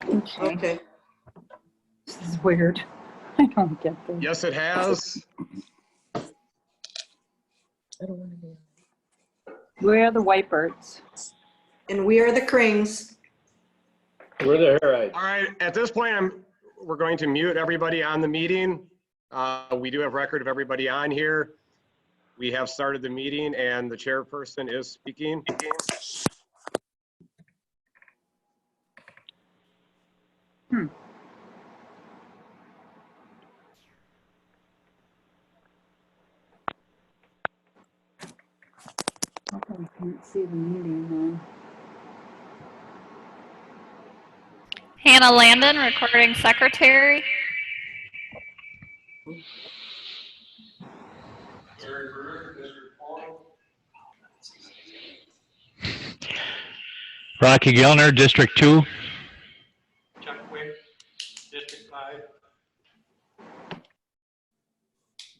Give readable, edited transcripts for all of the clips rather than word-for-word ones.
Okay. This is weird. I don't get this. Yes, it has. We are the Whitebirds. And we are the Crings. We're the Herrites. All right, at this point, we're going to mute everybody on the meeting. We do have record of everybody on here. We have started the meeting and the chairperson is speaking. I can't see the meeting Hannah Landon, recording secretary. Rocky Gellner, District 2. Chuck Wick, District 5.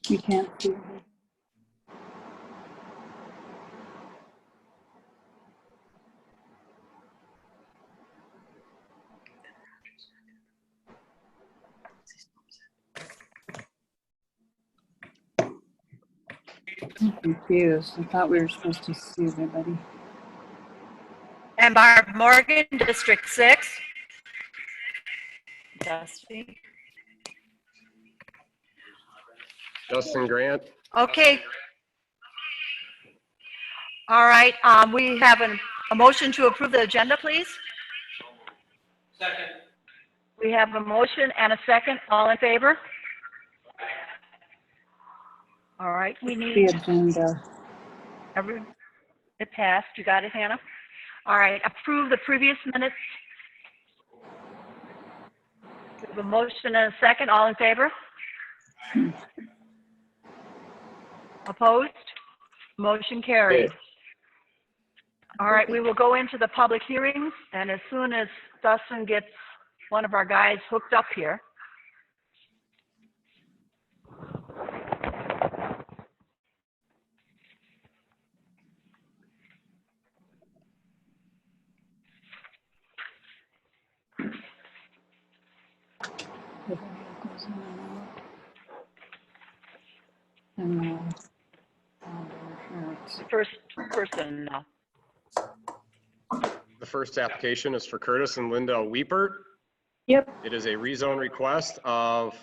You can't see it. I'm confused. I thought we were supposed to see everybody. And Barb Morgan, District 6. Dusty. Justin Grant. Okay. All right, we have a motion to approve the agenda, please. Second. We have a motion and a second. All in favor? All right, we The need agenda. it passed. You got it, Hannah? All right, approve the previous minutes. We have a motion and a second. All in favor? Opposed? Motion carried. All right, we will go into the public hearings, and as soon as Dustin gets one of our guys hooked up here. First person now. The first application is for Curtis and Linda Weepert. Yep. It is a rezone request of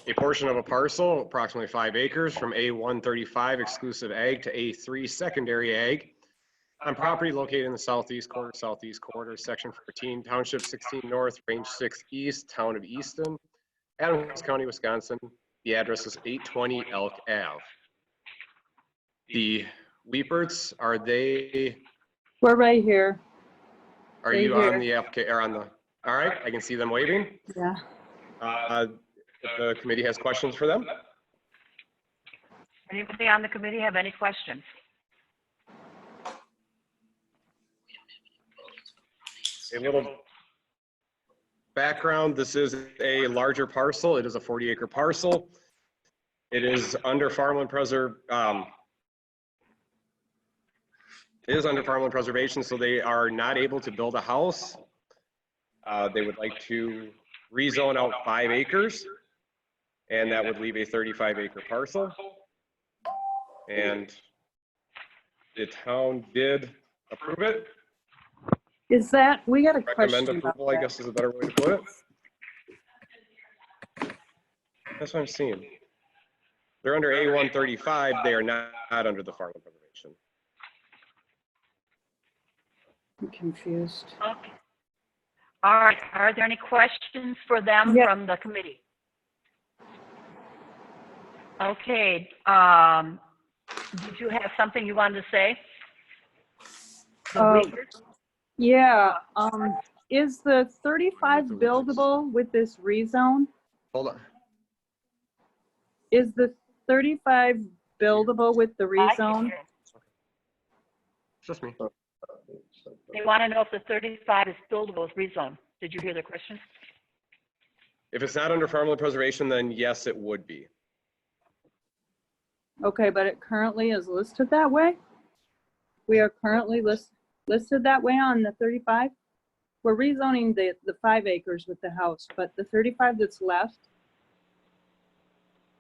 a portion of a parcel, approximately 5 acres, from A135 exclusive ag to A3 secondary ag on property located in the southeast quarter, section 14, township 16 north, range 6 east, town of Easton, Adams County, Wisconsin. The address is 820 Elk Ave. The Weeperts, are they? We're right here. Are Right you here. on the application or on the? All right, I can see them waving. Yeah. If the committee has questions for them. Anybody on the committee have any questions? A little background, this is a larger parcel. It is a 40-acre parcel. It is under farmland preservation, so they are not able to build a house. They would like to rezone out 5 acres, and that would leave a 35-acre parcel. And the town did approve it. Is that, we got a Recommend question about approval, I that. guess is a better way to put it. That's what I'm seeing. They're under A135, they are not under the farmland preservation. I'm confused. Okay. All right, are there any questions for them Yeah. from the committee? Okay, did you have something you wanted to say? The Weepers? Yeah, is the 35 buildable with this rezone? Hold on. Is the 35 buildable with the rezone? It's just me. They want to know if the 35 is buildable with rezone. Did you hear the question? If it's not under farmland preservation, then yes, it would be. Okay, but it currently is listed that way? We are currently listed that way on the 35? we're rezoning the 5 acres with the house, but the 35 that's left,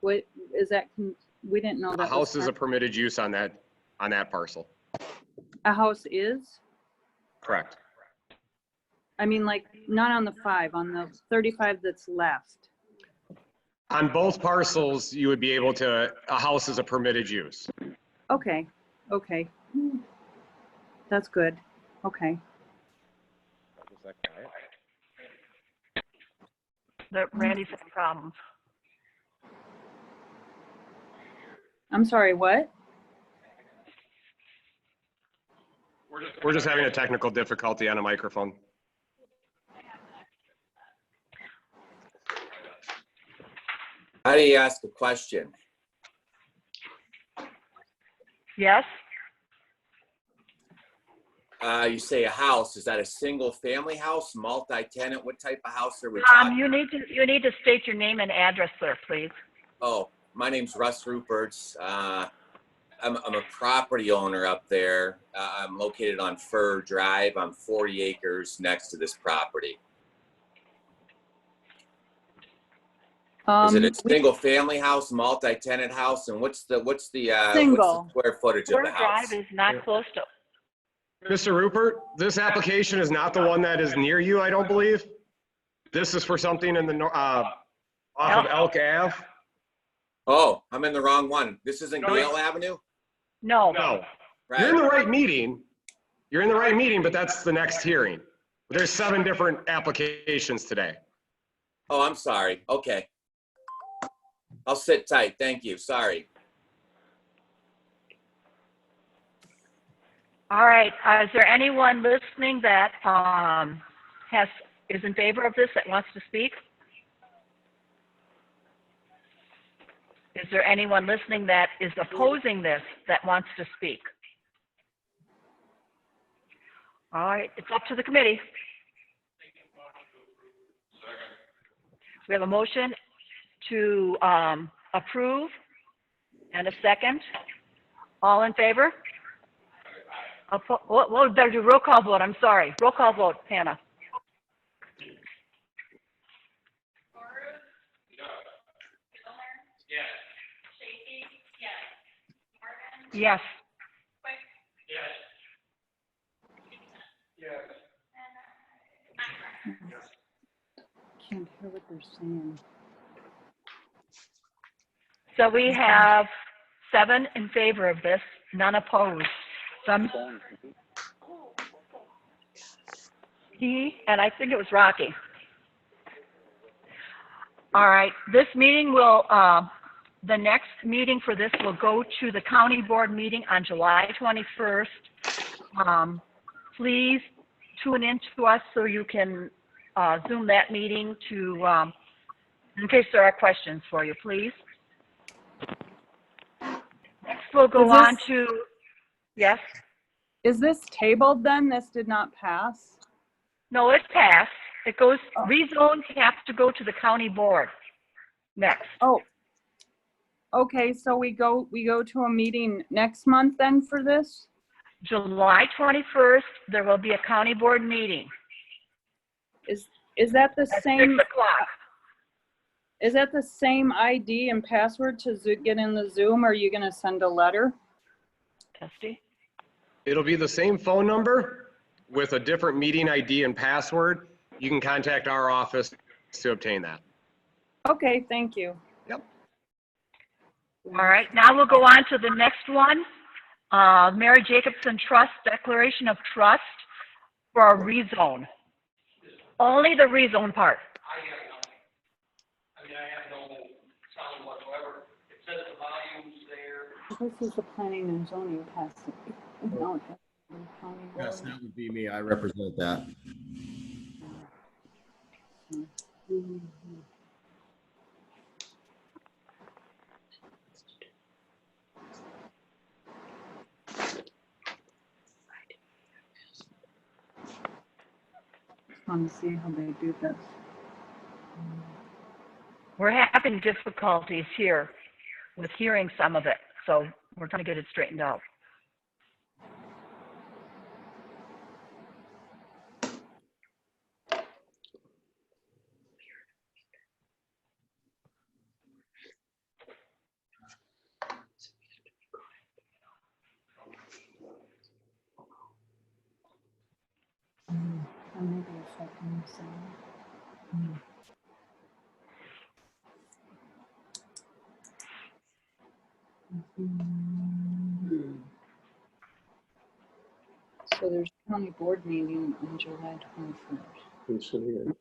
what is that? We didn't know A that. house was is a permitted use on that parcel. a house is? Correct. I mean, like, not on the 5, on the 35 that's left. On both parcels, you would be able to, a house is a permitted use. Okay, okay. That's good. Okay. Randy's having problems. I'm sorry, what? We're just having a technical difficulty on a microphone. How do you ask a question? Yes? You say a house, is that a single family house, multi-tenant? What type of house are we talking? You need to state your name and address, sir, please. Oh, my name's Russ Ruperts. I'm a property owner up there. I'm located on Fur Drive. I'm 40 acres next to this property. Is it a single family house, multi-tenant house? And what's the Single. square footage of Fur the house? Drive is not close to, Mr. Rupert, this application is not the one that is near you, I don't believe. This is for something in the, off of Elk Ave. Oh, I'm in the wrong one. This isn't Gale Avenue? no. No, Right. you're in the right meeting. You're in the right meeting, but that's the next hearing. There's 7 different applications today. Oh, I'm sorry. Okay. I'll sit tight. Thank you. Sorry. All right, is there anyone listening that is in favor of this, that wants to speak? Is there anyone listening that is opposing this, that wants to speak? All right, it's up to the committee. We have a motion to approve and a second. All in favor? Well, we better do roll call vote. I'm sorry. Roll call vote, Hannah. Yes. Can't hear what they're saying. So we have 7 in favor of this, none opposed. Some. And I think it was Rocky. All right, this meeting will, the next meeting for this will go to the county board meeting on July 21st. Please tune in to us so you can Zoom that meeting to, in case there are questions for you, please. Next, we'll go on to, yes? Is this tabled then? This did not pass? No, it passed. It goes, rezone has to go to the county board next. Oh. Okay, so we go to a meeting next month then for this? July 21st, there will be a county board meeting. Is that the At same? 6 o'clock. Is that the same ID and password to get in the Zoom, or are you gonna send a letter? Testy? It'll be the same phone number with a different meeting ID and password. You can contact our office to obtain that. Okay, thank you. Yep. All right, now we'll go on to the next one. Mary Jacobson Trust, Declaration of Trust for a rezone. Only the rezone part. I have no sound whatsoever. It says the volume's there. This is the planning and zoning pass. No, it doesn't. Yes, that would be me. I represent that. I want to see how they do this. We're having difficulties here with hearing some of it, so we're trying to get it straightened out. So there's a county board meeting on July 21st.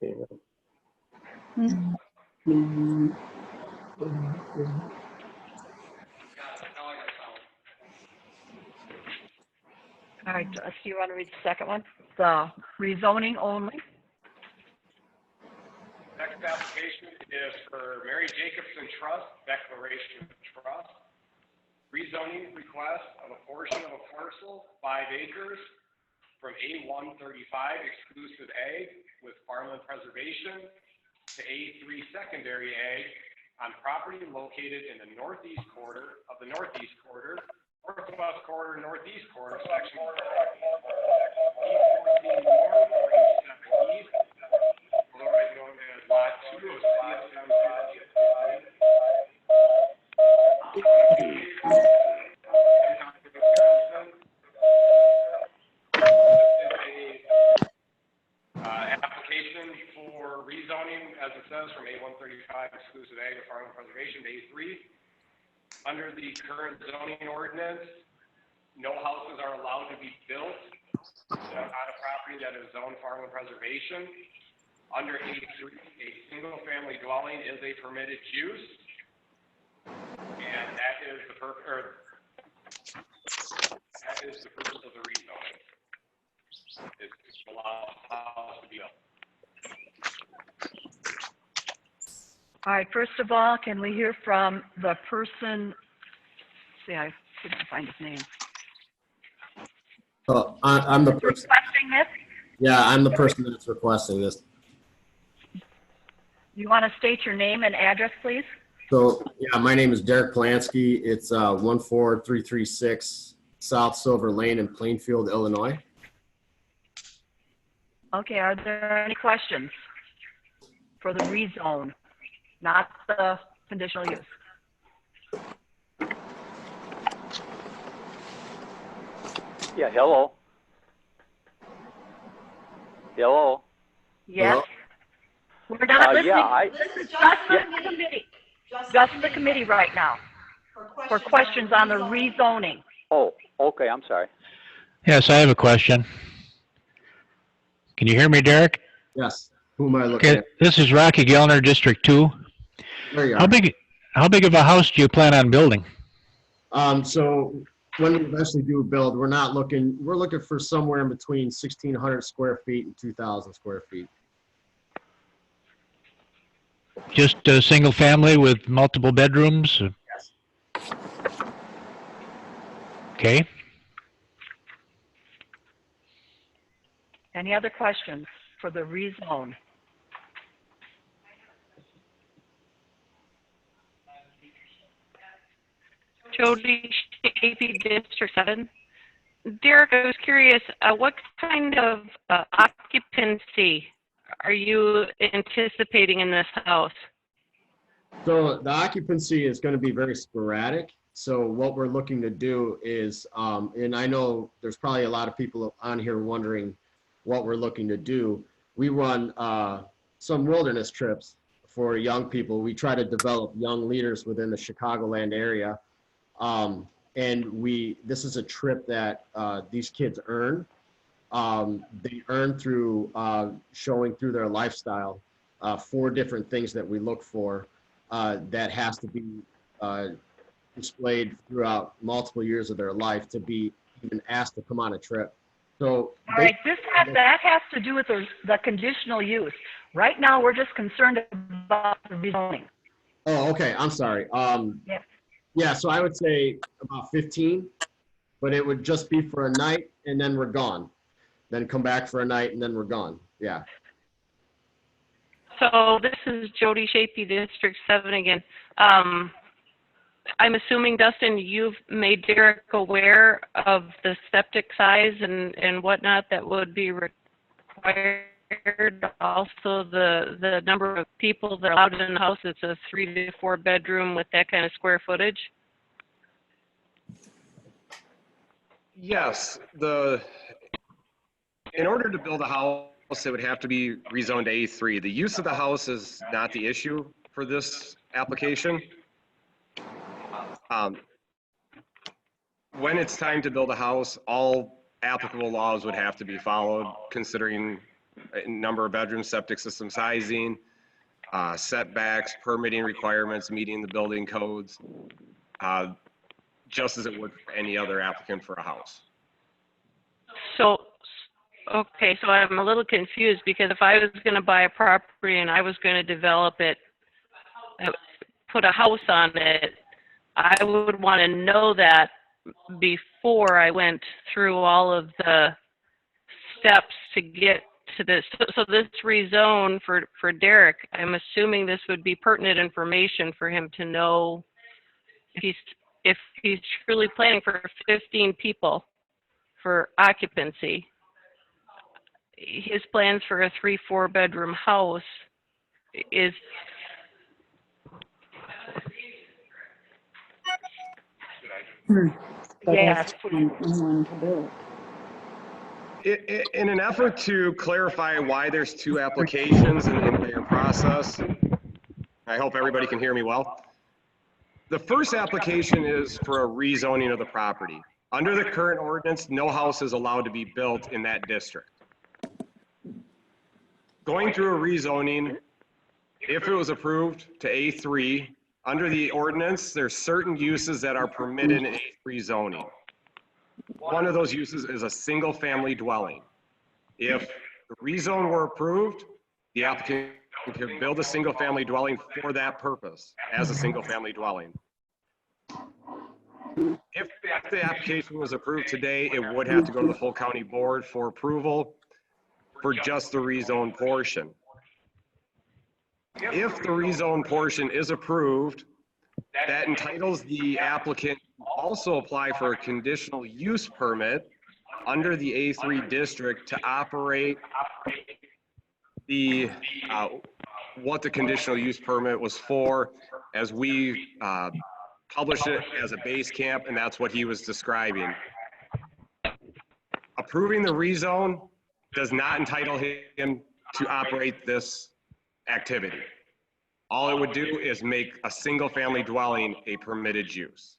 All right, do you want to read the second one? The rezoning only? Next application is for Mary Jacobson Trust, Declaration of Trust. Rezoning request of a portion of a parcel, 5 acres, from A135 exclusive ag with farmland preservation to A3 secondary ag on property located in the northeast quarter of the northeast quarter, northwest quarter, northeast quarter, section E14 north, range 7 east, otherwise known as Lot 2 of CSM 50. Application for rezoning, as it says, from A135 exclusive ag to farmland preservation to A3. Under the current zoning ordinance, no houses are allowed to be built on a property that is zoned farmland preservation. Under A3, a single-family dwelling is a permitted use, and that is the purpose of the rezoning. Is to allow a house to be built. All right, first of all, can we hear from the person, see, I couldn't find his name. I'm the person. Requesting this? Yeah, I'm the person that's requesting this. You want to state your name and address, please? So, yeah, my name is Derek Polanski. It's 14336 South Silver Lane in Plainfield, Illinois. Okay, are there any questions for the rezone, not the conditional use? Yeah, hello. Hello. Yes? We're not listening. Yeah, This is just the committee. Just the committee right now for questions on the rezoning. Oh, okay, I'm sorry. Yes, I have a question. Can you hear me, Derek? Yes. Who am I looking Okay, at? this is Rocky Gellner, District 2. There you are. How big of a house do you plan on building? So when we eventually do build, we're looking for somewhere in between 1,600 square feet and 2,000 square feet. Just a single family with multiple bedrooms? Yes. Okay. Any other questions for the rezone? Jody Shapey, District 7. Derek, I was curious, what kind of occupancy are you anticipating in this house? So the occupancy is going to be very sporadic. So what we're looking to do is, and I know there's probably a lot of people on here wondering what we're looking to do. We run some wilderness trips for young people. We try to develop young leaders within the Chicagoland area. And this is a trip that these kids earn. They earn through showing through their lifestyle 4 different things that we look for that has to be displayed throughout multiple years of their life to be even asked to come on a trip. So all right, that has to do with the conditional use. Right now, we're just concerned about the rezoning. Oh, okay. I'm sorry. Yep. Yeah, so I would say about 15, but it would just be for a night and then we're gone. Then come back for a night and then we're gone. Yeah. So this is Jody Shapey, District 7 again. I'm assuming, Dustin, you've made Derek aware of the septic size and whatnot that would be required. Also, the number of people that are allowed in the house. It's a 3 to 4 bedroom with that kind of square footage. Yes, in order to build a house it would have to be rezoned to A3. The use of the house is not the issue for this application. When it's time to build a house, all applicable laws would have to be followed, considering a number of bedrooms, septic system sizing, setbacks, permitting requirements, meeting the building codes, just as it would for any other applicant for a house. So, okay, so I'm a little confused because if I was going to buy a property and I was going to develop it, put a house on it, I would want to know that before I went through all of the steps to get to this. So this rezone for Derek, I'm assuming this would be pertinent information for him to know if he's truly planning for 15 people for occupancy. His plans for a 3-4 bedroom house is Yes. In an effort to clarify why there's two applications in the entire process, I hope everybody can hear me well. The first application is for a rezoning of the property. Under the current ordinance, no house is allowed to be built in that district. Going through a rezoning, if it was approved to A3, under the ordinance, there's certain uses that are permitted in A3 zoning. One of those uses is a single family dwelling. If the rezone were approved, the applicant could build a single family dwelling for that purpose as a single family dwelling. If the application was approved today, it would have to go to the full county board for approval for just the rezone portion. If the rezone portion is approved, that entitles the applicant to also apply for a conditional use permit under the A3 district to operate the what the conditional use permit was for, as we published it as a base camp, and that's what he was describing. Approving the rezone does not entitle him to operate this activity. All it would do is make a single family dwelling a permitted use.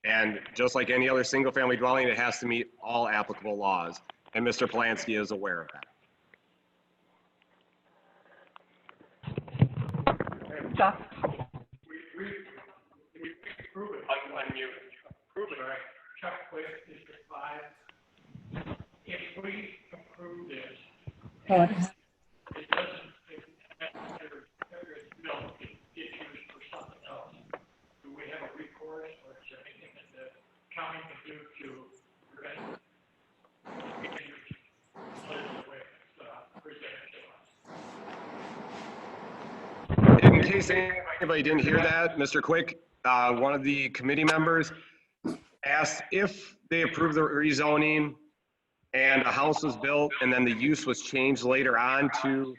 And just like any other single family dwelling, it has to meet all applicable laws. And Mr. Polanski is aware of that. Chuck? We approve it. Approve it, right? Chuck Quick, District 5. If we approve this, it doesn't, after it's built, it gets used for something else. Do we have a recourse, or is there anything that the county can do to prevent it being used the way it's presented to us? In case anybody didn't hear that, Mr. Quick, one of the committee members asked if they approved the rezoning and a house was built and then the use was changed later on to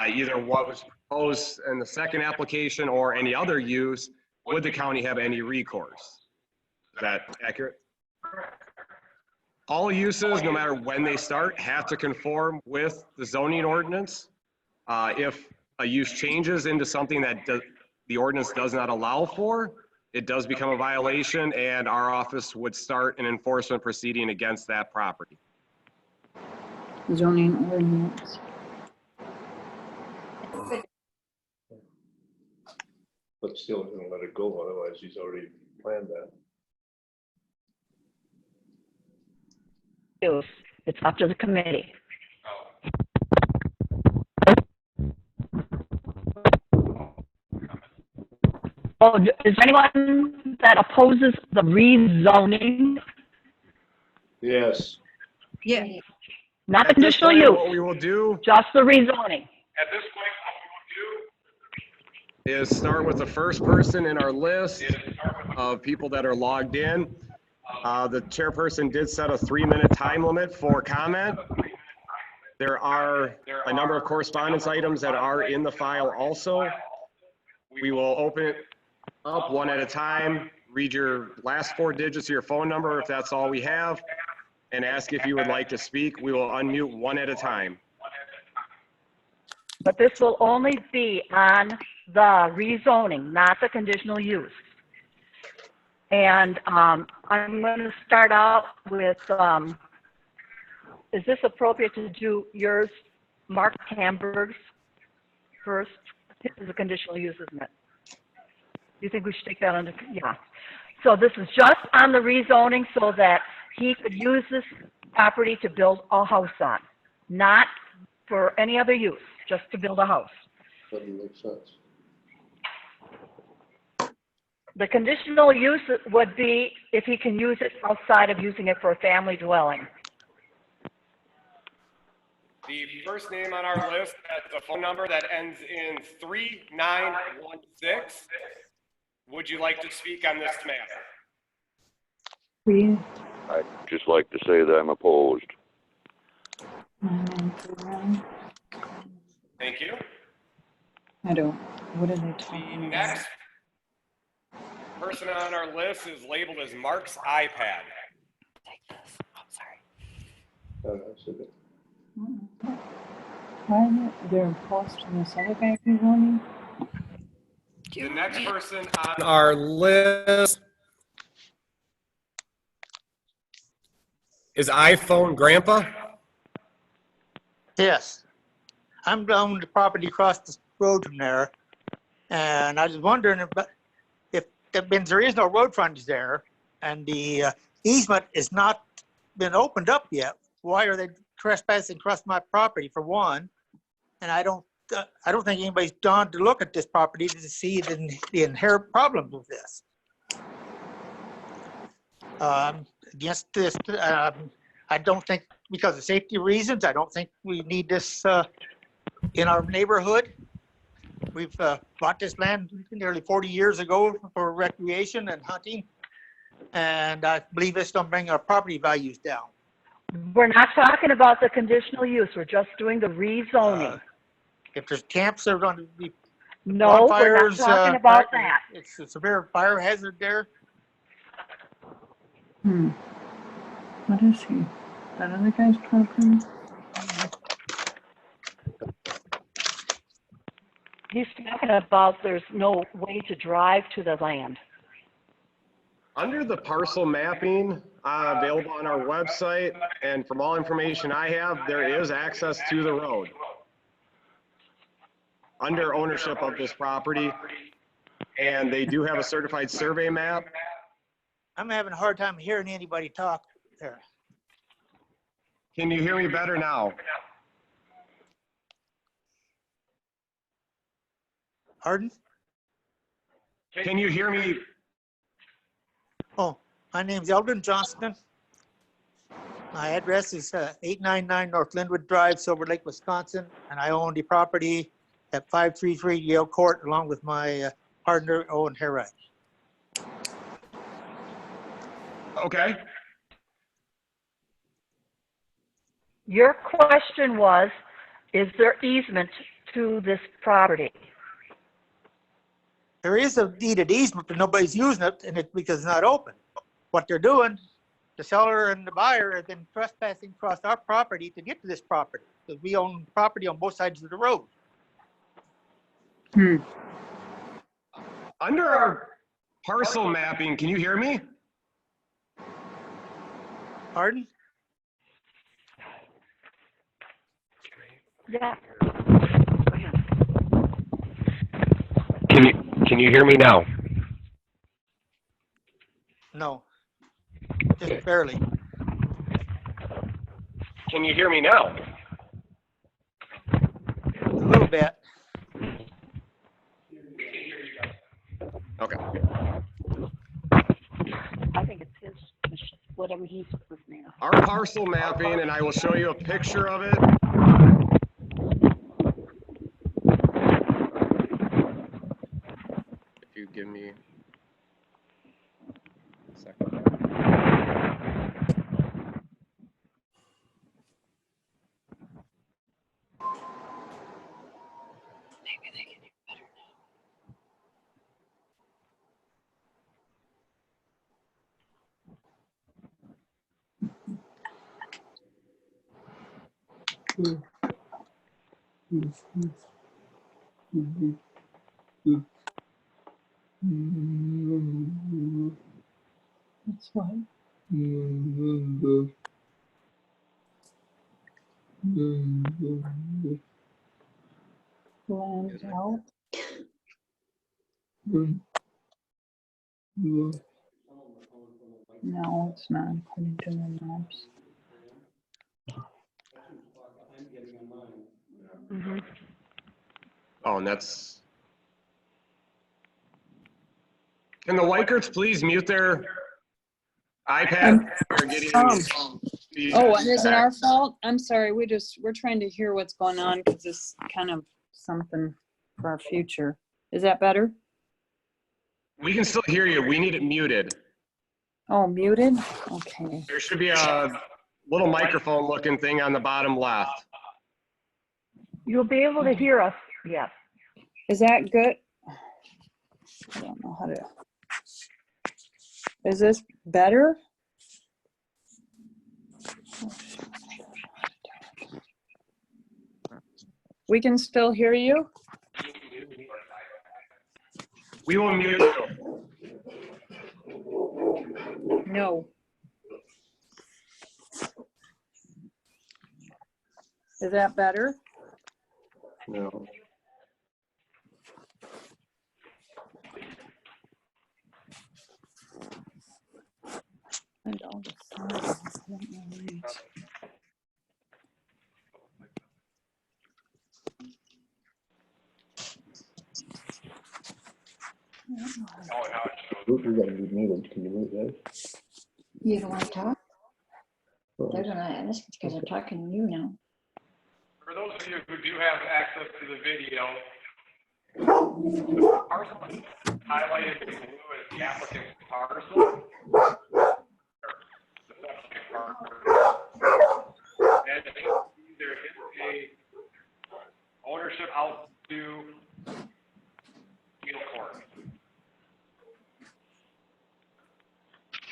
either what was proposed in the second application or any other use, would the county have any recourse? Is that accurate? All uses, no matter when they start, have to conform with the zoning ordinance. If a use changes into something that the ordinance does not allow for, it does become a violation, and our office would start an enforcement proceeding against that property. Zoning ordinance. But still gonna let it go, otherwise he's already planned that. It's up to the committee. Oh, is anyone that opposes the rezoning? Yes. Yeah. Not the At this conditional point, use, what we will do just the rezoning. At this point, what we will do is start with the first person in our list of people that are logged in. The chairperson did set a 3-minute time limit for comment. There are a number of correspondence items that are in the file also. We will open it up one at a time, read your last 4 digits of your phone number if that's all we have, and ask if you would like to speak. We will unmute one at a time. But this will only be on the rezoning, not the conditional use. And I'm going to start out with, is this appropriate to do yours, Mark Hamburg's first? This is a conditional use, isn't it? You think we should take that under, yeah. So this is just on the rezoning so that he could use this property to build a house on, not for any other use, just to build a house. Doesn't make sense. The conditional use would be if he can use it outside of using it for a family dwelling. The first name on our list has a phone number that ends in 3916. Would you like to speak on this matter? I'd just like to say that I'm opposed. Thank you. I don't, what are they The talking about? next person on our list is labeled as Mark's iPad. Take this. Oh, sorry. That's it. Why are they're posting this other guy who's running? The next person on our list is iPhone Grandpa. Yes. I'm on the property across the road from there, and I was wondering if that means there is no road frontage there, and the easement is not been opened up yet. Why are they trespassing across my property, for one? And I don't think anybody's gone to look at this property to see the inherent problems with this. Against this, I don't think, because of safety reasons, I don't think we need this in our neighborhood. We've bought this land nearly 40 years ago for recreation and hunting, and I believe it's going to bring our property values down. We're not talking about the conditional use. We're just doing the rezoning. If there's camps, there are going to be No, we're not bonfires, talking about that. It's a severe fire hazard there. What is he? That other guy's talking? He's talking about there's no way to drive to the land. Under the parcel mapping available on our website, and from all information I have, there is access to the road under ownership of this property, and they do have a certified survey map. I'm having a hard time hearing anybody talk there. Can you hear me better now? Pardon? Can you hear me? Oh, my name's Eldon Johnston. My address is 899 North Linwood Drive, Silver Lake, Wisconsin, and I own the property at 533 Yale Court, along with my partner, Owen Herright. Okay. Your question was, is there easement to this property? There is a deeded easement, but nobody's using it, and it's because it's not open. What they're doing, the seller and the buyer have been trespassing across our property to get to this property, because we own property on both sides of the road. Under our parcel mapping, can you hear me? Pardon? Yeah. Can you hear me now? No, just barely. Can you hear me now? A little bit. Okay. I think it's his, whatever he's with now. Our parcel mapping, and I will show you a picture of it. If you give me a second. Maybe they can hear better now. That's what? Land out. No, it's not according to the maps. Oh, and that's. Can the Weikerts please mute their iPad? We're getting. Oh, and is it our fault? I'm sorry. We're trying to hear what's going on because it's kind of something for our future. Is that better? We can still hear you. We need it muted. Oh, muted? Okay. There should be a little microphone looking thing on the bottom left. You'll be able to hear us, yes. Is that good? I don't know how to. Is this better? We can still hear you? We will mute you. No. Is that better? No. And all the sounds, I don't know why it's- We gotta be muted. Can you mute that? You don't want to talk? They're gonna ask because they're talking to you now. For those of you who do have access to the video, the parcel highlighted in blue is the applicant's parcel. And there is a ownership out to Field Court.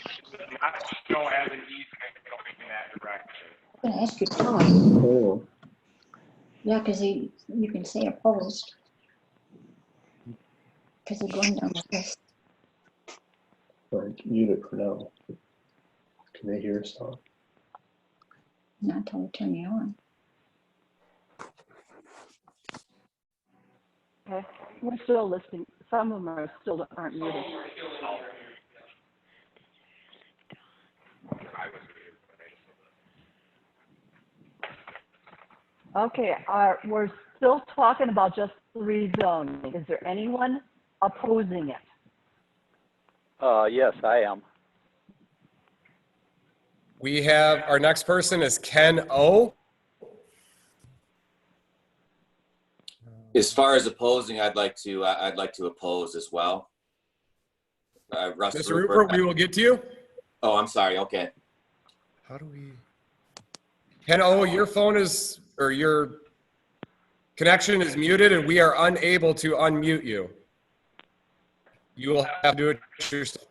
It does not show as an easement going in that direction. I'm gonna ask you to talk. Oh. Yeah, because you can say opposed. Because they're going down the list. Right, mute it for now. Can they hear us talk? Not until we turn you on. Okay, we're still listening. Some of them are still aren't muted. Okay, we're still talking about just rezoning. Is there anyone opposing it? Yes, I am. We have, our next person is Ken O. As far as opposing, I'd like to oppose as well. Russ Mr. Rupert, we will get to you. Oh, I'm sorry. Okay. How do we? Ken O, your phone is, or your connection is muted and we are unable to unmute you. You will have to do it yourself.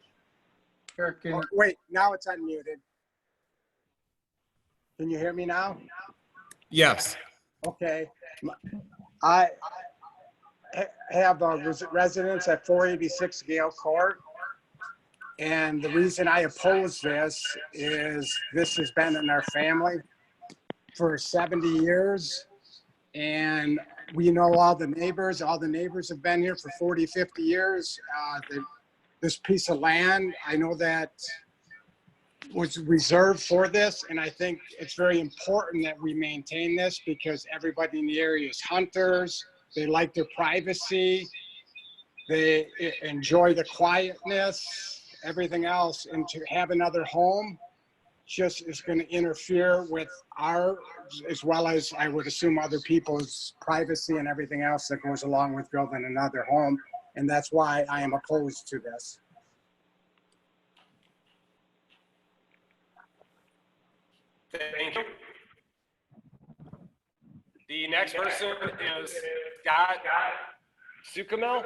Sure, wait, now it's unmuted. Can you hear me now? Yes. Okay. I have a residence at 486 Gale Court. And the reason I oppose this is this has been in our family for 70 years. And we know all the neighbors have been here for 40, 50 years. This piece of land, I know that was reserved for this. And I think it's very important that we maintain this because everybody in the area is hunters. They like their privacy. They enjoy the quietness, everything else. And to have another home just is going to interfere with our, as well as I would assume other people's privacy and everything else that goes along with building another home. And that's why I am opposed to this. Thank you. The next person is Scott Sukamel.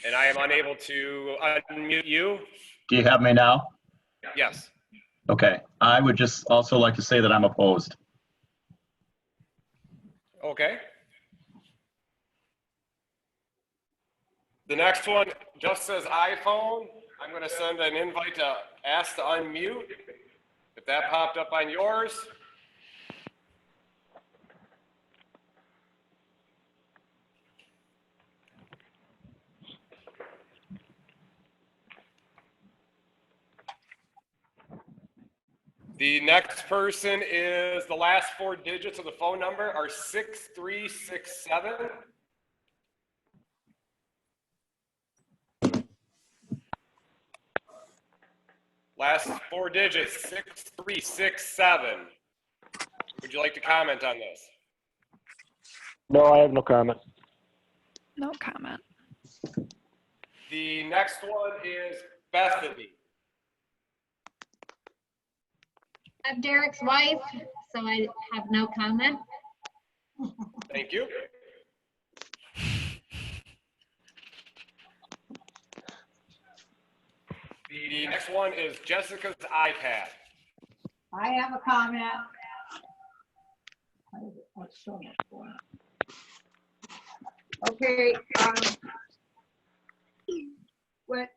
And I am unable to unmute you. Do you have me now? Yes. Okay, I would just also like to say that I'm opposed. Okay. The next one just says iPhone. I'm going to send an invite to ask to unmute. If that popped up on yours. The next person is the last 4 digits of the phone number are 6367. Last 4 digits, 6367. Would you like to comment on this? No, I have no comment. No comment. The next one is Bethany. I'm Derek's wife, so I have no comment. Thank you. The next one is Jessica's iPad. I have a comment. Okay,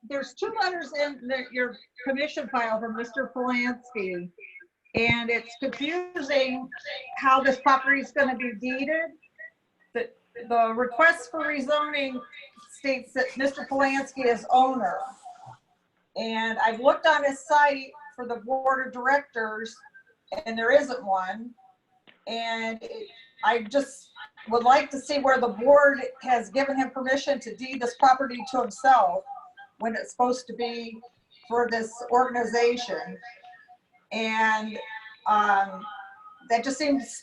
there's 2 letters in your commission file from Mr. Polanski, and it's confusing how this property is going to be deeded. The request for rezoning states that Mr. Polanski is owner. And I've looked on his site for the board of directors, and there isn't one. And I just would like to see where the board has given him permission to deed this property to himself when it's supposed to be for this organization. And that just seems,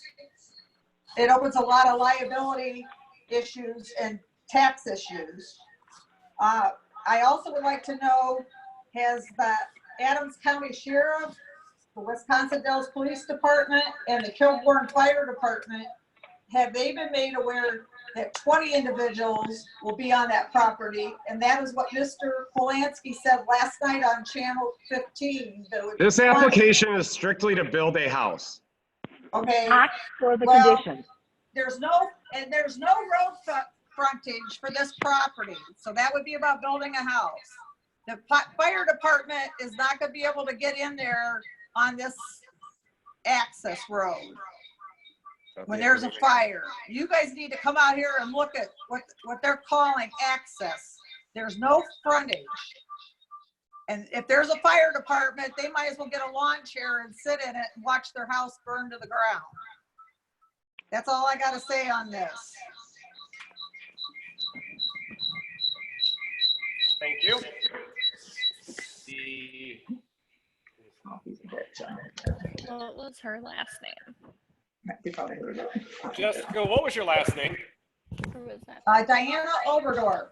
it opens a lot of liability issues and tax issues. I also would like to know, has the Adams County Sheriff, the Wisconsin Dells Police Department, and the Kilbourne Fire Department, have they been made aware that 20 individuals will be on that property? And that is what Mr. Polanski said last night on Channel 15. That it would be This 20. application is strictly to build a house. Okay. Not for the Well, conditions. There's no road frontage for this property. So that would be about building a house. The fire department is not going to be able to get in there on this access road when there's a fire. You guys need to come out here and look at what they're calling access. There's no frontage. And if there's a fire department, they might as well get a lawn chair and sit in it and watch their house burn to the ground. That's all I got to say on this. Thank you. What was her last name? Jessica, what was your last name? Who was that? Diana Oberdorf,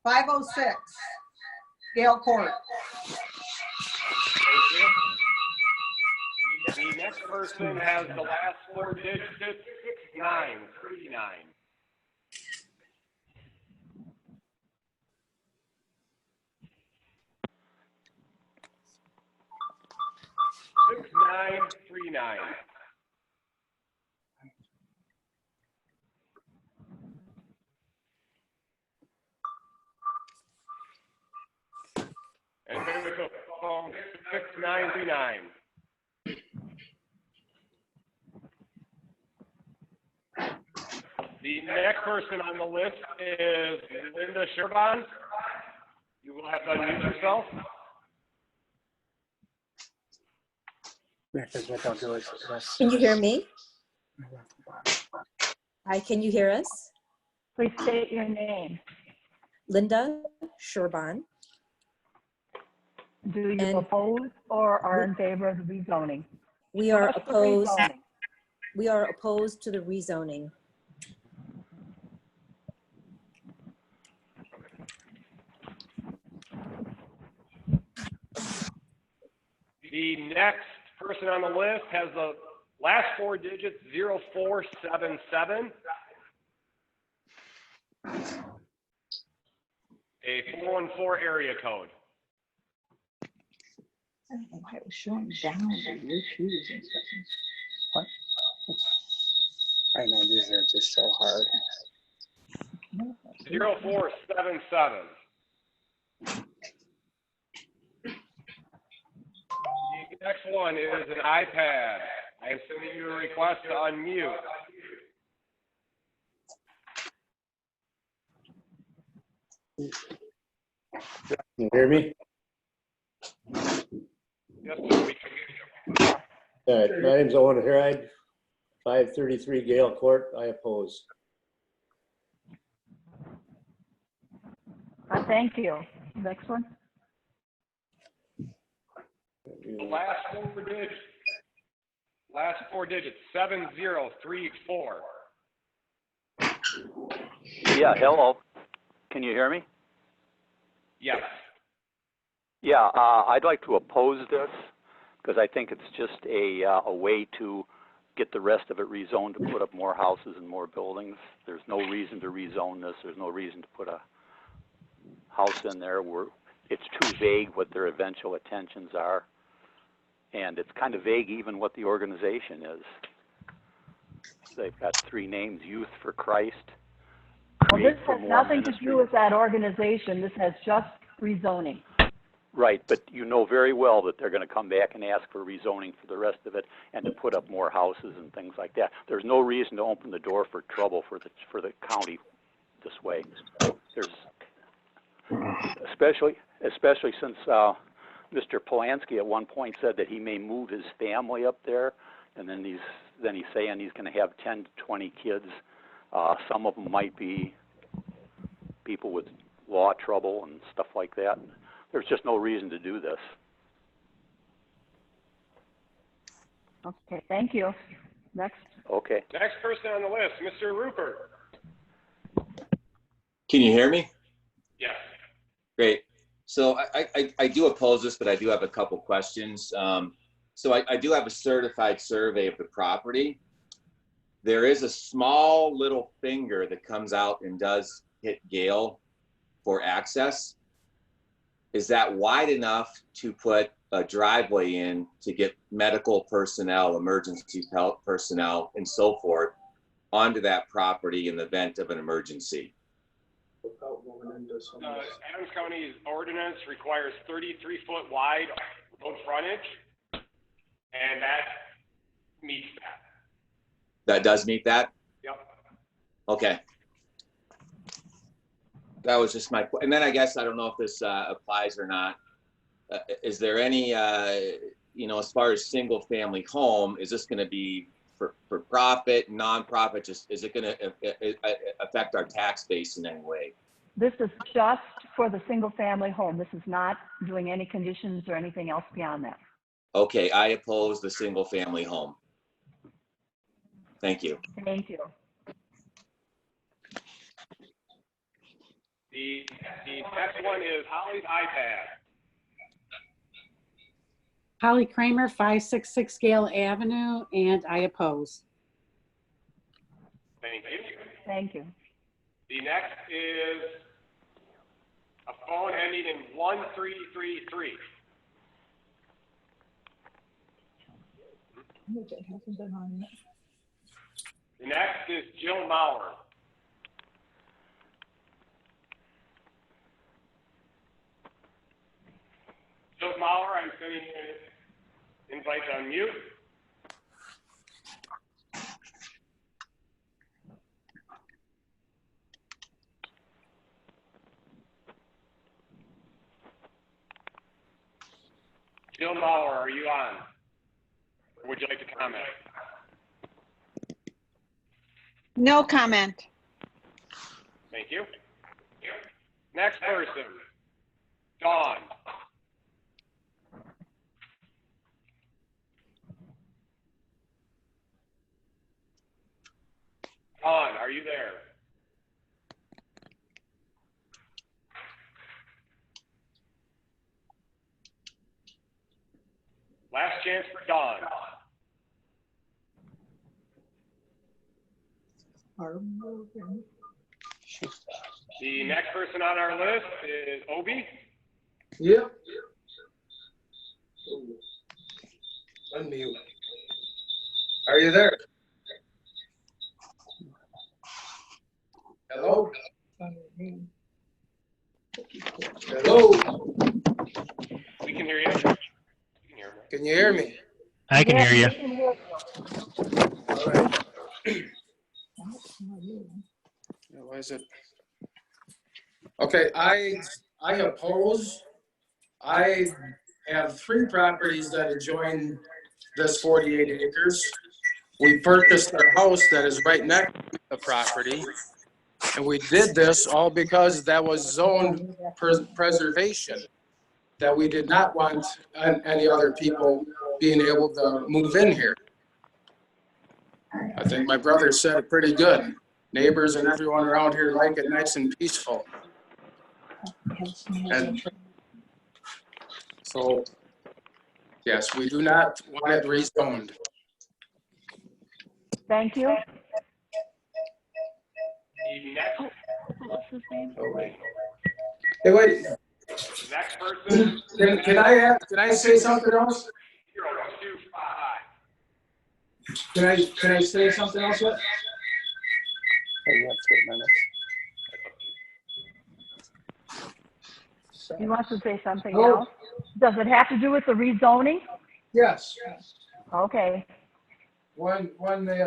506 Gale Court. The next person has the last 4 digits, 6939. 6939. Anybody with a phone? 6939. The next person on the list is Linda Sherbon. You will have to unmute yourself. Can you hear me? Hi, can you hear us? Please state your name. Linda Sherbon. Do you oppose or are in favor of the rezoning? We are Just the opposed. rezoning. We are opposed to the rezoning. The next person on the list has the last 4 digits, 0477. A 414 area code. I don't know why it was showing down the recuse instructions. What? I know these are just so hard. 0477. The next one is an iPad. I am sending you a request to unmute. Can you hear me? Yes, sir, we can hear you. All right, my name's Owen Harride, 533 Gale Court. I oppose. Thank you. Next one. The last four digits, 7034. Yeah, hello. Can you hear me? Yes. Yeah, I'd like to oppose this because I think it's just a way to get the rest of it rezoned to put up more houses and more buildings. There's no reason to rezone this. There's no reason to put a house in there where it's too vague what their eventual intentions are. And it's kind of vague even what the organization is. They've got 3 names: Youth for Christ, Well, Create this for has More nothing to Ministries. do with that organization. This has just rezoning. Right, but you know very well that they're going to come back and ask for rezoning for the rest of it and to put up more houses and things like that. There's no reason to open the door for trouble for the county this way. There's especially since Mr. Polanski at one point said that he may move his family up there, and then he's saying he's going to have 10 to 20 kids. Some of them might be people with law trouble and stuff like that. There's just no reason to do this. Okay, thank you. Next. Okay. Next person on the list, Mr. Rupert. Can you hear me? Yes. Great. So I do oppose this, but I do have a couple questions. So I do have a certified survey of the property. There is a small little finger that comes out and does hit Gale for access. Is that wide enough to put a driveway in to get medical personnel, emergency health personnel, and so forth onto that property in the event of an emergency? Adams County's ordinance requires 33-foot wide road frontage, and that meets that. That does meet that? Yep. Okay. That was just my, and then I guess I don't know if this applies or not. Is there any, as far as single family home, is this going to be for profit, non-profit? Just is it going to affect our tax base in any way? This is just for the single family home. This is not doing any conditions or anything else beyond that. Okay, I oppose the single family home. Thank you. Thank you. The next one is Holly's iPad. Holly Kramer, 566 Gale Avenue, and I oppose. Thank you. Thank you. The next is a phone ending in 1333. The next is Jill Maurer. Jill Maurer, I'm sending you an invite to unmute. Jill Maurer, are you on? Or would you like to comment? No comment. Thank you. Next person, Dawn. Dawn, are you there? Last chance for Dawn. The next person on our list is Obi. Yep. Unmute. Are you there? Hello? Hello? We can hear you. Can you hear me? I can hear you. All right. Why is it? Okay, I oppose. I have 3 properties that adjoin this 48 acres. We purchased a house that is right next to the property. And we did this all because that was zoned preservation, that we did not want any other people being able to move in here. I think my brother said it pretty good. Neighbors and everyone around here like it nice and peaceful. And so, yes, we do not want it rezoned. Thank you. What's his name? Oh, wait. Hey, wait. Next person. Can I say something else? 025. Can I say something else yet? He wants to say something Oh. else. Does it have to do with the rezoning? Yes. Okay. When they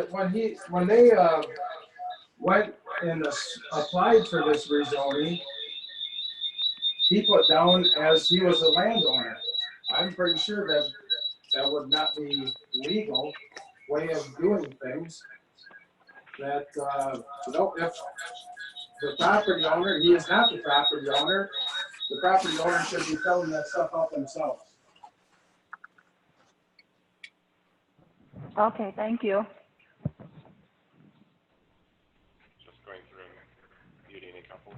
went and applied for this rezoning, he put down as he was a landowner. I'm pretty sure that would not be legal way of doing things. That if the property owner, he is not the property owner. The property owner should be filling that stuff out themselves. Okay, thank you. Just going through and muting a couple.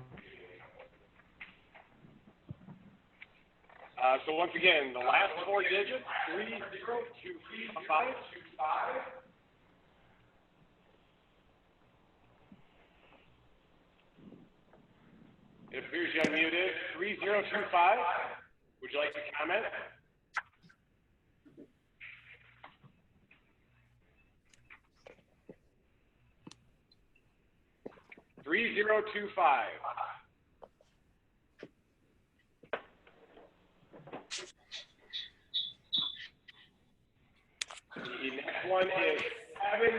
So once again, the last 4 digits, 3025. It appears you unmuted. 3025. Would you like to comment? The next one is Kevin.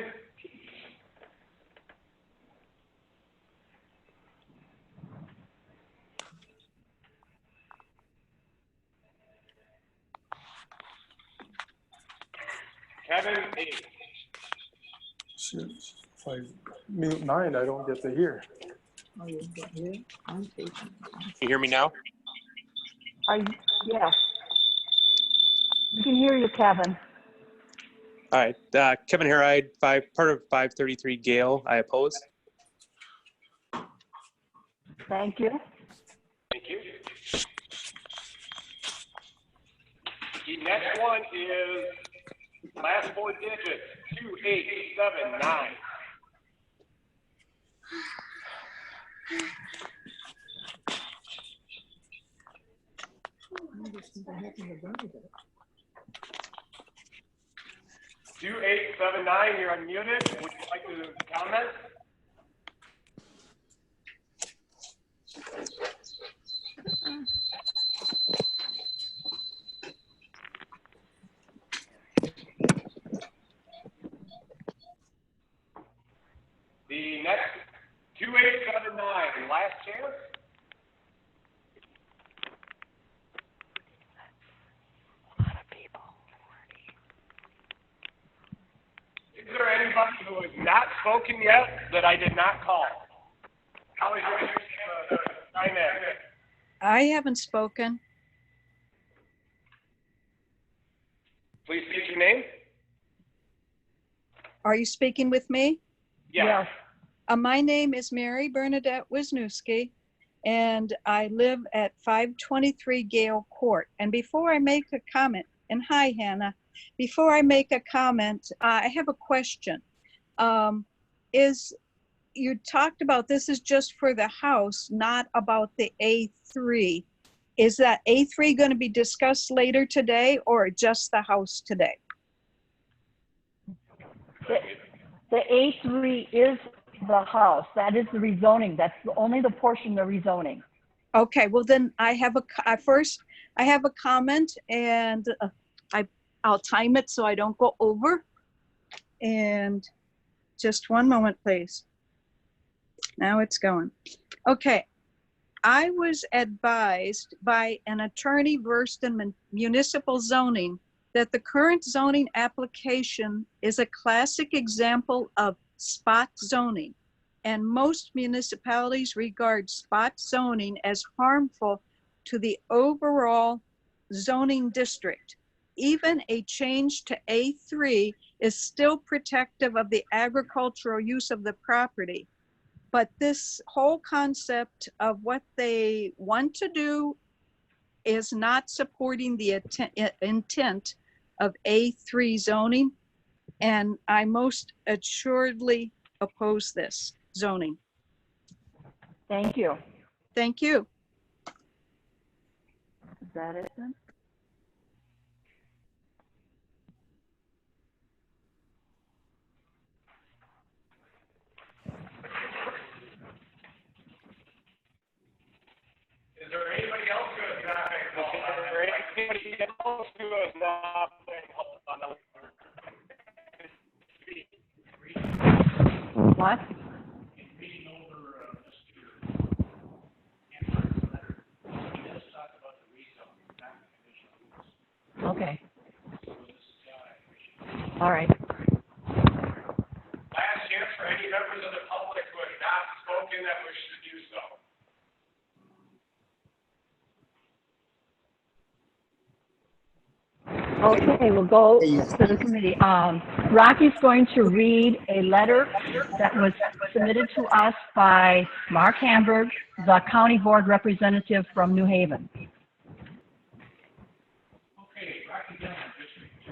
Kevin H. Shoot, if I mute mine, I don't get to hear. Can you hear me now? Yes. We can hear you, Kevin. All right, Kevin Harride, part of 533 Gale. I oppose. Thank you. Thank you. The next one is last 4 digits, 2879. Two 2879, you're unmuted. Would you like to comment? The next 2879, last chance. Is there anybody who has not spoken yet that I did not call? How is your sign in? I haven't spoken. Please state your name. Are you speaking with me? Yes. My name is Mary Bernadette Wisniewski, and I live at 523 Gale Court. And before I make a comment, and hi, Hannah. Before I make a comment, I have a question. You talked about this is just for the house, not about the A3. Is that A3 going to be discussed later today or just the house today? The A3 is the house. That is the rezoning. That's only the portion of rezoning. Okay, well then I have I have a comment, and I'll time it so I don't go over. And just one moment, please. Now it's going. Okay. I was advised by an attorney versed in municipal zoning that the current zoning application is a classic example of spot zoning, and most municipalities regard spot zoning as harmful to the overall zoning district. Even a change to A3 is still protective of the agricultural use of the property. But this whole concept of what they want to do is not supporting the intent of A3 zoning, and I most assuredly oppose this zoning. Thank you. Thank you. Is that it then? Is there anybody else who has not been called? Is there anybody else who has not been called on the? What? Reading over Mr. He does talk about the rezoning, not the conditional use. Okay. All right. Last chance for any members of the public who have not spoken that wish to do so. Okay, we'll go to the committee. Rocky's going to read a letter that was submitted to us by Mark Hamburg, the county board representative from New Haven. Okay, Rocky Dillon, District 2.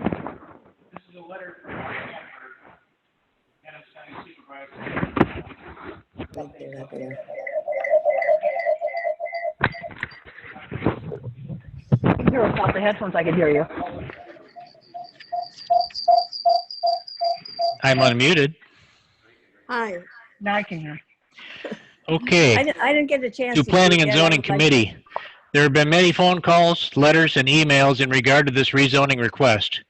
This is a letter from Mark Hamburg, Adams County Supervisor. Right there, right there. Here, without the headphones, I can hear you. I'm unmuted. Hi. Now I can hear. Okay. I didn't get a chance To to Planning speak and yet. I Zoning would like Committee. There have been many phone calls, letters, and emails in regard to this rezoning request.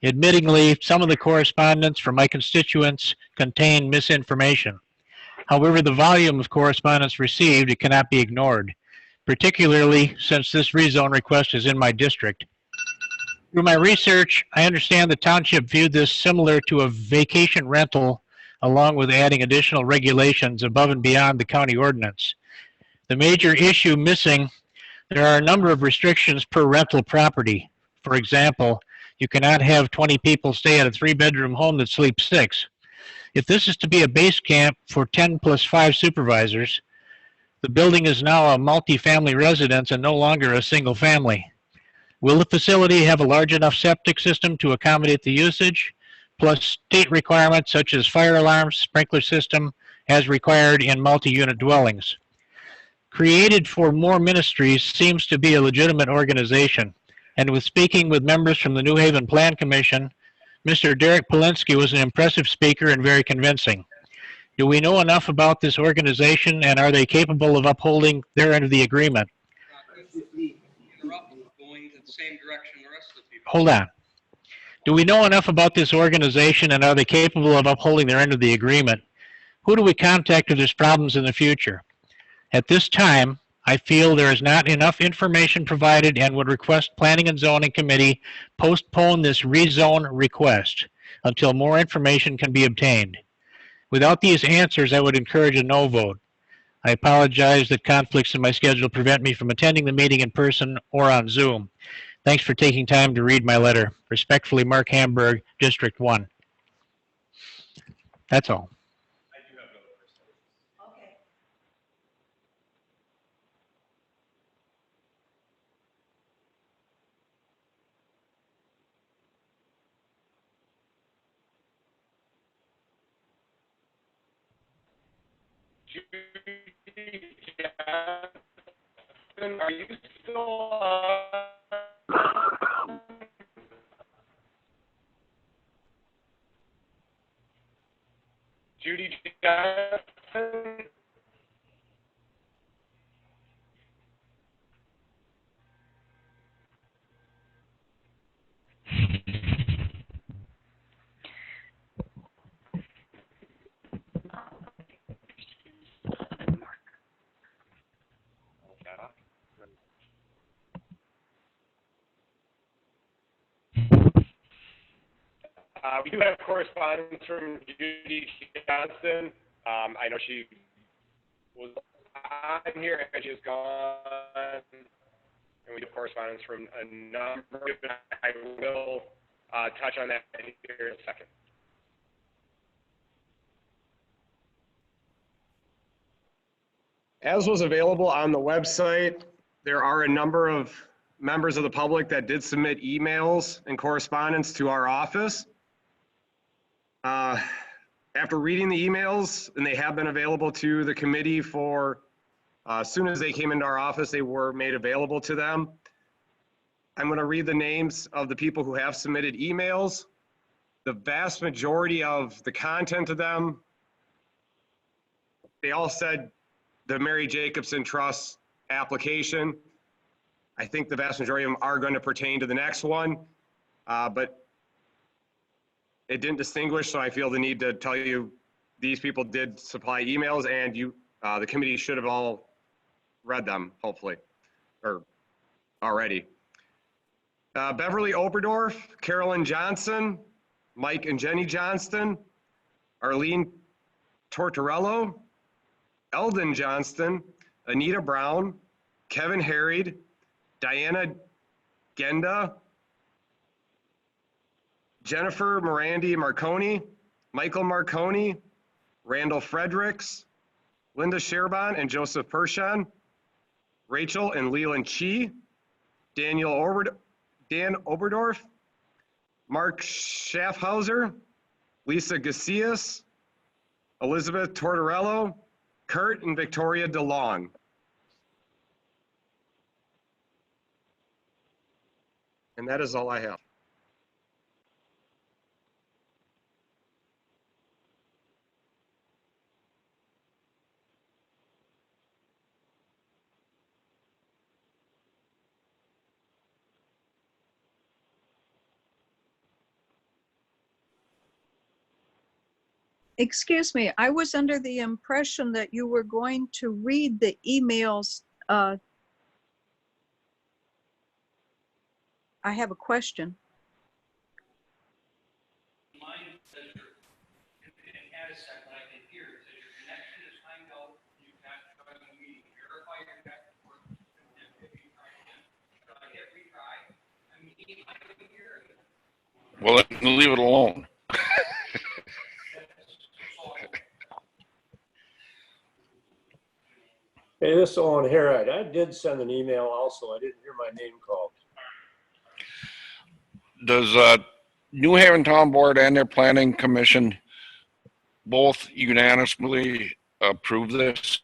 Admittingly, some of the correspondence from my constituents contain misinformation. However, the volume of correspondence received, it cannot be ignored, particularly since this rezone request is in my district. Through my research, I understand the township viewed this similar to a vacation rental, along with adding additional regulations above and beyond the county ordinance. The major issue missing, there are a number of restrictions per rental property. For example, you cannot have 20 people stay at a 3-bedroom home that sleeps 6. If this is to be a base camp for 10 plus 5 supervisors, the building is now a multi-family residence and no longer a single family. Will the facility have a large enough septic system to accommodate the usage, plus state requirements such as fire alarms, sprinkler system, as required in multi-unit dwellings? Created for More Ministries seems to be a legitimate organization, and with speaking with members from the New Haven Plan Commission, Mr. Derek Polinsky was an impressive speaker and very convincing. Do we know enough about this organization, and are they capable of upholding their end of the agreement? Hold on. Do we know enough about this organization, and are they capable of upholding their end of the agreement? Who do we contact if there's problems in the future? At this time, I feel there is not enough information provided and would request Planning and Zoning Committee postpone this rezone request until more information can be obtained. Without these answers, I would encourage a no vote. I apologize that conflicts in my schedule prevent me from attending the meeting in person or on Zoom. Thanks for taking time to read my letter. Respectfully, Mark Hamburg, District 1. That's all. Are you still Judy Johnson. We do have correspondence from Judy Johnson. I know she was on here and she is gone. And we have correspondence from a number. I will touch on that here in a second. As was available on the website, there are a number of members of the public that did submit emails and correspondence to our office. After reading the emails, and they have been available to the committee for, as soon as they came into our office, they were made available to them. I'm going to read the names of the people who have submitted emails. The vast majority of the content of them, they all said the Mary Jacobson Trust application. I think the vast majority of them are going to pertain to the next one, but it didn't distinguish, so I feel the need to tell you these people did supply emails, and you, the committee should have all read them, hopefully, or already. Beverly Oberdorf, Carolyn Johnson, Mike and Jenny Johnston, Arlene Tortorello, Eldon Johnston, Anita Brown, Kevin Harried, Diana Genda, Jennifer Morandi Marconi, Michael Marconi, Randall Fredericks, Linda Sherbon and Joseph Pershon, Rachel and Leland Chi, Dan Oberdorf, Mark Schaffhauser, Lisa Gacias, Elizabeth Tortorello, Kurt and Victoria DeLong. And that is all I have. Excuse me, I was under the impression that you were going to read the emails. I have a question. Well, leave it alone. Hey, this is Owen Harrod. I did send an email also. I didn't hear my name called. Does New Haven Town Board and their Planning Commission both unanimously approve this?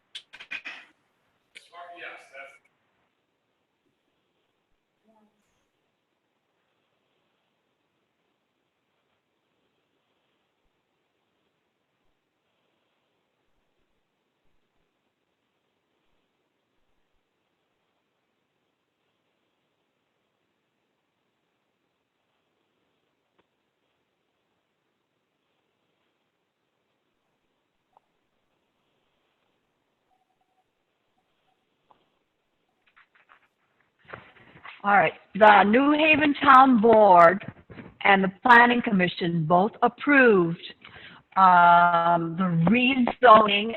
All right, the New Haven Town Board and the Planning Commission both approved the rezoning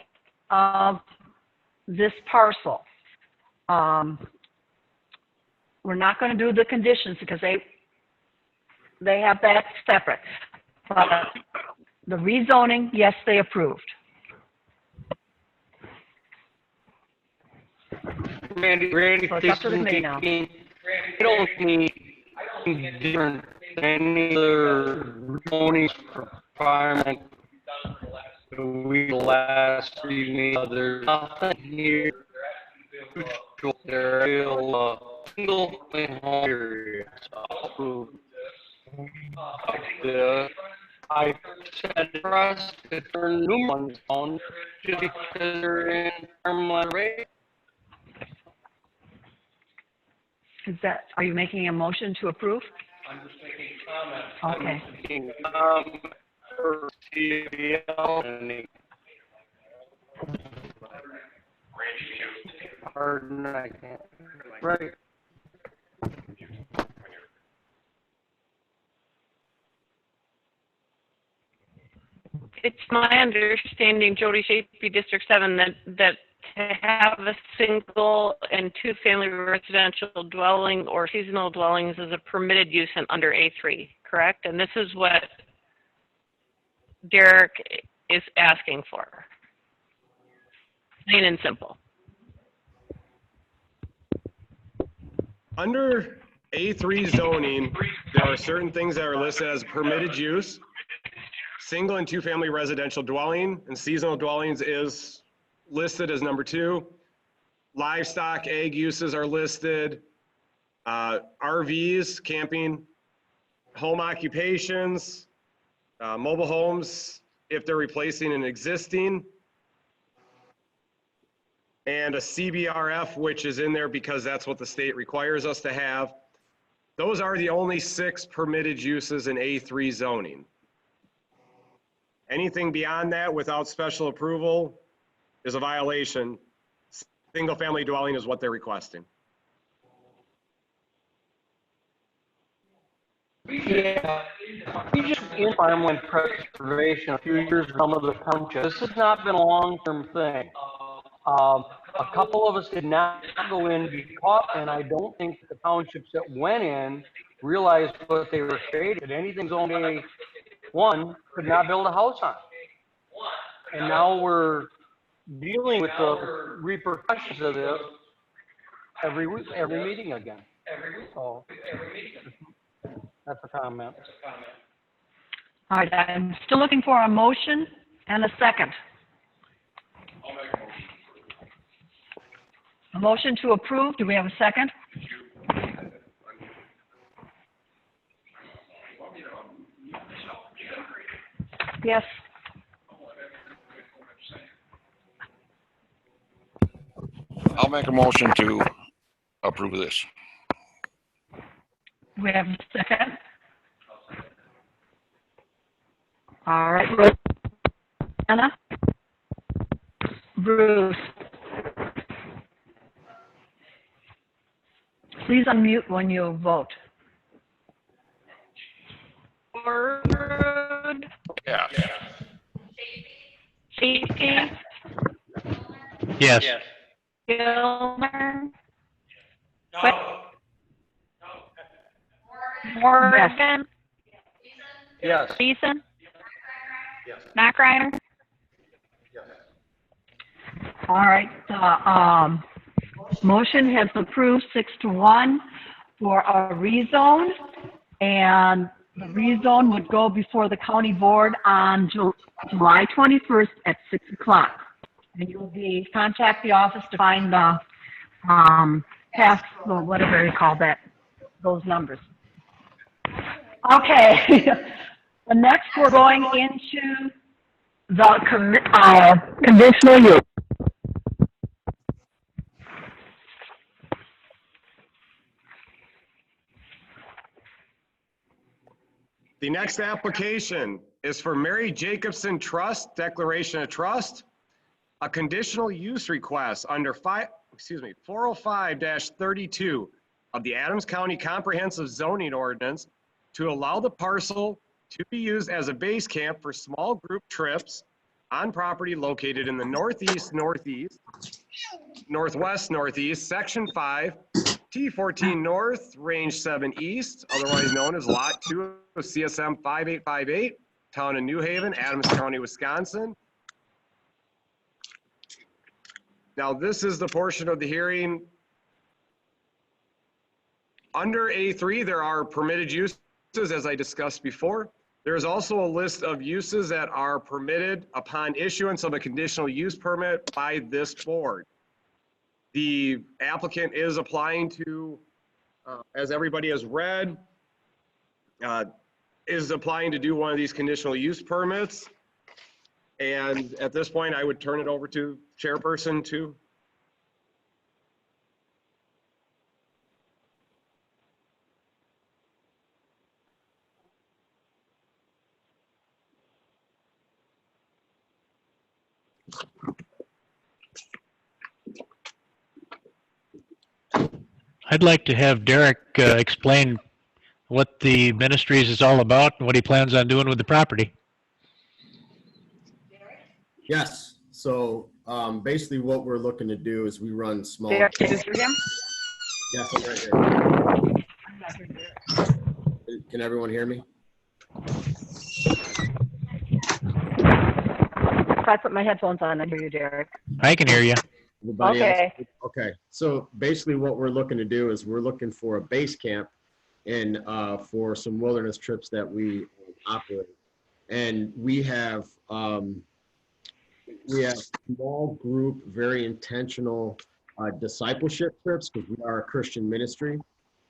of this parcel. We're not going to do the conditions because they have that separate. But the rezoning, yes, they approved. Randy, So it's up to the committee now. I don't need different than any other zoning requirement. We last reading, there's nothing here. There will single home area. I said for us to turn new ones on just because they're in farmland rate. Are you making a motion to approve? I'm just making comments. Okay. I'm making for CBL and pardon, I can't. Right. It's my understanding, Jody Shapey, District 7, that to have a single and two-family residential dwelling or seasonal dwellings is a permitted use under A3, correct? And this is what Derek is asking for. Plain and simple. Under A3 zoning, there are certain things that are listed as permitted use. Single and two-family residential dwelling and seasonal dwellings is listed as number 2. Livestock, ag uses are listed. RVs, camping, home occupations, mobile homes, if they're replacing an existing, and a CBRF, which is in there because that's what the state requires us to have. Those are the only 6 permitted uses in A3 zoning. Anything beyond that without special approval is a violation. Single-family dwelling is what they're requesting. Yeah, we just in farmland preservation a few years ago, some of the townships. This has not been a long-term thing. A couple of us did not go in because, and I don't think the townships that went in realized what they were created. Anything zoned A1 could not build a house on. And now we're dealing with the repercussions of this every week, every meeting again. So that's a comment. All right, I'm still looking for a motion and a second. A motion to approve. Do we have a second? Yes. I'll make a motion to approve this. We have a second. All right, Anna? Bruce? Please unmute when you vote. Word. Yeah. Safety. Yes. Gilmer. No. Morgan. Yes. Beeson. Yes. Mac Reiner. All right, the motion has approved 6-1 for a rezone, and the rezone would go before the county board on July 21st at 6 o'clock. And you'll be contact the office to find the whatever you call that, those numbers. Okay, next we're going into the conditional use. The next application is for Mary Jacobson Trust, Declaration of Trust, a conditional use request under 405-32 of the Adams County Comprehensive Zoning Ordinance to allow the parcel to be used as a base camp for small group trips on property located in the northeast, northwest, Section 5, T14 North, Range 7 East, otherwise known as Lot 2 of CSM 5858, Town of New Haven, Adams County, Wisconsin. Now, this is the portion of the hearing. Under A3, there are permitted uses, as I discussed before. There is also a list of uses that are permitted upon issuance of a conditional use permit by this board. The applicant is applying to, as everybody has read, is applying to do one of these conditional use permits. And at this point, I would turn it over to chairperson to. I'd like to have Derek explain what the Ministries is all about and what he plans on doing with the property. Yes. So basically what we're looking to do is we run small. Derek, can you hear him? Yes, I'm right here. Can everyone hear me? If I put my headphones on, I hear you, Derek. I can hear you. Everybody Okay. else? Okay. So basically what we're looking to do is we're looking for a base camp and for some wilderness trips that we operate. And we have small group, very intentional discipleship trips because we are a Christian ministry.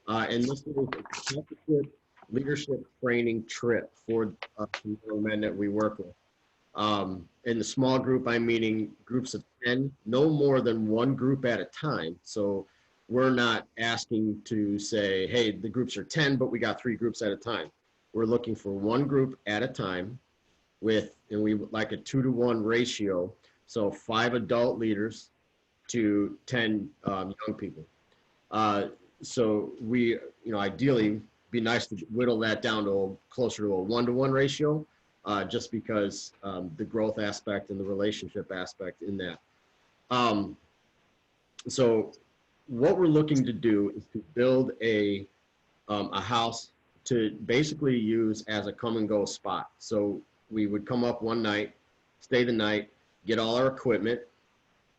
And this is a discipleship leadership training trip for some young men that we work with. In the small group, I'm meaning groups of 10, no more than one group at a time. So we're not asking to say, hey, the groups are 10, but we got 3 groups at a time. We're looking for one group at a time and we would like a 2-to-1 ratio. So 5 adult leaders to 10 young people. So we, ideally be nice to whittle that down to closer to a 1-to-1 ratio. Just because the growth aspect and the relationship aspect in that. So what we're looking to do is to build a house to basically use as a come and go spot. So we would come up one night, stay the night, get all our equipment,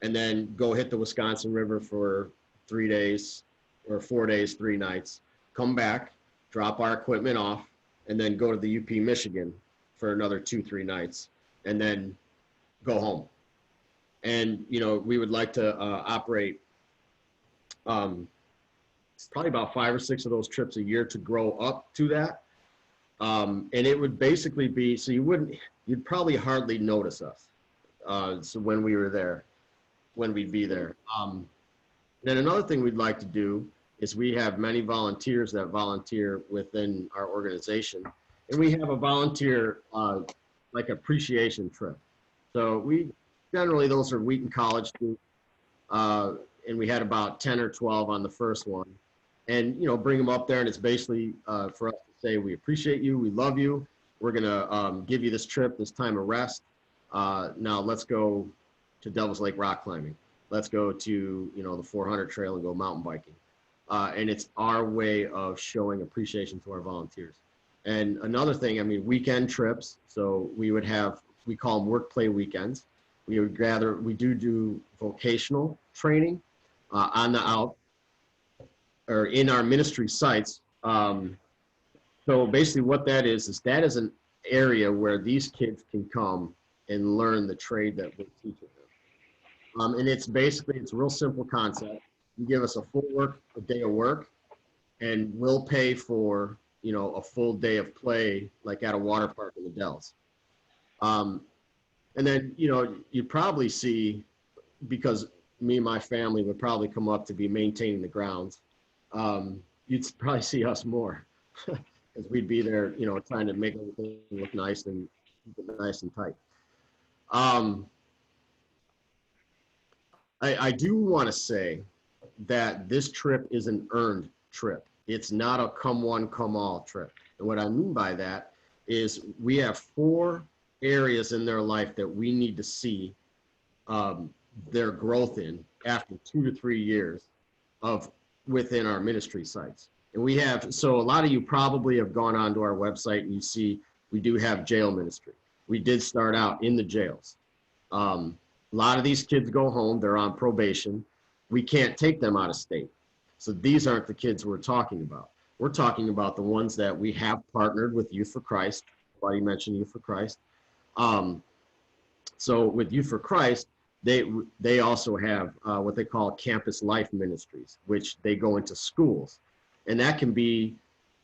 and then go hit the Wisconsin River for 3 days or 4 days, 3 nights, come back, drop our equipment off, and then go to the UP Michigan for another 2-3 nights, and then go home. And, we would like to operate probably about 5 or 6 of those trips a year to grow up to that. And it would basically be, so you'd probably hardly notice us. So when we'd be there. Then another thing we'd like to do is we have many volunteers that volunteer within our organization. And we have a volunteer like appreciation trip. So generally those are Wheaton College students, and we had about 10 or 12 on the first one. And bring them up there, and it's basically for us to say we appreciate you, we love you, we're gonna give you this trip, this time of rest. Now let's go to Devil's Lake rock climbing. Let's go to the 400 trail and go mountain biking. And it's our way of showing appreciation to our volunteers. And another thing, weekend trips. So we call them work play weekends. We do vocational training on the out or in our ministry sites. So basically what that is that is an area where these kids can come and learn the trade that we're teaching them. And it's a real simple concept. You give us a day of work, and we'll pay for a full day of play, like at a water park in the Dells. And then, you'd probably see, because me and my family would probably come up to be maintaining the grounds, you'd probably see us more because we'd be there, trying to make everything look nice and keep it nice and tight. I do want to say that this trip is an earned trip. It's not a come one, come all trip. And what I mean by that is we have 4 areas in their life that we need to see their growth in after 2 to 3 years within our ministry sites. And so a lot of you probably have gone onto our website and you see we do have jail ministry. We did start out in the jails. A lot of these kids go home, they're on probation. We can't take them out of state. So these aren't the kids we're talking about. We're talking about the ones that we have partnered with Youth for Christ. Somebody mentioned Youth for Christ. So with Youth for Christ, they also have what they call campus life ministries, which they go into schools. And that can be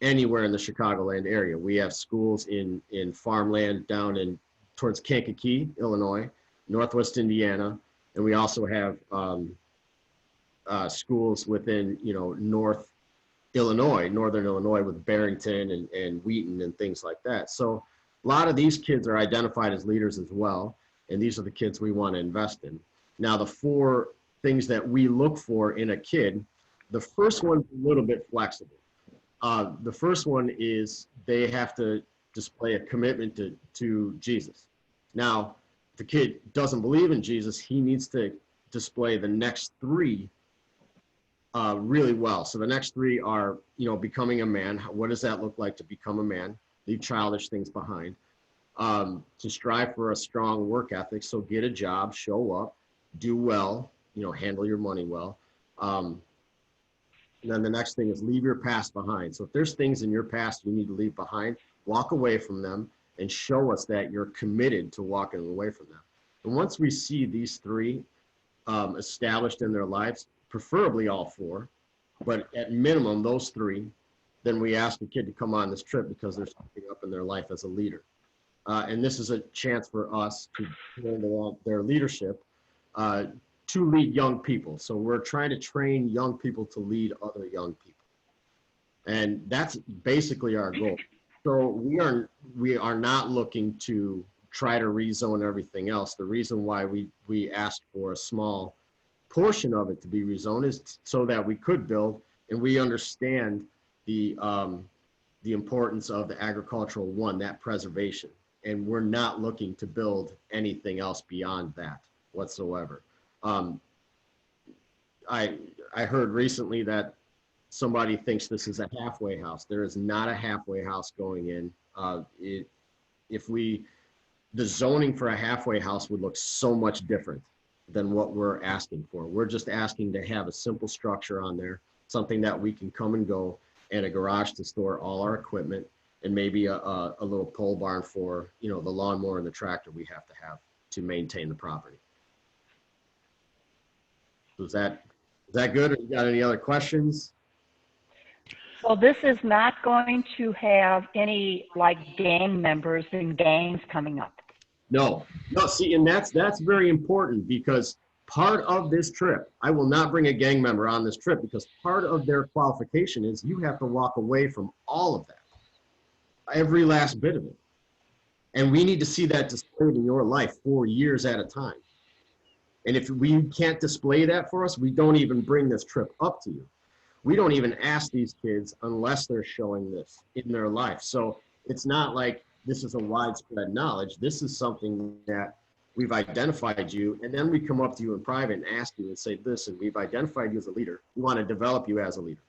anywhere in the Chicagoland area. We have schools in farmland down in towards Kankakee, Illinois, Northwest Indiana, and we also have schools within, Northern Illinois with Barrington and Wheaton and things like that. So a lot of these kids are identified as leaders as well, and these are the kids we want to invest in. Now, the 4 things that we look for in a kid, the first one's a little bit flexible. The first one is they have to display a commitment to Jesus. Now, if the kid doesn't believe in Jesus, he needs to display the next 3 really well. So the next 3 are, becoming a man. What does that look like to become a man? Leave childish things behind. To strive for a strong work ethic. So get a job, show up, do well, handle your money well. And then the next thing is leave your past behind. So if there's things in your past you need to leave behind, walk away from them and show us that you're committed to walking away from them. And once we see these 3 established in their lives, preferably all 4, but at minimum those 3, then we ask the kid to come on this trip because they're stepping up in their life as a leader. And this is a chance for us to learn their leadership to lead young people. So we're trying to train young people to lead other young people. And that's basically our goal. So we are not looking to try to rezone everything else. The reason why we asked for a small portion of it to be rezoned is so that we could build, and we understand the importance of the agricultural that preservation. And we're not looking to build anything else beyond that whatsoever. I heard recently that somebody thinks this is a halfway house. There is not a halfway house going in. The zoning for a halfway house would look so much different than what we're asking for. We're just asking to have a simple structure on there, something that we can come and go, and a garage to store all our equipment, and maybe a little pole barn for, the lawnmower and the tractor we have to maintain the property. So is that good? Or you got any other questions? So this is not going to have any gang members and gangs coming up. No, see, and that's very important, because part of this trip, I will not bring a gang member on this trip, because part of their qualification is you have to walk away from all of that, every last bit of it. And we need to see that displayed in your life for years at a time. And if we can't display that for us, we don't even bring this trip up to you. We don't even ask these kids unless they're showing this in their life. So it's not like this is a widespread knowledge. This is something that we've identified you, and then we come up to you in private and ask you and say, listen, we've identified you as a leader. We want to develop you as a leader.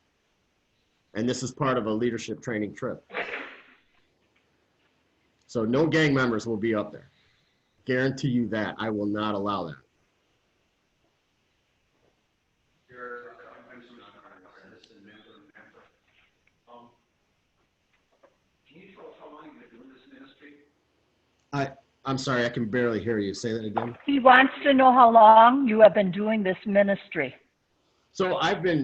And this is part of a leadership training trip. So no gang members will be up there. Guarantee you that. I will not allow that. I'm sorry, I can barely hear you. Say that again. He wants to know how long you have been doing this ministry. So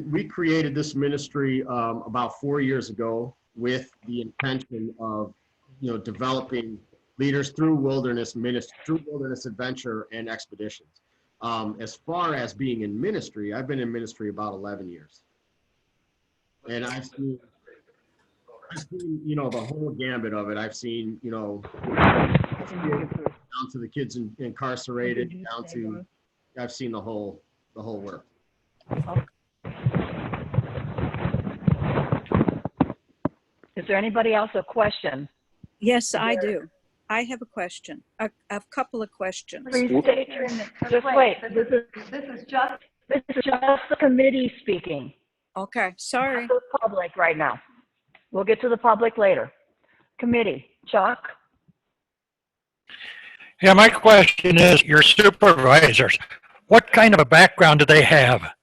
we created this ministry about 4 years ago with the intention of, developing leaders through wilderness adventure and expeditions. As far as being in ministry, I've been in ministry about 11 years. And I've seen, the whole gambit of it. I've seen, down to the kids incarcerated, down to, I've seen the whole work. Is there anybody else a question? Yes, I do. I have a question, a couple of questions. Please state your name. Just wait. This is just the committee speaking. Okay, sorry. Not the public right now. We'll get to the public later. Committee, Chuck? Yeah, my question is, your supervisors, what kind of a background do they have?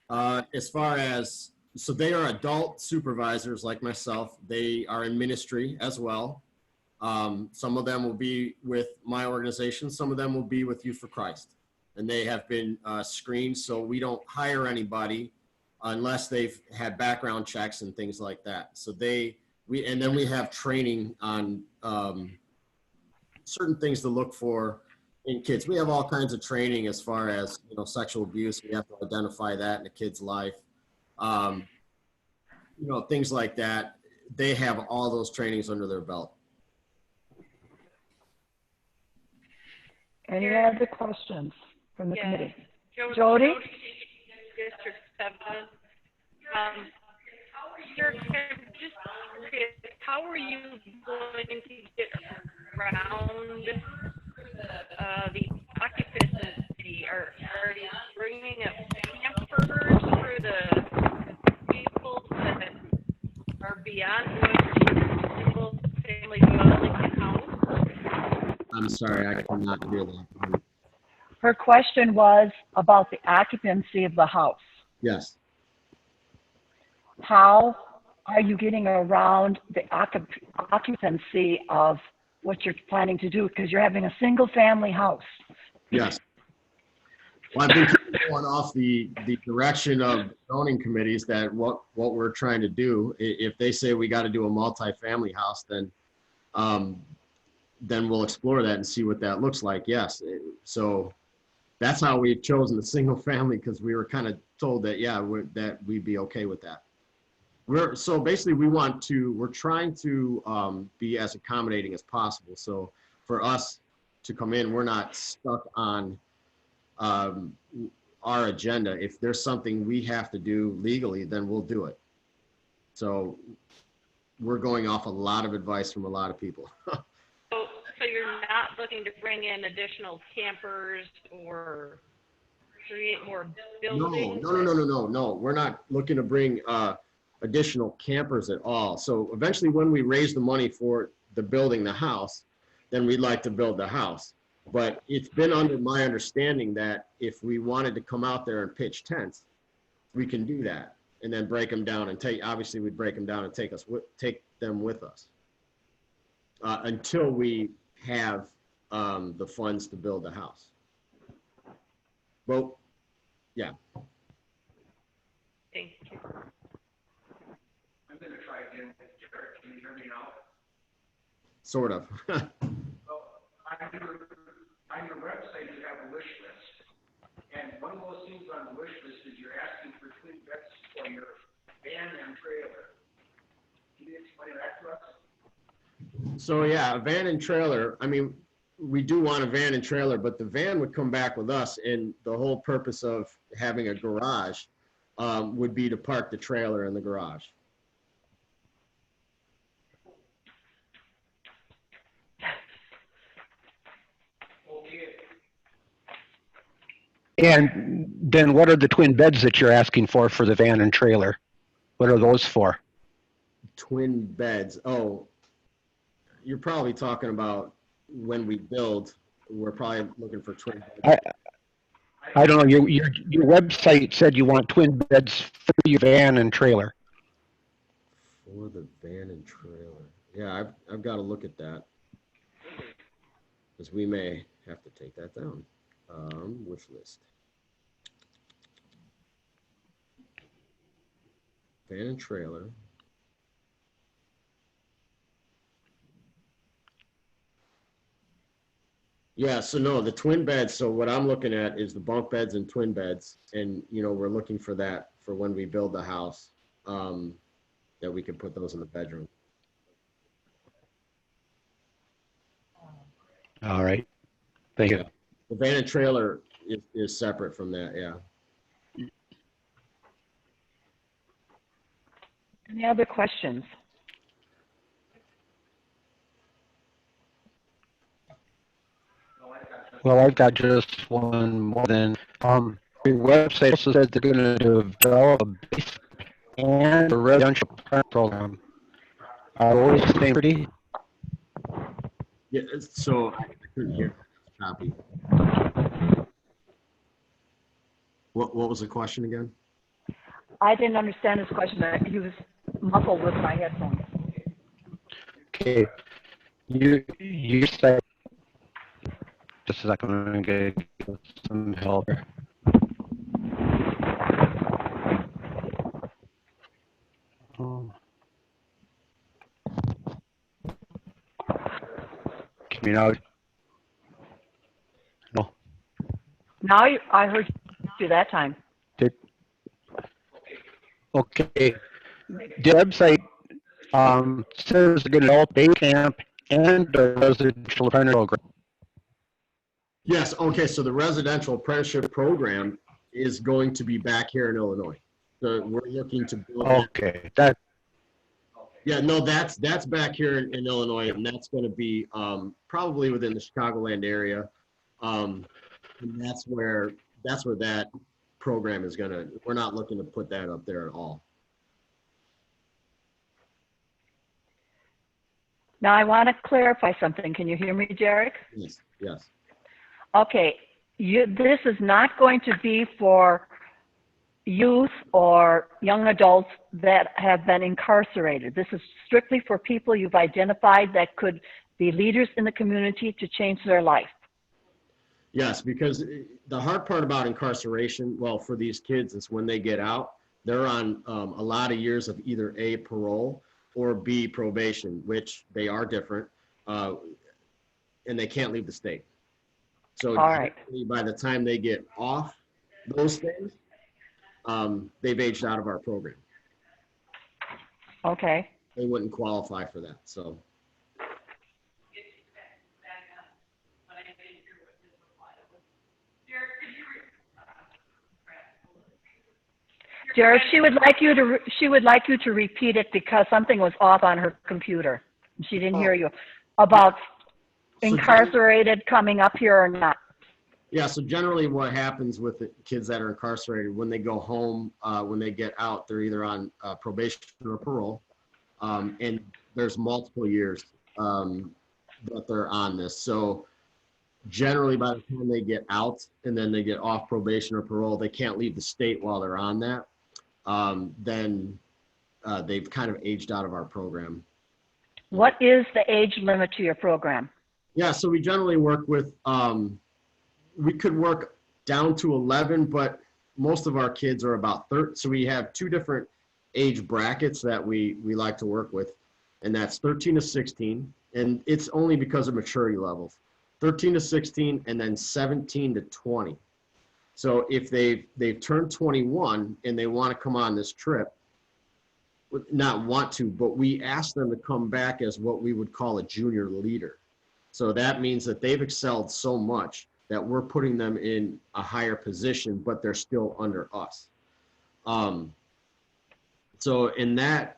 As far as, so they are adult supervisors like myself. They are in ministry as well. Some of them will be with my organization. Some of them will be with Youth for Christ. And they have been screened, so we don't hire anybody unless they've had background checks and things like that. So and then we have training on certain things to look for in kids. We have all kinds of training as far as, sexual abuse. We have to identify that in a kid's life. Things like that. They have all those trainings under their belt. Any other questions from the committee? Jody? Jody? District 7. Sir, just curious, how are you going to get around the occupancy? Are you bringing up campers for the people that are beyond one single family dwelling house? I'm sorry, I cannot hear that. Her question was about the occupancy of the house. Yes. How are you getting around the occupancy of what you're planning to do? Because you're having a single family house. Yes. Well, I've been going off the direction of zoning committees that what we're trying to do. If they say we got to do a multifamily house, then we'll explore that and see what that looks like. Yes. So that's how we've chosen the single family, because we were kind of told that, that we'd be okay with that. So basically we're trying to be as accommodating as possible. So for us to come in, we're not stuck on our agenda. If there's something we have to do legally, then we'll do it. So we're going off a lot of advice from a lot of people. So you're not looking to bring in additional campers or create more buildings? No. We're not looking to bring additional campers at all. So eventually when we raise the money for the building the house, then we'd like to build the house. But it's been under my understanding that if we wanted to come out there and pitch tents, we can do that and then break them down and obviously we'd break them down and take them with us until we have the funds to build the house. Well, yeah. Thank you. I'm going to try again. Jared, can you hear me now? Sort of. On your website, you have a wish list. And one of those things on the wish list is you're asking for twin beds for your van and trailer. Can you explain that to us? So yeah, a van and trailer, I mean, we do want a van and trailer, but the van would come back with us, and the whole purpose of having a garage would be to park the trailer in the garage. And then what are the twin beds that you're asking for the van and trailer? What are those for? Twin beds. Oh, you're probably talking about when we build, we're probably looking for twin beds. I don't know. Your website said you want twin beds for your van and trailer. For the van and trailer. Yeah, I've got to look at that, because we may have to take that down. Wish list. Van and trailer. Yeah, so no, the twin beds, so what I'm looking at is the bunk beds and twin beds, and we're looking for that for when we build the house, that we can put those in the bedroom. All right. Thank you. The van and trailer is separate from that, yeah. Any other questions? Well, I've got just one more than, your website also said they're going to develop a base and a residential program. Are those the same pretty? Yeah, so I couldn't hear copy. What was the question again? I didn't understand his question. He was muffled with my headphones. Okay. You said, just a second, I'm going to get some help here. me now. No. Now I heard you that time. Okay. The website says they're going to develop a camp and a residential apprenticeship program. Yes, okay, so the residential apprenticeship program is going to be back here in Illinois. So we're looking to build. Okay, that. Yeah, no, that's back here in Illinois, and that's going to be probably within the Chicagoland area. And that's where that program is going to, we're not looking to put that up there at all. Now I want to clarify something. Can you hear me, Jarek? Yes, yes. Okay, this is not going to be for youth or young adults that have been incarcerated. This is strictly for people you've identified that could be leaders in the community to change their life. Yes, because the hard part about incarceration, well, for these kids is when they get out, they're on a lot of years of either A, parole, or B, probation, which they are different, and they can't leave the state. So all right, by the time they get off those things, they've aged out of our program. Okay. They wouldn't qualify for that, so. Jared, she would like you to repeat it because something was off on her computer. She didn't hear you about incarcerated coming up here or not. Yeah, so generally what happens with the kids that are incarcerated, when they go home, when they get out, they're either on probation or parole, and there's multiple years that they're on this. So generally by the time they get out and then they get off probation or parole, they can't leave the state while they're on that. Then they've kind of aged out of our program. What is the age limit to your program? Yeah, so we generally work with, we could work down to 11, but most of our kids are about 30. So we have two different age brackets that we like to work with, and that's 13 to 16. And it's only because of maturity levels, 13 to 16, and then 17 to 20. So if they've turned 21 and they want to come on this trip, not want to, but we ask them to come back as what we would call a junior leader. So that means that they've excelled so much that we're putting them in a higher position, but they're still under us. So in that,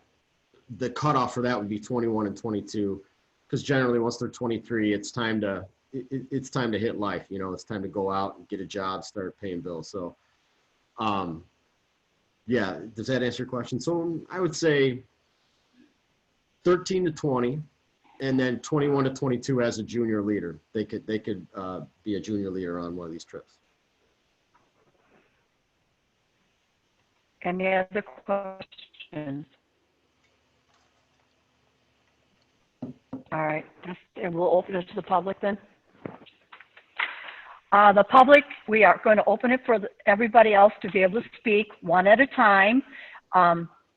the cutoff for that would be 21 and 22, because generally once they're 23, it's time to hit life. You know, it's time to go out and get a job, start paying bills. So, yeah, does that answer your question? So I would say 13 to 20, and then 21 to 22 as a junior leader. They could be a junior leader on one of these trips. Any other questions? All right, and we'll open it to the public then. The public, we are going to open it for everybody else to be able to speak one at a time.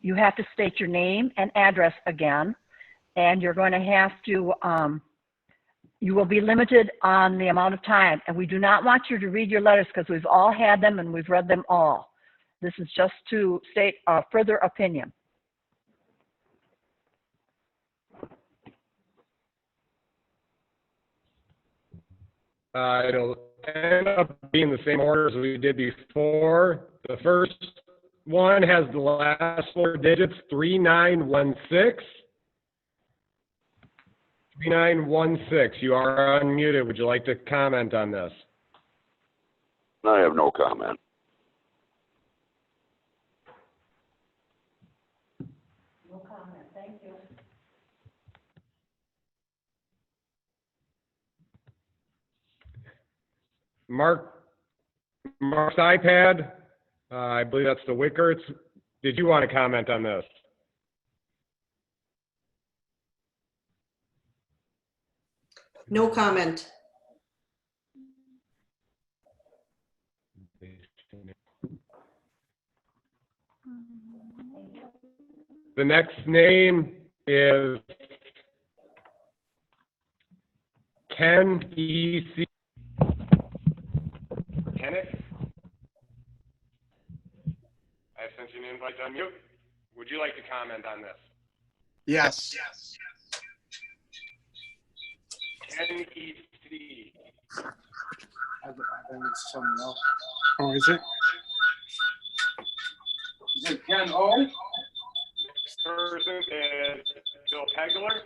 You have to state your name and address again, and you're going to have to, you will be limited on the amount of time, and we do not want you to read your letters because we've all had them and we've read them all. This is just to state a further opinion. It'll end up being the same order as we did before. The first one has the last four digits, 3916. 3916, you are unmuted. Would you like to comment on this? I have no comment. No comment, thank you. Mark's iPad, I believe that's the Wickerts. Did you want to comment on this? No comment. The next name is Ken E.C. Kenneth? I sent you an invite to unmute. Would you like to comment on this? Yes. Ken E.C. I think it's someone else. Oh, is it? Is it Ken O? Next person is Bill Pegler.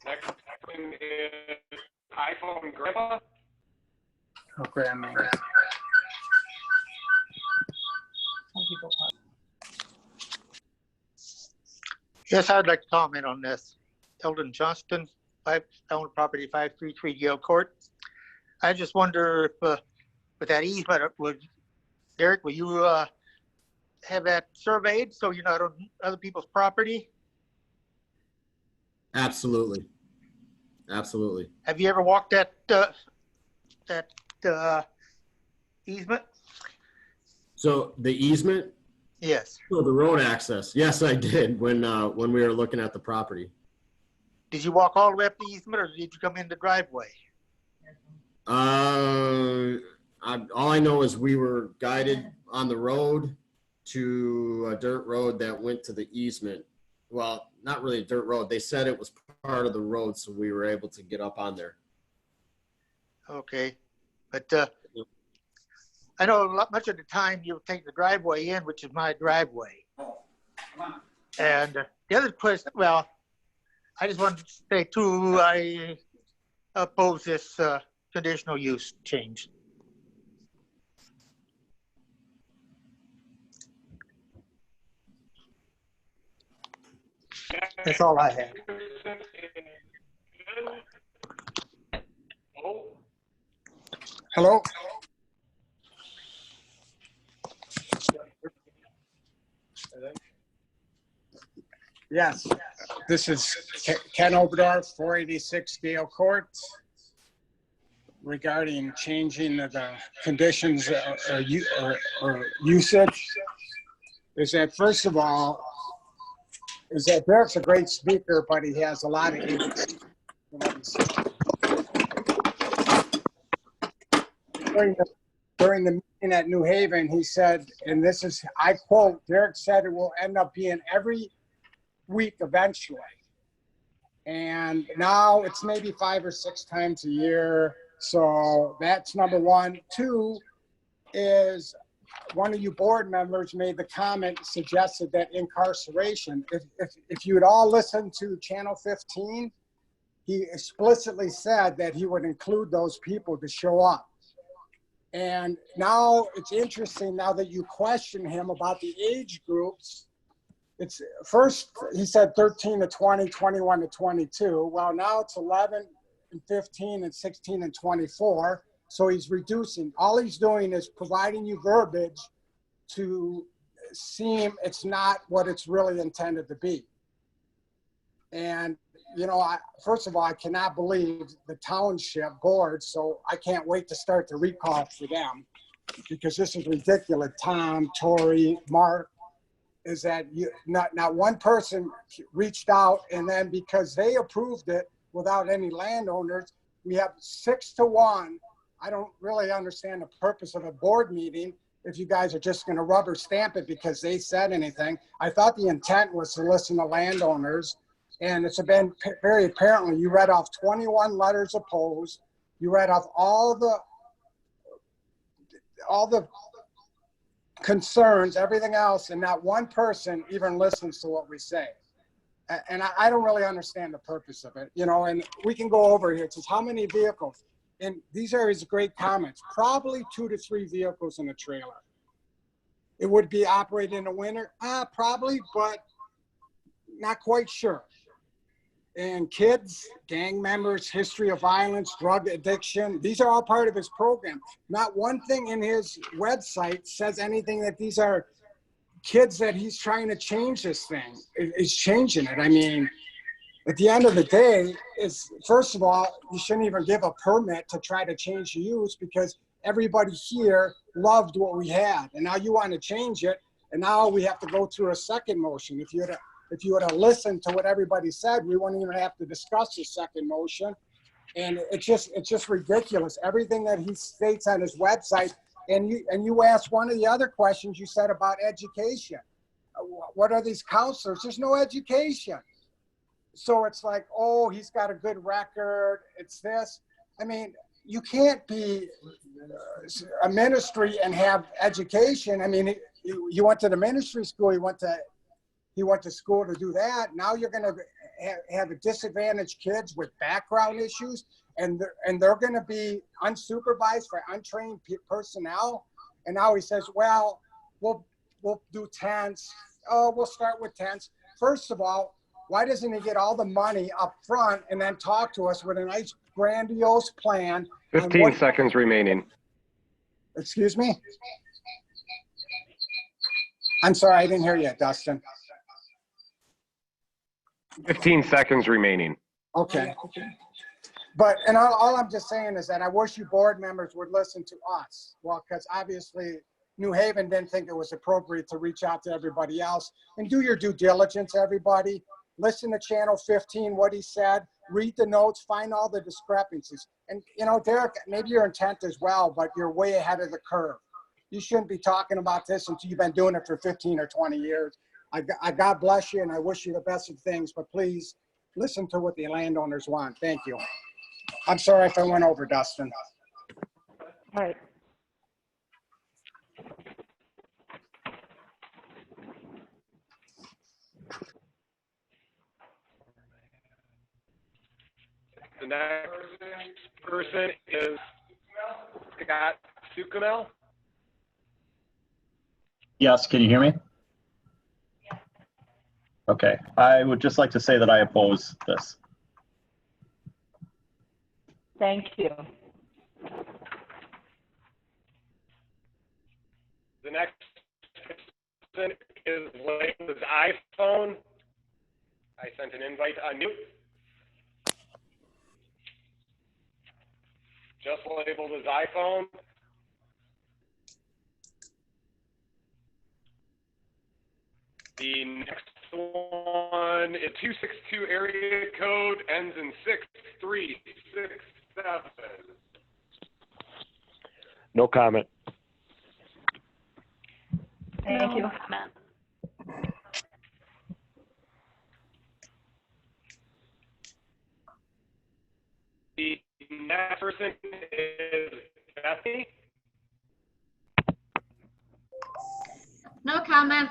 Next person is iPhone Grandpa. Oh, grandma. Yes, I'd like to comment on this. Eldon Johnston, I own property 533 Gale Court. I just wonder if, with that easement, Derek, will you have that surveyed so you're not on other people's property? Absolutely. Absolutely. Have you ever walked that easement? So the easement, Yes. so the road access, yes, I did when we were looking at the property. Did you walk all the way up the easement, or did you come in the driveway? All I know is we were guided on the road to a dirt road that went to the easement. Well, not really a dirt road. They said it was part of the road, so we were able to get up on there. Okay, but I know much of the time you take the driveway in, which is my driveway. And the other question, well, I just wanted to say too, I oppose this conditional use change. That's all I have. Hello? Yes, this is Ken Oberdorf, 486 Gale Court, regarding changing the conditions or usage. Is that, first of all, is that Derek's a great speaker, but he has a lot of issues. During the meeting at New Haven, he said, and this is, I quote, Derek said it will end up being every week eventually. And now it's maybe 5 or 6 times a year. So that's number one. Two is one of you board members made the comment, suggested that incarceration, if you would all listen to Channel 15, he explicitly said that he would include those people to show up. And now it's interesting, now that you question him about the age groups, it's first, he said 13 to 20, 21 to 22. Well, now it's 11 and 15 and 16 and 24. So he's reducing. All he's doing is providing you verbiage to seem it's not what it's really intended to be. And, you know, first of all, I cannot believe the township board, so I can't wait to start the recall for them, because this is ridiculous. Tom, Tori, Mark, is that not one person reached out, and then because they approved it without any landowners, we have 6-1. I don't really understand the purpose of a board meeting if you guys are just going to rubber stamp it because they said anything. I thought the intent was to listen to landowners, and it's been very apparently, you read off 21 letters opposed, you read off all the concerns, everything else, and not one person even listens to what we say. And I don't really understand the purpose of it, you know, and we can go over here. It says how many vehicles, and these are his great comments, probably 2 to 3 vehicles in a trailer. It would be operated in the winter, probably, but not quite sure. And kids, gang members, history of violence, drug addiction, these are all part of his program. Not one thing in his website says anything that these are kids that he's trying to change this thing. Is changing it. I mean, at the end of the day, is first of all, you shouldn't even give a permit to try to change the use, because everybody here loved what we had, and now you want to change it, and now we have to go through a second motion. if you would have listened to what everybody said, we wouldn't even have to discuss the second motion. And it's just ridiculous. Everything that he states on his website, and you asked one of the other questions you said about education. What are these counselors? There's no education. So it's like, oh, he's got a good record. It's this. I mean, you can't be a ministry and have education. I mean, you went to the ministry school. He went to school to do that. Now you're going to have disadvantaged kids with background issues, and they're going to be unsupervised for untrained personnel. And now he says, well, we'll do tents. Oh, we'll start with tents. First of all, why doesn't he get all the money up front and then talk to us with a nice grandiose plan? 15 seconds remaining. Excuse me? I'm sorry, I didn't hear you, Dustin. 15 seconds remaining. Okay. But, and all I'm just saying is that I wish you board members would listen to us. Well, because obviously New Haven didn't think it was appropriate to reach out to everybody else. And do your due diligence, everybody. Listen to channel 15, what he said, read the notes, find all the discrepancies. And, you know, Derek, maybe your intent as well, but you're way ahead of the curve. You shouldn't be talking about this until you've been doing it for 15 or 20 years. I God bless you, and I wish you the best of things, but please listen to what the landowners want. Thank you. I'm sorry if I went over, Dustin. All right. The next person is Scott Sukamel. Yes, can you hear me? Okay, I would just like to say that I oppose this. Thank you. The next person is labeled as iPhone. I sent an invite on mute. Just labeled as iPhone. The next one is 262 area code, ends in 6367. No comment. Thank you. The next person is Bethany. No comment.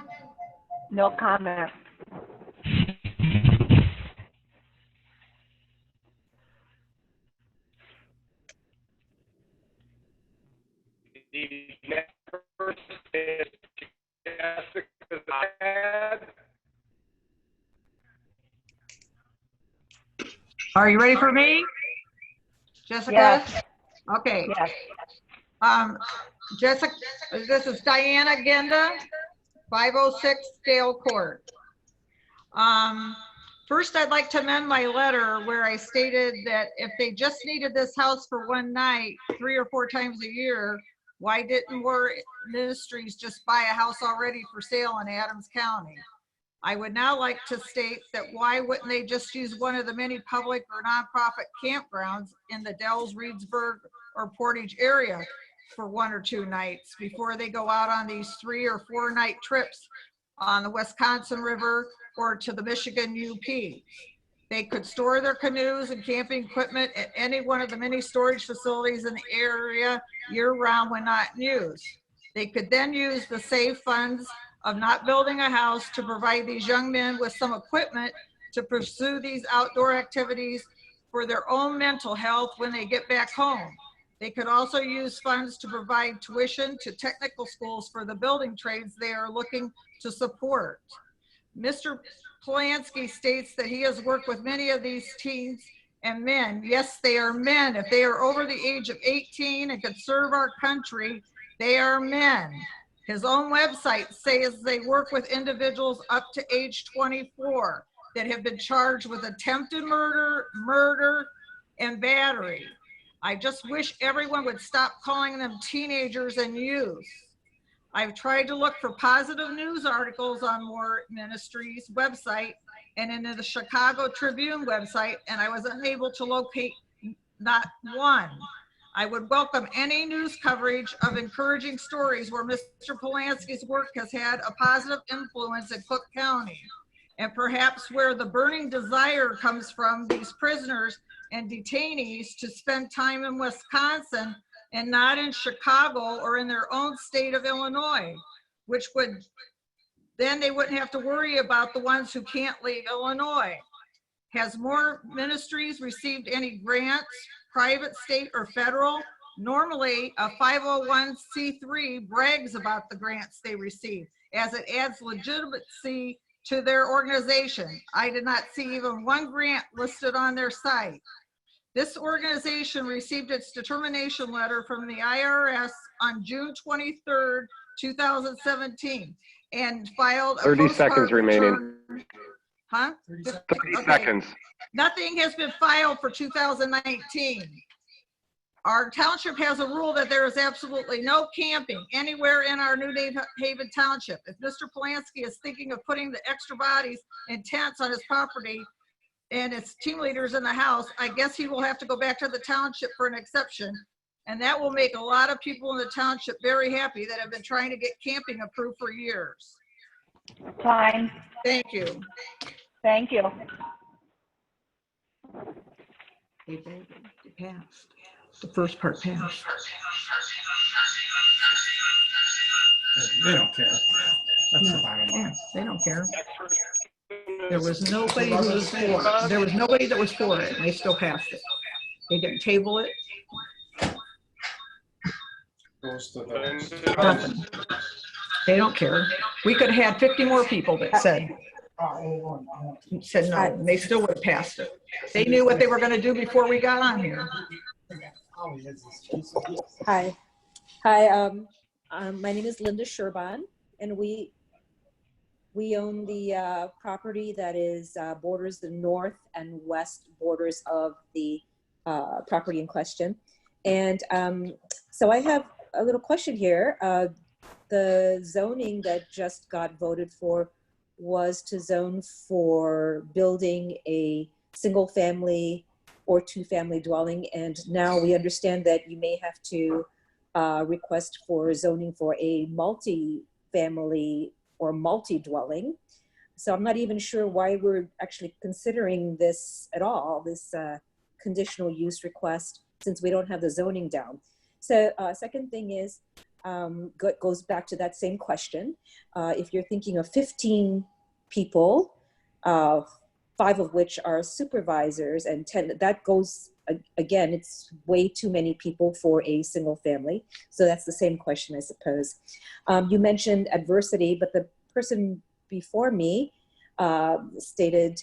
No comment. The next person is Jessica Ziad. Are you ready for me? Jessica? Yes. Okay. Yes. Jessica, this is Diana Genda, 506 Dale Court. First, I'd like to amend my letter where I stated that if they just needed this house for one night, 3 or 4 times a year, why didn't more ministries just buy a house already for sale in Adams County? I would now like to state that why wouldn't they just use one of the many public or nonprofit campgrounds in the Dells, Reedsburg, or Portage area for 1 or 2 nights before they go out on these 3 or 4 night trips on the Wisconsin River or to the Michigan UP. They could store their canoes and camping equipment at any one of the many storage facilities in the area year-round when not in use. They could then use the saved funds of not building a house to provide these young men with some equipment to pursue these outdoor activities for their own mental health when they get back home. They could also use funds to provide tuition to technical schools for the building trades they are looking to support. Mr. Polanski states that he has worked with many of these teens and men. Yes, they are men. If they are over the age of 18 and could serve our country, they are men. His own website says they work with individuals up to age 24 that have been charged with attempted murder, and battery. I just wish everyone would stop calling them teenagers and youth. I've tried to look for positive news articles on More Ministries website and in the Chicago Tribune website, and I was unable to locate not one. I would welcome any news coverage of encouraging stories where Mr. Polanski's work has had a positive influence in Cook County, and perhaps where the burning desire comes from these prisoners and detainees to spend time in Wisconsin and not in Chicago or in their own state of Illinois, which would, then they wouldn't have to worry about the ones who can't leave Illinois. Has More Ministries received any grants, private, state, or federal? Normally, a 501c3 brags about the grants they receive, as it adds legitimacy to their organization. I did not see even one grant listed on their site. This organization received its determination letter from the IRS on June 23rd, 2017, and filed a 30 postcard seconds remaining. return. Huh? 30 Okay. seconds. Nothing has been filed for 2019. Our township has a rule that there is absolutely no camping anywhere in our New Haven Township. If Mr. Polanski is thinking of putting the extra bodies and tents on his property and its team leaders in the house, I guess he will have to go back to the township for an exception. And that will make a lot of people in the township very happy that have been trying to get camping approved for years. Time. Thank you. Thank you. It passed. The first part passed. They don't care. That's the bottom line. Yeah, they don't care. There was nobody who was for it. There was nobody that was for it, and they still passed it. They didn't table it. Goes to the. Nothing. They don't care. We could have had 50 more people that said no, and they still would have passed it. They knew what they were going to do before we got on here. Hi. My name is Linda Sherban, and we own the property that is borders the north and west borders of the property in question. And so I have a little question here. The zoning that just got voted for was to zone for building a single family or two family dwelling. And now we understand that you may have to request for zoning for a multi-family or multi-dwelling. So I'm not even sure why we're actually considering this at all, this conditional use request, since we don't have the zoning down. So second thing is, goes back to that same question. If you're thinking of 15 people, 5 of which are supervisors and 10, that goes, again, it's way too many people for a single family. So that's the same question, I suppose. You mentioned adversity, but the person before me stated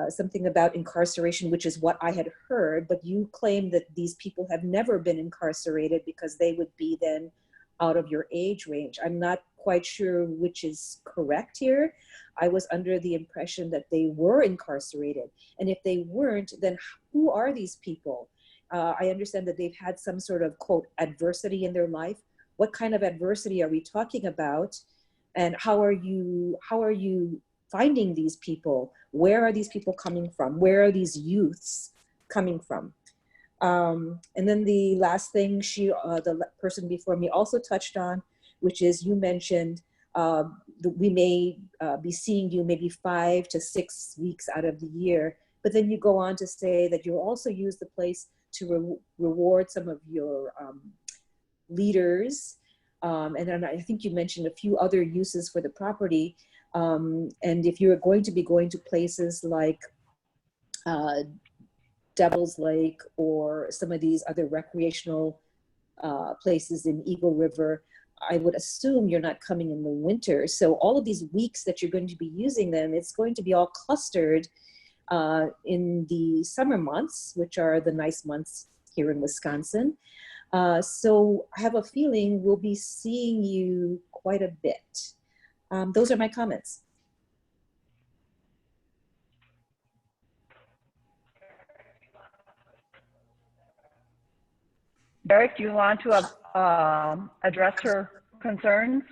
something about incarceration, which is what I had heard, but you claim that these people have never been incarcerated because they would be then out of your age range. I'm not quite sure which is correct here. I was under the impression that they were incarcerated. And if they weren't, then who are these people? I understand that they've had some sort of, quote, adversity in their life. What kind of adversity are we talking about? And how are you finding these people? Where are these people coming from? Where are these youths coming from? And then the last thing the person before me also touched on, which is you mentioned we may be seeing you maybe 5 to 6 weeks out of the year, but then you go on to say that you also use the place to reward some of your leaders. And then I think you mentioned a few other uses for the property. And if you're going to be going to places like Devil's Lake or some of these other recreational places in Eagle River, I would assume you're not coming in the winter. So all of these weeks that you're going to be using them, it's going to be all clustered in the summer months, which are the nice months here in Wisconsin. So I have a feeling we'll be seeing you quite a bit. Those are my comments. Eric, do you want to address her concerns?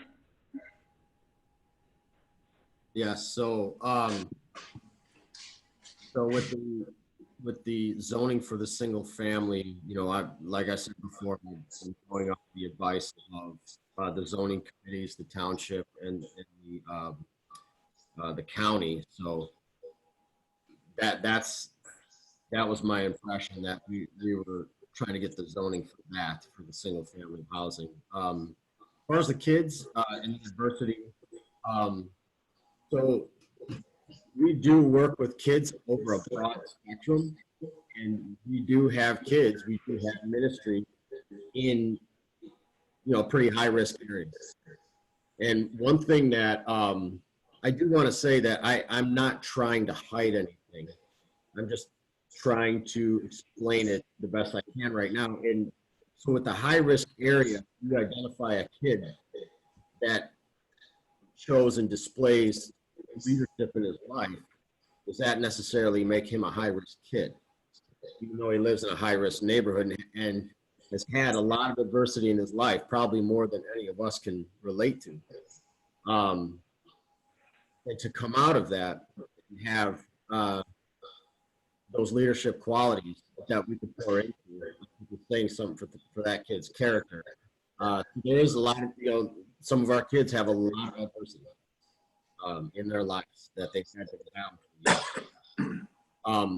Yes, so, so with the zoning for the single family, you know, like I said before, I'm going off the advice of the zoning committees, the township, and the county. So that was my impression, that we were trying to get the zoning for that, for the single family housing. As far as the kids and diversity, so we do work with kids over a broad spectrum, and we do have kids, we do have ministry in, you know, pretty high risk areas. And one thing that I do want to say, that I'm not trying to hide anything. I'm just trying to explain it the best I can right now. And so with the high risk area, you identify a kid that shows and displays leadership in his life. Does that necessarily make him a high risk kid? Even though he lives in a high risk neighborhood and has had a lot of adversity in his life, probably more than any of us can relate to. And to come out of that and have those leadership qualities that we could pour into, saying something for that kid's character. There is a lot of, you know, some of our kids have a lot of adversity in their lives that they've had to get out.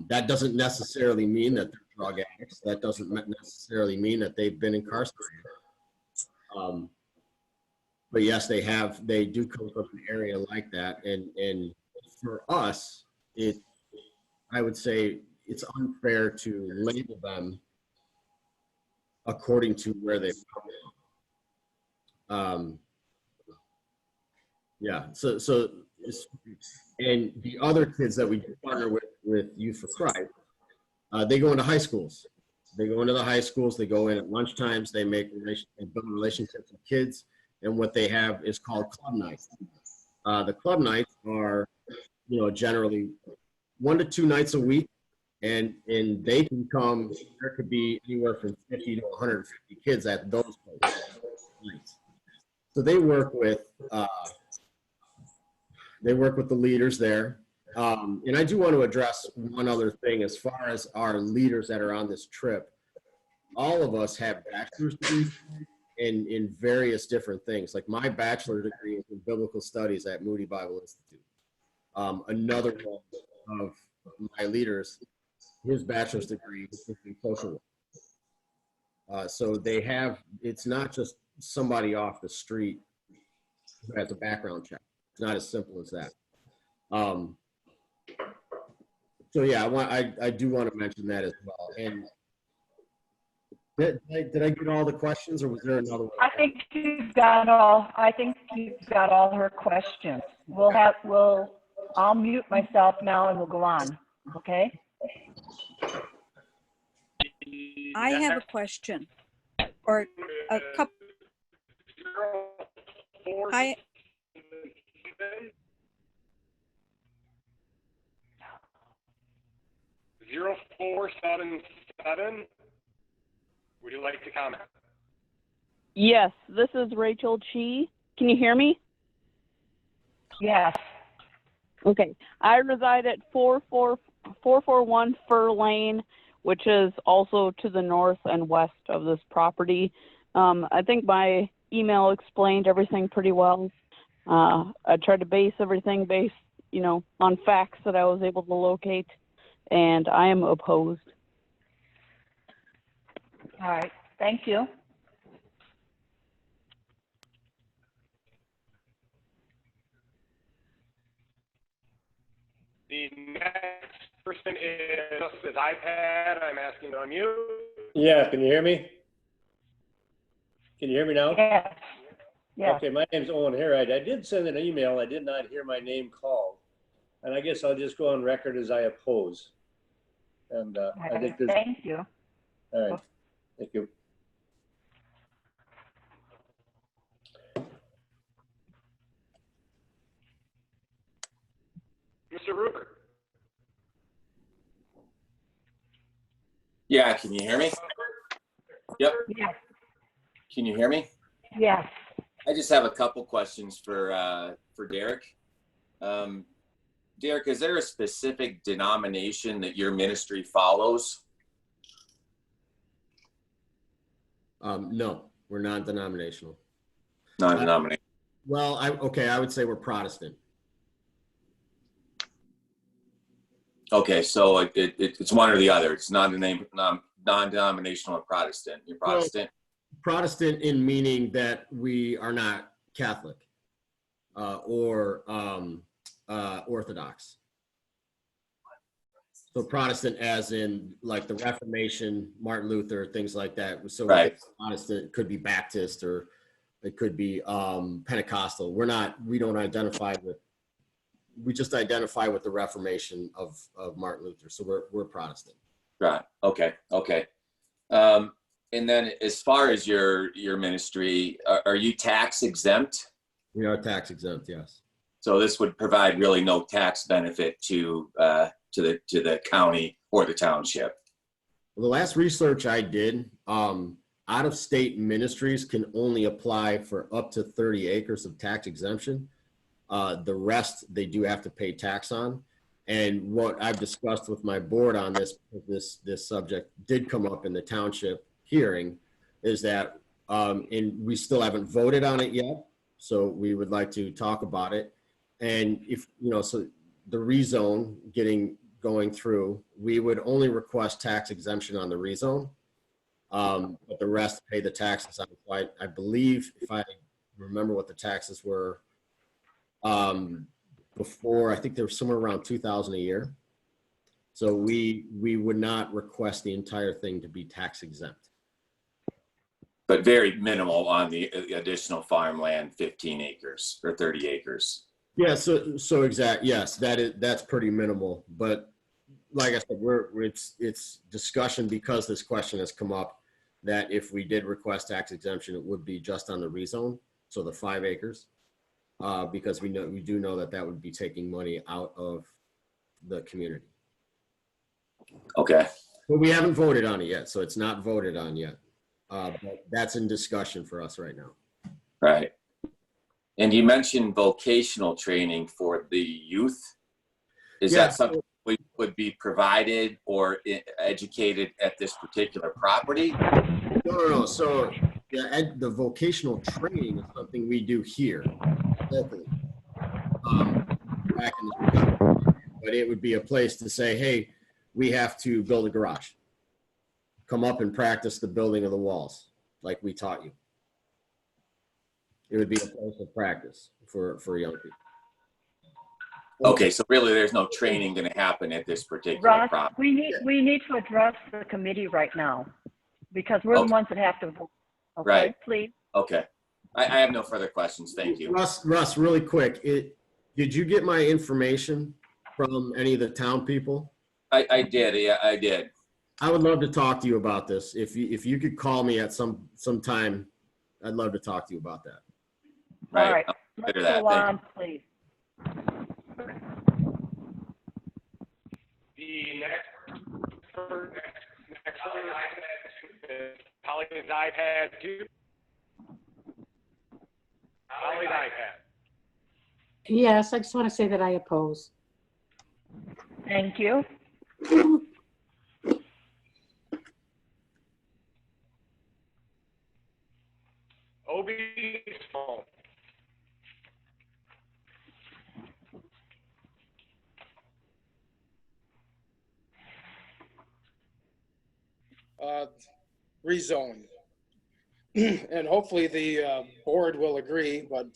That doesn't necessarily mean that they're drug addicts. That doesn't necessarily mean that they've been incarcerated. But yes, they do come from an area like that. And for us, I would say it's unfair to label them according to where they've come from. Yeah, so and the other kids that we do partner with Youth for Christ, they go into high schools. They go into the high schools, they go in at lunch times, they build relationships with kids, and what they have is called club nights. The club nights are, you know, generally 1 to 2 nights a week, and they can come, there could be anywhere from 50 to 150 kids at those places. So they work with the leaders there. And I do want to address one other thing as far as our leaders that are on this trip. All of us have bachelor's degrees in various different things. Like my bachelor's degree is in biblical studies at Moody Bible Institute. Another one of my leaders, his bachelor's degree is in social work. So they have, it's not just somebody off the street who has a background check. It's not as simple as that. So yeah, I do want to mention that as well. And did I get all the questions, or was there another one? I think you've got all her questions. I'll mute myself now and we'll go on. Okay? I have a question, or a couple. I 0477. Would you like to comment? Yes, this is Rachel Chi. Can you hear me? Yes. Okay. I reside at 441 Fur Lane, which is also to the north and west of this property. I think my email explained everything pretty well. I tried to base everything based, you know, on facts that I was able to locate, and I am opposed. All right. Thank you. The next person is his iPad. I'm asking to unmute. Yeah, can you hear me? Can you hear me now? Yes. Yes. Okay, my name's Owen Harrod. I did send an email. I did not hear my name called. And I guess I'll just go on record as I oppose. And I think this. Thank you. All right. Thank you. Mr. Ruger. Yeah, can you hear me? Yep. Yes. Can you hear me? Yes. I just have a couple questions for Derek. Derek, is there a specific denomination that your ministry follows? No, we're non-denominational. Non-denominational. Well, I would say we're Protestant. Okay, so it's one or the other. It's non-denominational or Protestant. You're Protestant? Well, Protestant in meaning that we are not Catholic or Orthodox. So Protestant as in like the Reformation, Martin Luther, things like that. So right. Protestant could be Baptist or it could be Pentecostal. We don't identify with, we just identify with the Reformation of Martin Luther. So we're Protestant. Right. Okay. And then as far as your ministry, are you tax exempt? We are tax exempt, yes. So this would provide really no tax benefit to the county or the township. Well, the last research I did, out-of-state ministries can only apply for up to 30 acres of tax exemption. The rest they do have to pay tax on. And what I've discussed with my board on this subject did come up in the township hearing is that, and we still haven't voted on it yet. So we would like to talk about it. And if, so the rezone going through, we would only request tax exemption on the rezone, but the rest pay the taxes on. I believe, if I remember what the taxes were before, I think they were somewhere around $2,000 a year. So we would not request the entire thing to be tax exempt. But very minimal on the additional farmland, 15 acres or 30 acres. Yeah, so exact. Yes, that's pretty minimal. But like I said, it's discussion because this question has come up that if we did request tax exemption, it would be just on the rezone, so the 5 acres, because we do know that would be taking money out of the community. Okay. But we haven't voted on it yet, so it's not voted on yet. But that's in discussion for us right now. Right. And you mentioned vocational training for the youth. Is that something would be provided or educated at this particular property? No. So the vocational training is something we do here locally. Back in the, but it would be a place to say, hey, we have to build a garage. Come up and practice the building of the walls like we taught you. It would be a place of practice for young people. Okay, so really there's no training going to happen at this particular property. We need to address the committee right now because we're the ones that have to vote. Okay, right. Please. Okay. I have no further questions. Thank you. Russ, really quick. Did you get my information from any of the town people? I did. Yeah, I did. I would love to talk to you about this. If you could call me at some time, I'd love to talk to you about that. Right. All right. Let's go on, please. The next Holly's iPad 2. Holly's iPad. Yes, I just want to say that I oppose. Thank you. OB's phone. Rezone. And hopefully the board will agree, but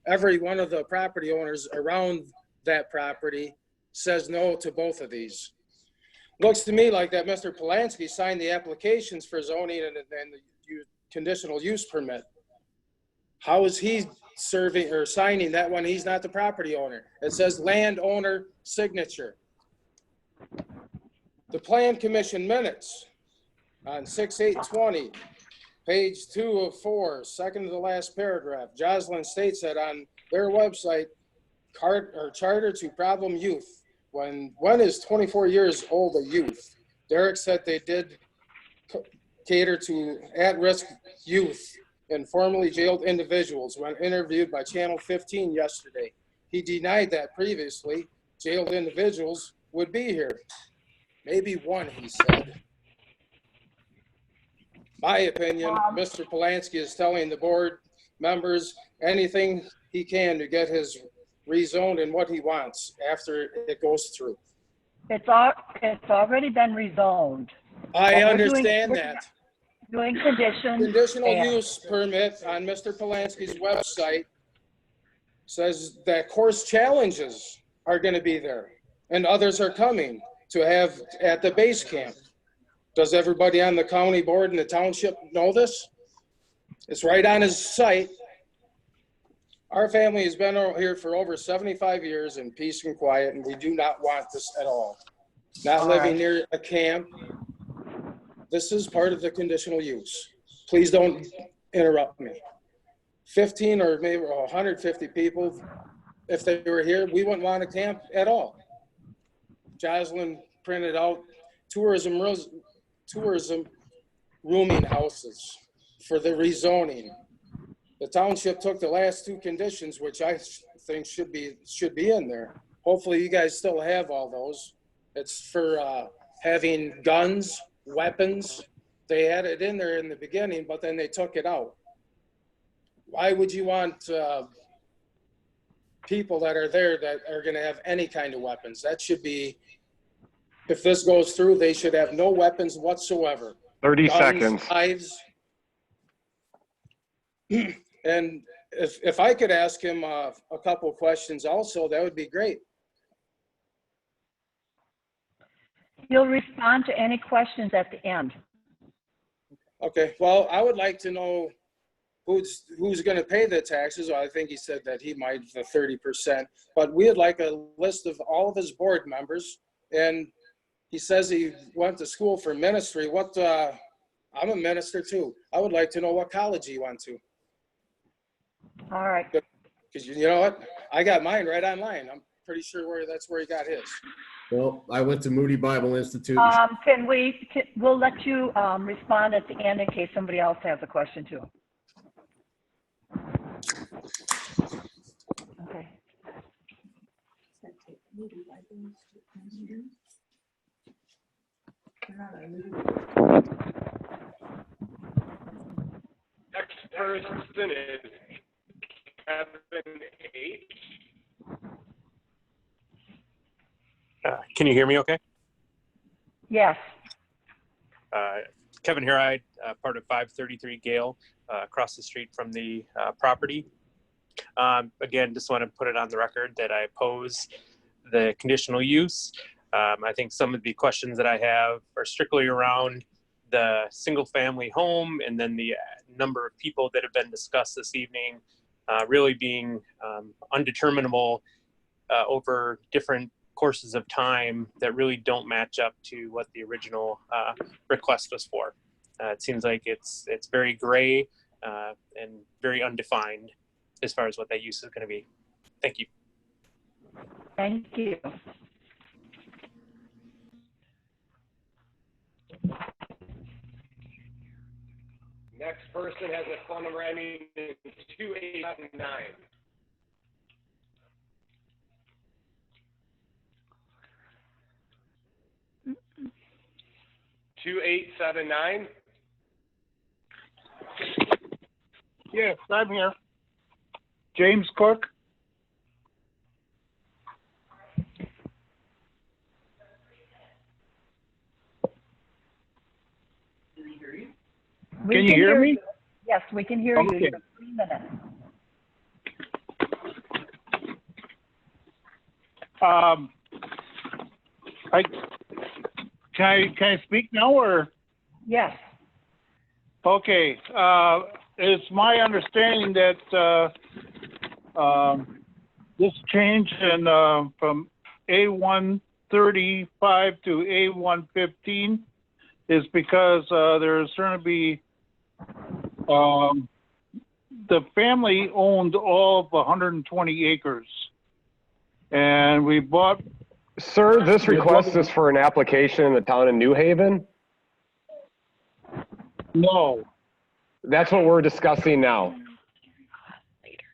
every one of the property owners around that property says no to both of these. Looks to me like that Mr. Polanski signed the applications for zoning and the conditional use permit. How is he serving or signing that one? He's not the property owner. It says landowner signature. The Plan Commission minutes on 6/8/20, page 2 of 4, second to the last paragraph. Joslyn states that on their website, charter to problem youth. When is 24 years old a youth? Derek said they did cater to at-risk youth and formerly jailed individuals when interviewed by Channel 15 yesterday. He denied that previously jailed individuals would be here. Maybe one, he said. My opinion, Mr. Polanski is telling the board members anything he can to get his rezoned and what he wants after it goes through. It's already been rezoned. I understand that. Doing conditions. Conditional use permit on Mr. Polanski's website says that course challenges are going to be there and others are coming to have at the base camp. Does everybody on the county board and the township know this? It's right on his site. Our family has been here for over 75 years in peace and quiet, and we do not want this at all. Not living near a camp. This is part of the conditional use. Please don't interrupt me. 15 or maybe 150 people, if they were here, we wouldn't want to camp at all. Jocelyn printed out tourism rooming houses for the rezoning. The township took the last two conditions, which I think should be in there. Hopefully you guys still have all those. It's for having guns, weapons. They had it in there in the beginning, but then they took it out. Why would you want people that are there that are going to have any kind of weapons? That should be, if this goes through, they should have no weapons whatsoever. 30 Guns, seconds. Knives. And if I could ask him a couple of questions also, that would be great. He'll respond to any questions at the end. Okay, well, I would like to know who's going to pay the taxes. I think he said that he might, the 30%, but we would like a list of all of his board members. And he says he went to school for ministry. I'm a minister too. I would like to know what college he went to. All right. Because you know what? I got mine right online. I'm pretty sure that's where he got his. Well, I went to Moody Bible Institute. We'll let you respond at the end in case somebody else has a question too. Okay. Next person is Kevin H. Can you hear me okay? Yes. Kevin here, part of 533 Gale, across the street from the property. Again, just want to put it on the record that I oppose the conditional use. I think some of the questions that I have are strictly around the single family home and then the number of people that have been discussed this evening really being undeterminable over different courses of time that really don't match up to what the original request was for. It seems like it's very gray and very undefined as far as what that use is going to be. Thank you. Thank you. Next person has a phone number ending in 2879. Yes, I'm here. James Cook. Can you hear me? Yes, we can hear you. You have 3 minutes. Can I speak now or? Yes. Okay. It's my understanding that this change in from A135 to A115 is because there's going to be the family owned all of 120 acres, and we bought. Sir, this request is for an application in the town of New Haven? No, That's what we're discussing now.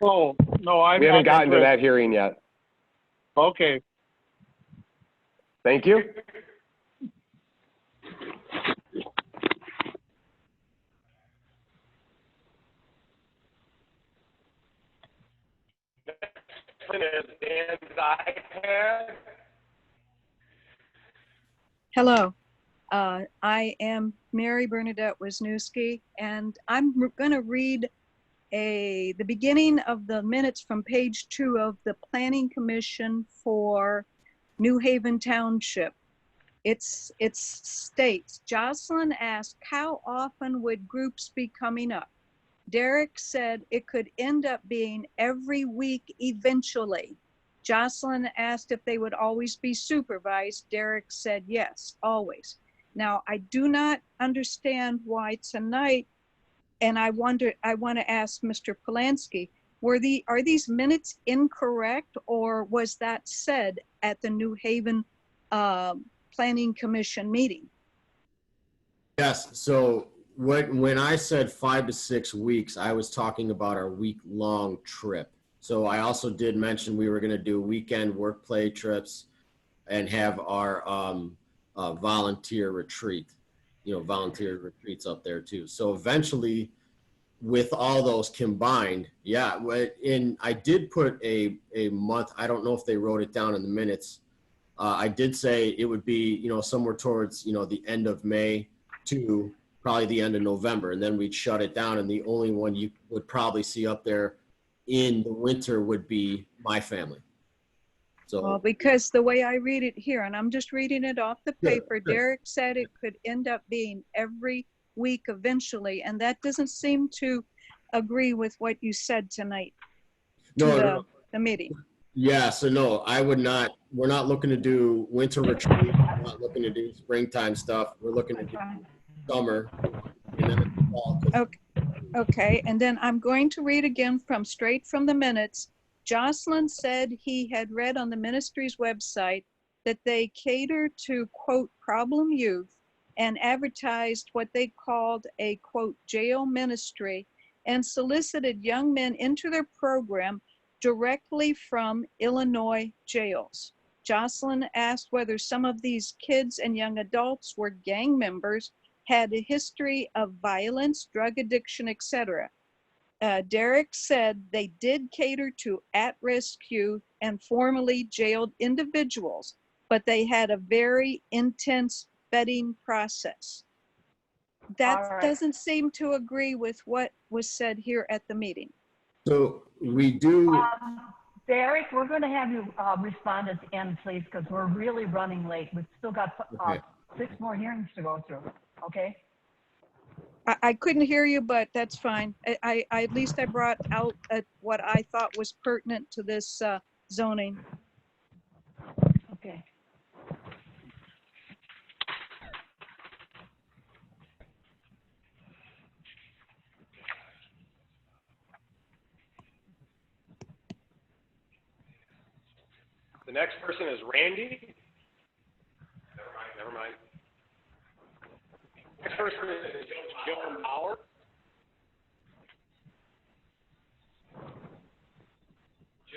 Oh, no, I'm We haven't not gotten to that interested. hearing yet. Okay. Thank you. Hello. I am Mary Bernadette Wisniewski, and I'm going to read the beginning of the minutes from page 2 of the Planning Commission for New Haven Township. It states, Jocelyn asked how often would groups be coming up. Derek said it could end up being every week eventually. Jocelyn asked if they would always be supervised. Derek said yes, always. Now, I do not understand why tonight, and I want to ask Mr. Polanski, are these minutes incorrect, or was that said at the New Haven Planning Commission meeting? Yes, so when I said 5 to 6 weeks, I was talking about our week-long trip. So I also did mention we were going to do weekend work play trips and have our volunteer retreat, volunteer retreats up there too. So eventually, with all those combined, yeah, I did put a month. I don't know if they wrote it down in the minutes. I did say it would be, somewhere towards, the end of May to probably the end of November, and then we'd shut it down. And the only one you would probably see up there in the winter would be my family. So, well, because the way I read it here, and I'm just reading it off the paper, sure. Derek said it could end up being every week eventually, and that doesn't seem to agree with what you said tonight to the meeting. Yeah, so no, we're not looking to do winter retreat. We're not looking to do springtime stuff. We're looking to do summer and then fall. Okay, and then I'm going to read again straight from the minutes. Jocelyn said he had read on the ministry's website that they cater to, quote, problem youth, and advertised what they called a, quote, jail ministry, and solicited young men into their program directly from Illinois jails. Jocelyn asked whether some of these kids and young adults were gang members, had a history of violence, drug addiction, etc. Derek said they did cater to at-risk youth and formerly jailed individuals, but they had a very intense vetting process. That doesn't seem to agree with what was said here at the meeting. So we do. Derek, we're going to have you respond at the end, please, because we're really running late. We've still got 6 more hearings to go through. Okay. I couldn't hear you, but that's fine. I at least I brought out what I thought was pertinent to this zoning. Okay. The next person is Randy. Never mind. Next person is Joe Mauer.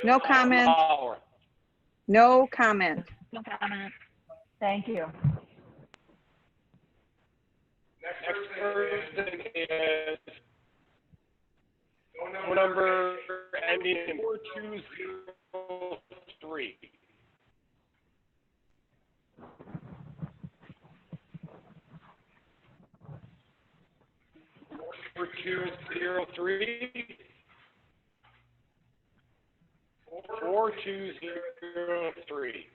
No comment. No comment. No comment. Thank you. Next person is phone number ending in 4203. 4203. 4203.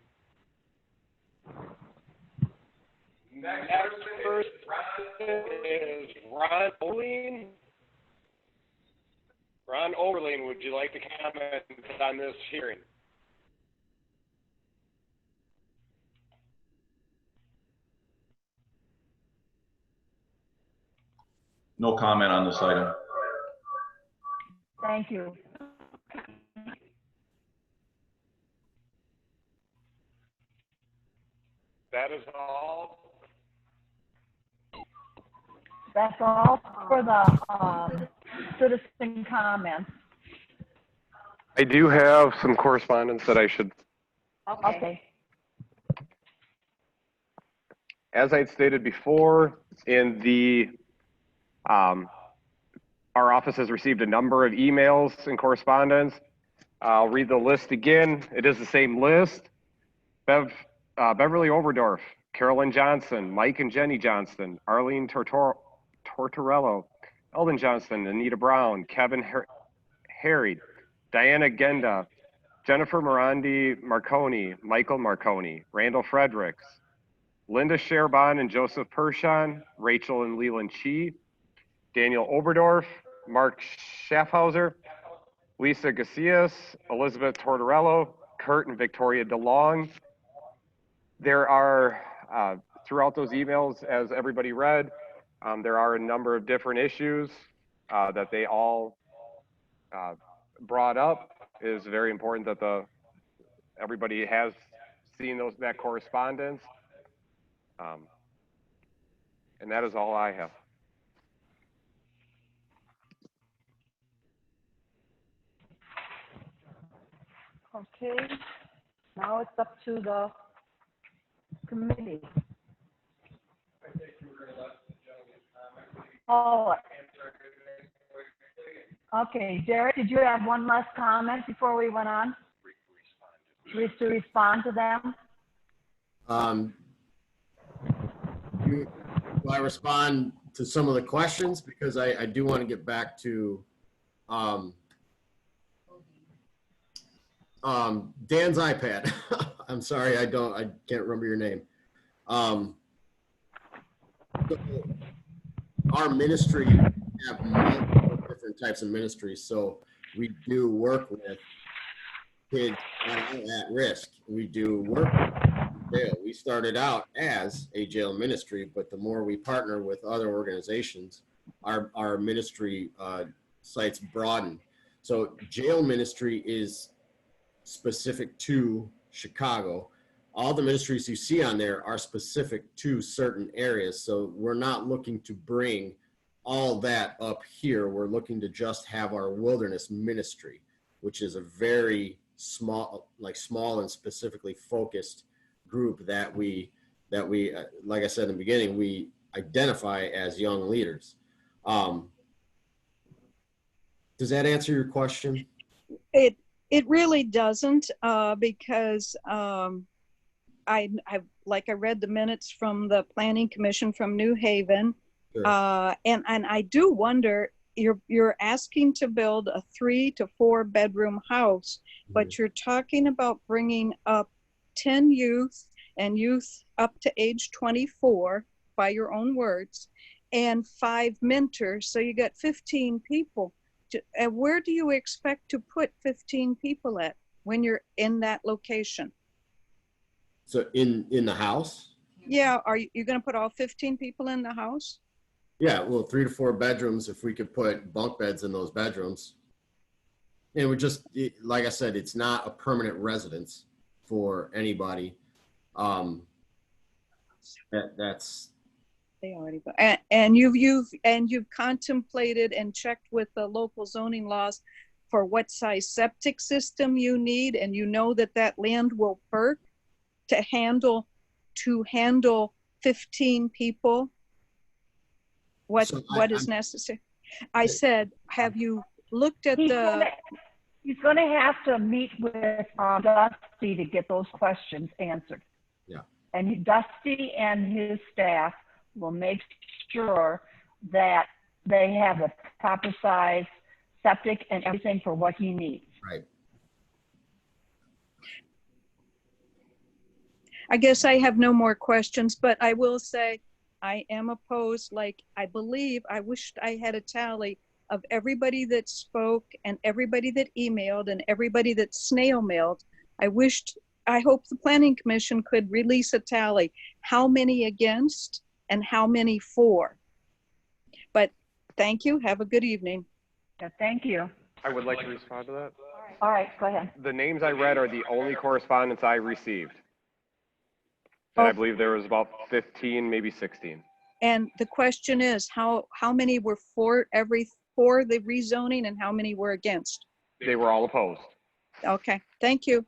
Next person is Ron Oberlin. Ron Oberlin, would you like to comment on this hearing? No comment on this item. Thank you. That is all. That's all. for the citizen comments. I do have some correspondence that I should, Okay. as I had stated before, in the, our office has received a number of emails and correspondence. I'll read the list again. It is the same list. Beverly Overdorf, Carolyn Johnson, Mike and Jenny Johnston, Arlene Tortorello, Eldon Johnston, Anita Brown, Kevin Harry, Diana Genda, Jennifer Morandi Marconi, Michael Marconi, Randall Fredericks, Linda Sherbon and Joseph Pershon, Rachel and Leland Chi, Daniel Oberdorf, Mark Schaffhauser, Lisa Gacias, Elizabeth Tortorello, Kurt and Victoria DeLong. There are, throughout those emails, as everybody read, there are a number of different issues that they all brought up. It is very important that everybody has seen that correspondence. And that is all I have. Okay, now it's up to the committee. Oh. Okay, Derek, did you have one last comment before we went on? To respond to them? Do I respond to some of the questions? Because I do want to get back to Dan's iPad. I'm sorry, I can't remember your name. Our ministry have multiple different types of ministries, so we do work with kids that are at risk. We do work with jail. We started out as a jail ministry, but the more we partner with other organizations, our ministry sites broaden. So jail ministry is specific to Chicago. All the ministries you see on there are specific to certain areas. So we're not looking to bring all that up here. We're looking to just have our wilderness ministry, which is a very small and specifically focused group that we, like I said in the beginning, we identify as young leaders. Does that answer your question? It really doesn't, because I read the minutes from the Planning Commission from New Haven, Sure. And I do wonder, you're asking to build a 3 to 4 bedroom house, but you're talking about bringing up 10 youth and youth up to age 24, by your own words, and 5 mentors. So you got 15 people. Where do you expect to put 15 people at when you're in that location? So in the house? Yeah, are you going to put all 15 people in the house? Yeah, well, 3 to 4 bedrooms, if we could put bunk beds in those bedrooms. And we just, like I said, it's not a permanent residence for anybody. That's. They already, and you've contemplated and checked with the local zoning laws for what size septic system you need, and you know that land will perk to handle 15 people. What is necessary? I said, have you looked at He's going to have to meet with Dusty to get those questions answered. Yeah. And Dusty and his staff will make sure that they have the proper size septic and everything for what he needs. Right. I guess I have no more questions, but I will say I am opposed. Like, I wished I had a tally of everybody that spoke and everybody that emailed and everybody that snail mailed. I hope the Planning Commission could release a tally. How many against and how many for? But thank you. Have a good evening. Yeah, thank you. I would like to respond to that. All right, go ahead. The names I read are the only correspondence I received. And I believe there was about 15, maybe 16. And the question is, how many were for the rezoning and how many were against? They were all opposed. Okay, thank you.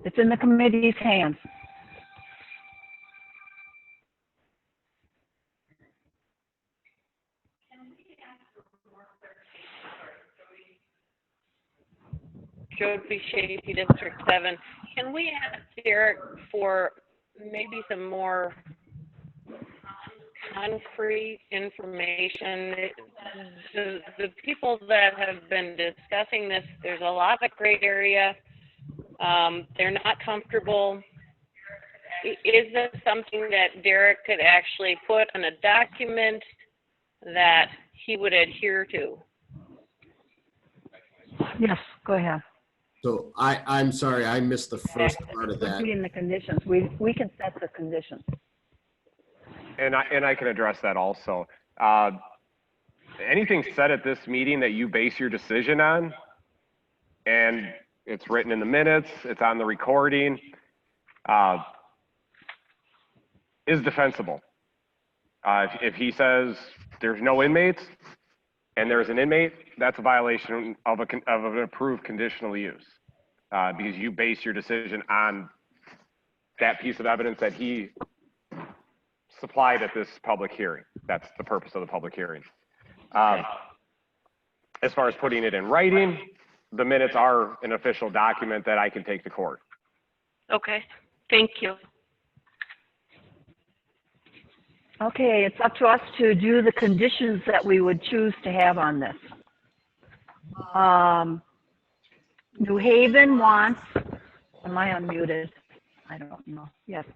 It's in the committee's hands. Jody Shapey, District 7. Can we ask Derek for maybe some more concrete information? The people that have been discussing this, there's a lot of gray area. They're not comfortable. Is this something that Derek could actually put on a document that he would adhere to? Yes, go ahead. So I'm sorry, I missed the first part of that. Repeating the conditions. We can set the conditions. And I can address that also. Anything said at this meeting that you base your decision on, and it's written in the minutes, it's on the recording, is defensible. If he says there's no inmates and there's an inmate, that's a violation of an approved conditional use, because you base your decision on that piece of evidence that he supplied at this public hearing. That's the purpose of the public hearing. As far as putting it in writing, the minutes are an official document that I can take to court. Okay, thank you. Okay, it's up to us to do the conditions that we would choose to have on this. New Haven wants, am I unmuted? I don't know. Yes.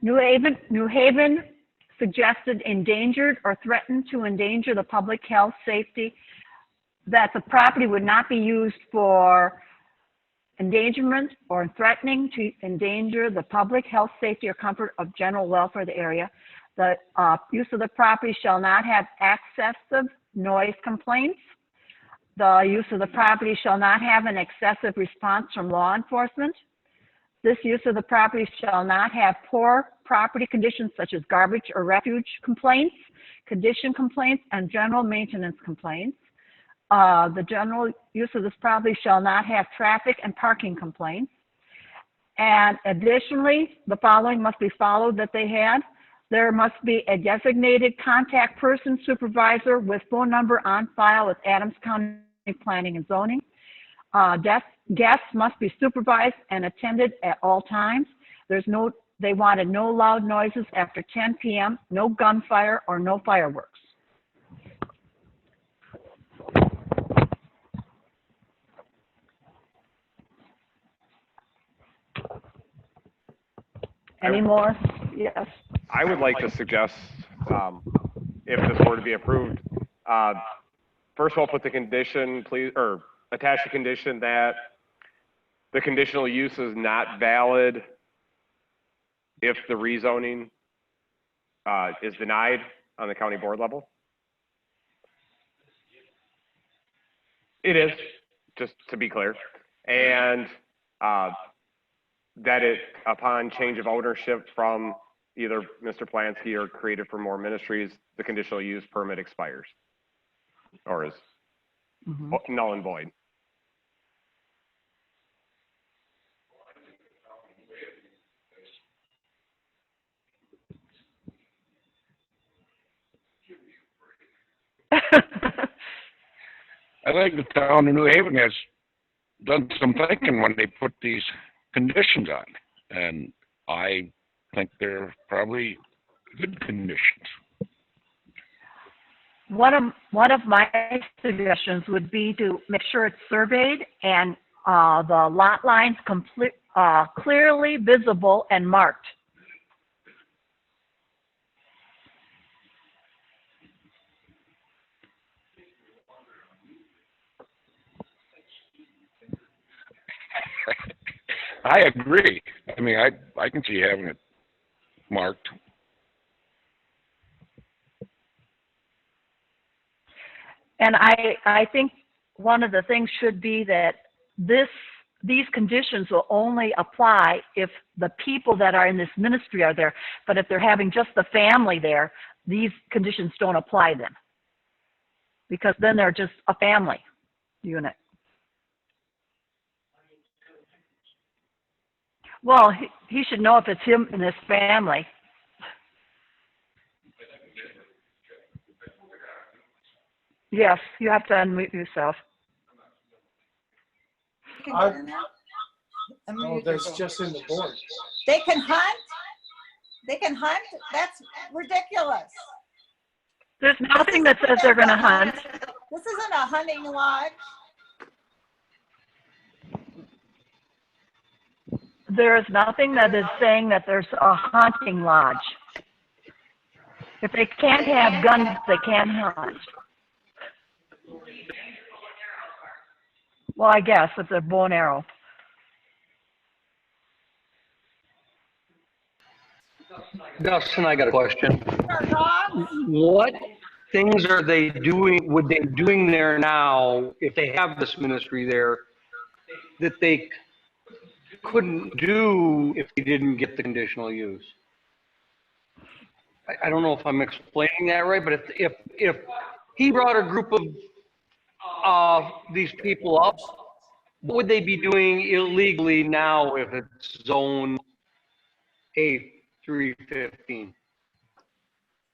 New Haven suggested endangered or threatened to endanger the public health, safety, that the property would not be used for endangerment or threatening to endanger the public health, safety, or comfort of general welfare of the area. The use of the property shall not have excessive noise complaints. The use of the property shall not have an excessive response from law enforcement. This use of the property shall not have poor property conditions such as garbage or refuge complaints, condition complaints, and general maintenance complaints. The general use of this property shall not have traffic and parking complaints. And additionally, the following must be followed that they had. There must be a designated contact person, supervisor with phone number on file with Adams County Planning and Zoning. Guests must be supervised and attended at all times. They wanted no loud noises after 10 p.m., no gunfire or no fireworks. Any more? Yes. I would like to suggest, if this were to be approved, first of all, put the condition, please, or attach the condition that the conditional use is not valid if the rezoning is denied on the county board level. It is, just to be clear. And that it, upon change of ownership from either Mr. Plansky or Creative for More Ministries, the conditional use permit expires or is null and void. I think the town of New Haven has done some thinking when they put these conditions on, and I think they're probably good conditions. One of my suggestions would be to make sure it's surveyed and the lot lines clearly visible and marked. I agree. I mean, I can see having it marked. And I think one of the things should be that these conditions will only apply if the people that are in this ministry are there. But if they're having just the family there, these conditions don't apply then. Because then they're just a family unit. Well, he should know if it's him and his family. Yes, you have to unmute yourself. No, that's just in the board. They can hunt? They can hunt? That's ridiculous. There's nothing that says they're going to hunt. This isn't a hunting lodge. There is nothing that is saying that there's a hunting lodge. If they can't have guns, they can't hunt. Well, I guess if they're bow and arrow. Dustin, I got a question. What things are they doing, would they doing there now, if they have this ministry there, that they couldn't do if they didn't get the conditional use? I don't know if I'm explaining that right, but if he brought a group of these people up, what would they be doing illegally now if it's zone A315? Do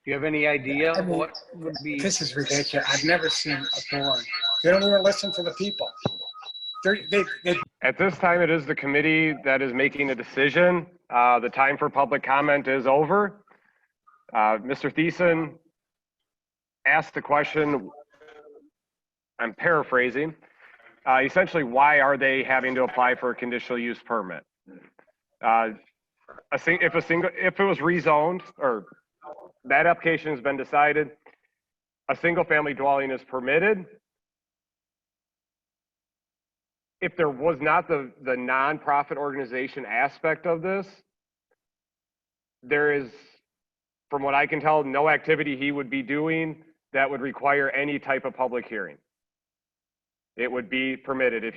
you have any idea what would be? This is ridiculous. I've never seen a board. They don't even listen to the people. At this time, it is the committee that is making a decision. The time for public comment is over. Mr. Thiessen asked the question, I'm paraphrasing, essentially, why are they having to apply for a conditional use permit? If it was rezoned or that application has been decided, a single family dwelling is permitted. If there was not the nonprofit organization aspect of this, there is, from what I can tell, no activity he would be doing that would require any type of public hearing. It would be permitted. If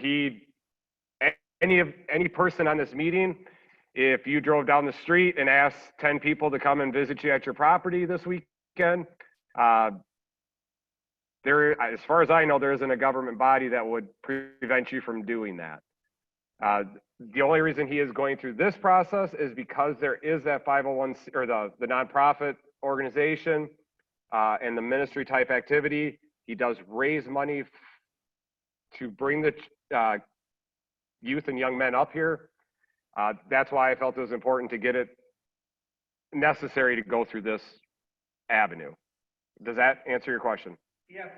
any person on this meeting, if you drove down the street and asked 10 people to come and visit you at your property this weekend, as far as I know, there isn't a government body that would prevent you from doing that. The only reason he is going through this process is because there is that 501 or the nonprofit organization and the ministry type activity. He does raise money to bring the youth and young men up here. That's why I felt it was important to get it necessary to go through this avenue. Does that answer your question? Yes.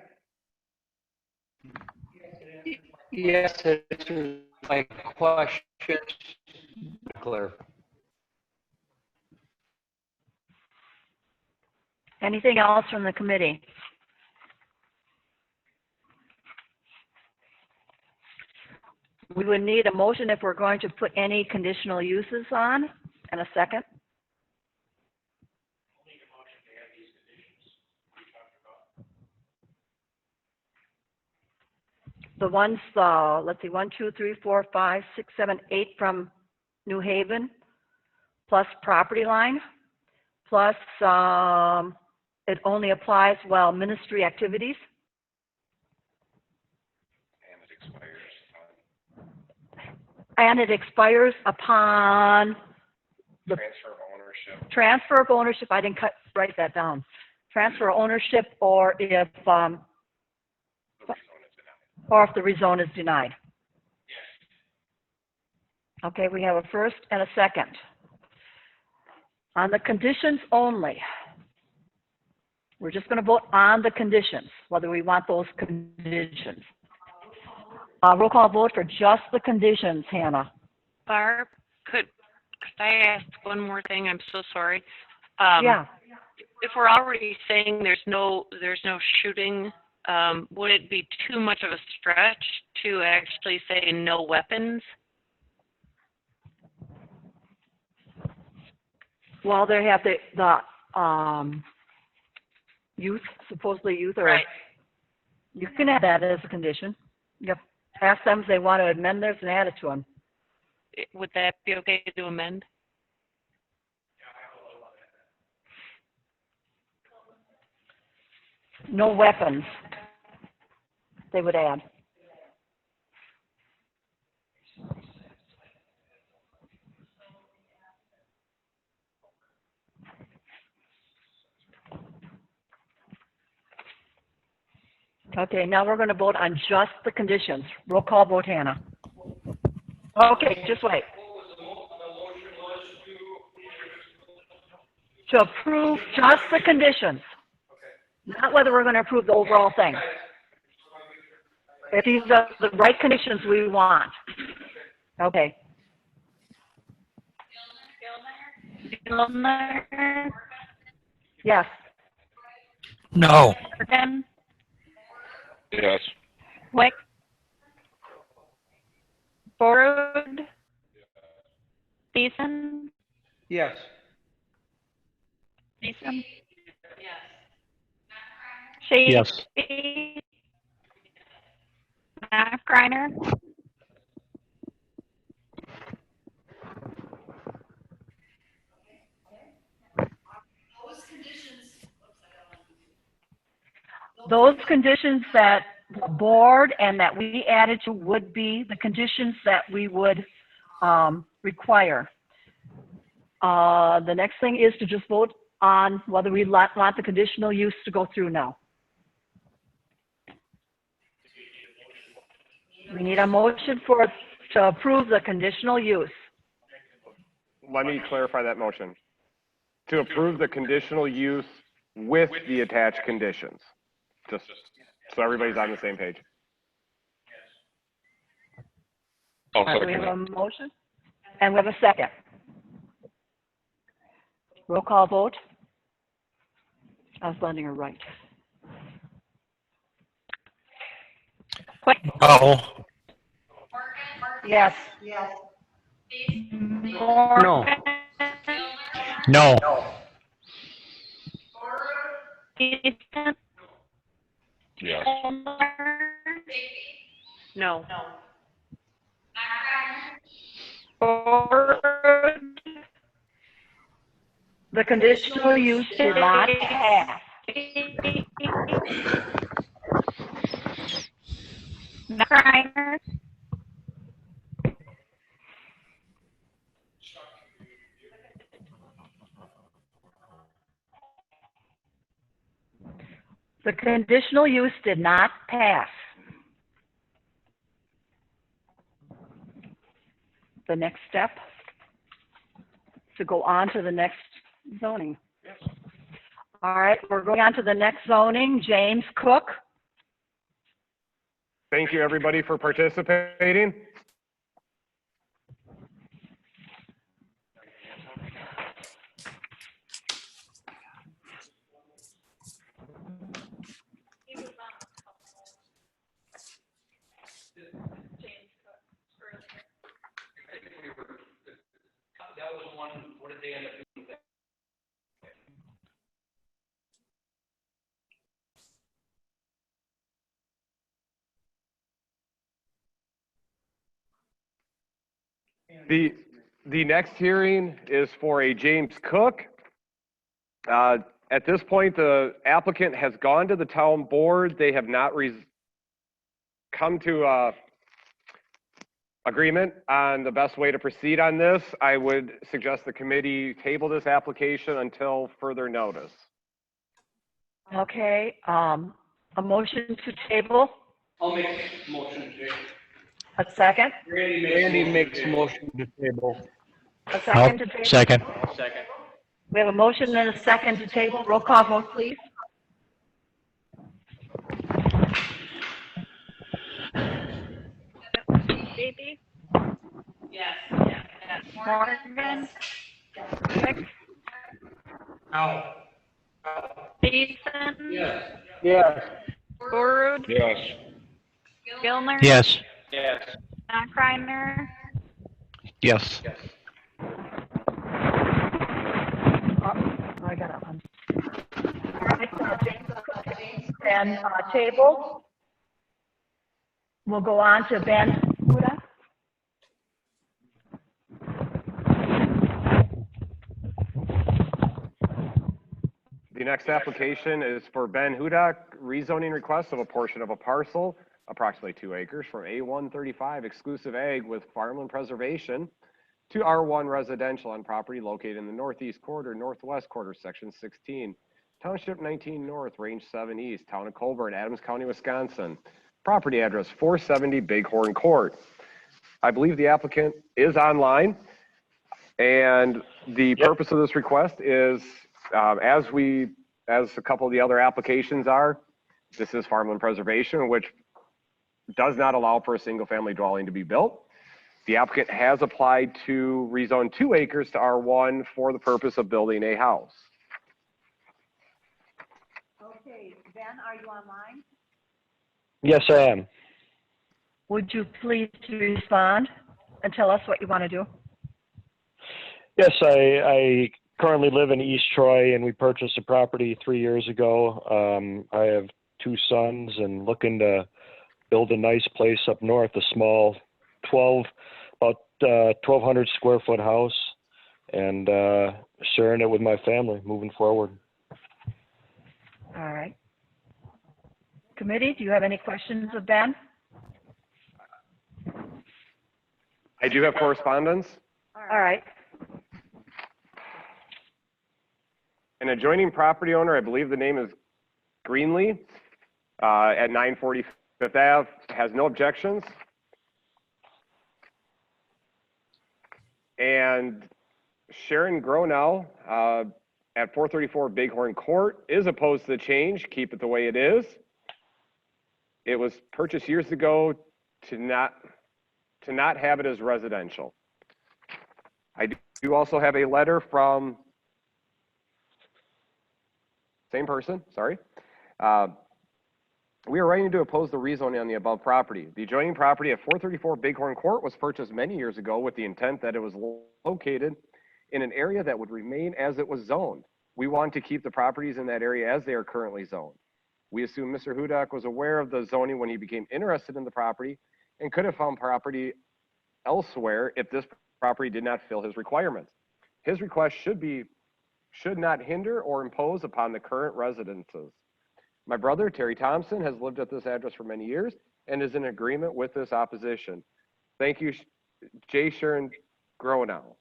Yes, it's my question. Clear. Anything else from the committee? We would need a motion if we're going to put any conditional uses on, and a second. The ones, let's see, 1, 2, 3, 4, 5, 6, 7, 8 from New Haven, plus property line, plus it only applies while ministry activities. And it expires upon the transfer of ownership. Transfer of ownership. I didn't write that down. Transfer of ownership, or if the rezone is denied. Okay, we have a first and a second. On the conditions only, we're just going to vote on the conditions, whether we want those conditions. Roll call vote for just the conditions, Hannah. Barb, could I ask one more thing? I'm so sorry. Yeah. If we're already saying there's no shooting, would it be too much of a stretch to actually say no weapons? Well, they have the youth, supposedly youth, or right. You can add that as a condition. Yep. Ask them if they want to amend theirs and add it to them. Would that be okay to amend? No weapons, they would add. Okay, now we're going to vote on just the conditions. Roll call vote, Hannah. Okay, just wait. To approve just the conditions, not whether we're going to approve the overall thing. If these are the right conditions we want. Okay. Gilmer? Yes. No. Morgan? Yes. Wick? Ford? Beeson? Yes. Beeson? Shady? Yes. Matt Greiner? Those conditions that the board and that we added to would be the conditions that we would require. The next thing is to just vote on whether we want the conditional use to go through now. We need a motion to approve the conditional use. Let me clarify that motion. To approve the conditional use with the attached conditions. Just so everybody's on the same page. I'll We have second a that. motion and we have a second. Roll call vote. I was letting her write. Quick. No. Yes. No. No. Beeson? Yes. No. Ford? The conditional use did not pass. Matt Greiner? The conditional use did not pass. The next step to go on to the next zoning. All right, we're going on to the next zoning. James Cook. Thank you, everybody, for participating. That was one, what did they end up doing? The next hearing is for a James Cook. At this point, the applicant has gone to the town board. They have not come to agreement on the best way to proceed on this. I would suggest the committee table this application until further notice. Okay, a motion to table. I'll make a motion to table. A second. Randy makes a motion to table. A second to table. Second. Second. We have a motion and a second to table. Roll call vote, please. Baby? Yes. Morgan? Wick? No. Beeson? Yes. Yes. Ford? Yes. Gilmer? Yes. Yes. Matt Greiner? Yes. I got it. All right, James and table. We'll go on to Ben Huda. The next application is for Ben Hudak, rezoning request of a portion of a parcel, approximately 2 acres, from A135 exclusive ag with farmland preservation to R1 residential on property located in the northeast quarter, northwest quarter, section 16, township 19 north, range 7 east, town of Colburn, Adams County, Wisconsin. Property address 470 Bighorn Court. I believe the applicant is online, and the purpose of this request is as a couple of the other applications are, this is farmland preservation, which does not allow for a single family dwelling to be built. The applicant has applied to rezone 2 acres to R1 for the purpose of building a house. Okay, Ben, are you online? Yes, I am. Would you please respond and tell us what you want to do? Yes, I currently live in East Troy, and we purchased a property 3 years ago. I have 2 sons and looking to build a nice place up north, a small 1,200 square foot house, and sharing it with my family moving forward. All right. Committee, do you have any questions of Ben? I do have correspondence. All right. An adjoining property owner, I believe the name is Greenlee, at 940 Fifth Ave, has no objections. And Sharon Gronow at 434 Bighorn Court is opposed to the change. Keep it the way it is. It was purchased years ago to not have it as residential. I do also have a letter from same person, sorry. We are writing to oppose the rezoning on the above property. The adjoining property at 434 Bighorn Court was purchased many years ago with the intent that it was located in an area that would remain as it was zoned. We want to keep the properties in that area as they are currently zoned. We assume Mr. Hudak was aware of the zoning when he became interested in the property and could have found property elsewhere if this property did not fill his requirements. His request should not hinder or impose upon the current residences. My brother, Terry Thompson, has lived at this address for many years and is in agreement with this opposition. Thank you, J. Sharon Gronow.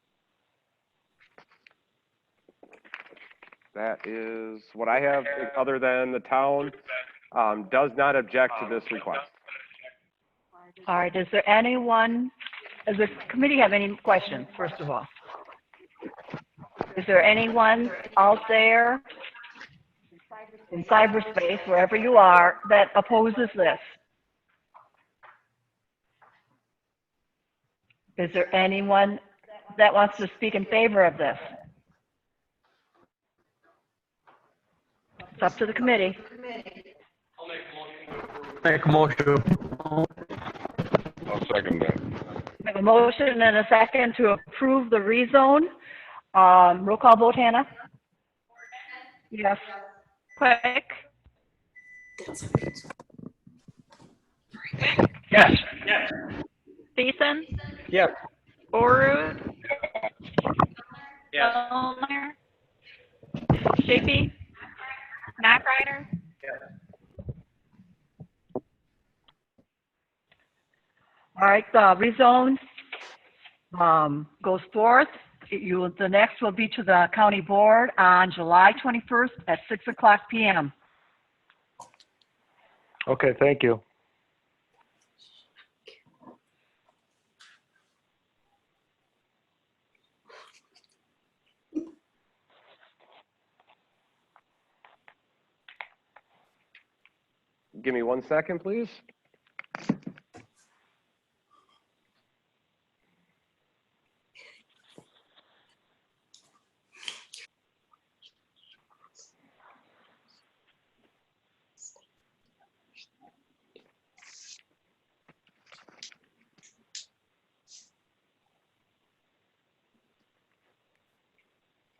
That is what I have, other than the town does not object to this request. All right, does there anyone, does the committee have any questions, first of all? Is there anyone out there in cyberspace, wherever you are, that opposes this? Is there anyone that wants to speak in favor of this? It's up to the committee. Make a motion. I'll second that. We have a motion and a second to approve the rezone. Roll call vote, Hannah? Yes. Quick? Yes. Beeson? Yes. Orud? Yes. Elmer? Shapey? Knockrider? All right, the rezone goes forth. The next will be to the county board on July 21st at 6:00 p.m. Okay, thank you. Give me 1 second, please.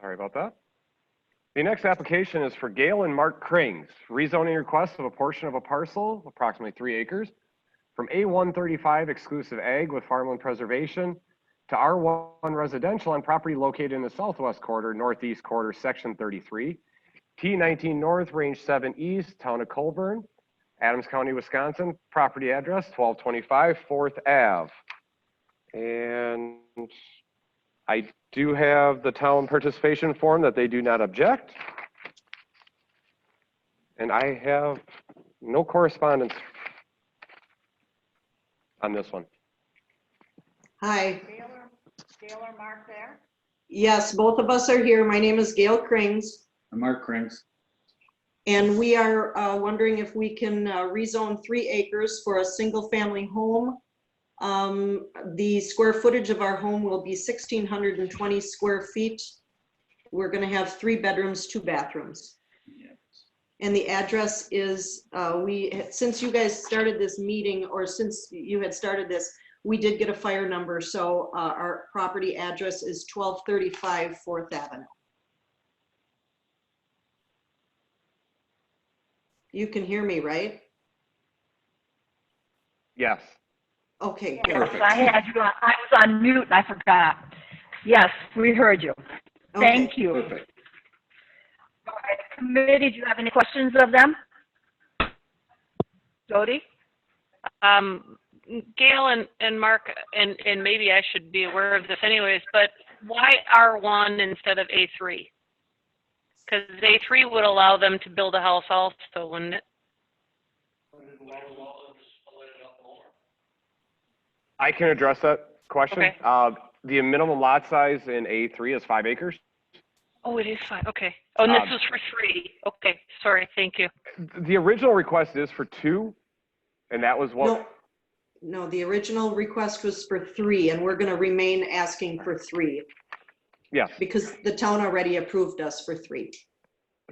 Sorry about that. The next application is for Gail and Mark Krings, rezoning request of a portion of a parcel, approximately 3 acres, from A135 exclusive ag with farmland preservation to R1 residential on property located in the southwest quarter, northeast quarter, section 33, T19 North, range 7 East, town of Colburn, Adams County, Wisconsin, property address 1225 4th Ave. And I do have the town participation form that they do not object. And I have no correspondence on this one. Hi. Gail or Mark there? Yes, both of us are here. My name is Gail Krings, I'm Mark Krings. and we are wondering if we can rezone 3 acres for a single-family home. The square footage of our home will be 1,620 square feet. We're going to have 3 bedrooms, 2 bathrooms. And the address is, since you guys started this meeting, or since you had started this, we did get a fire number. So our property address is 1235 4th Avenue. You can hear me, right? Yes. Okay, Yes, perfect. I had you on, I was on mute and I forgot. Yes, we heard you. Thank you. Perfect. All right, committee, do you have any questions of them? Jody? Gail and Mark, and maybe I should be aware of this anyways, but why R1 instead of A3? Because A3 would allow them to build a house also, wouldn't it? I can address that question. Okay. The minimum lot size in A3 is 5 acres. Oh, it is 5, okay. Oh, and this is for 3. Okay, sorry, thank you. The original request is for 2, and that was what? No, the original request was for 3, and we're going to remain asking for 3. Yes. Because the town already approved us for 3.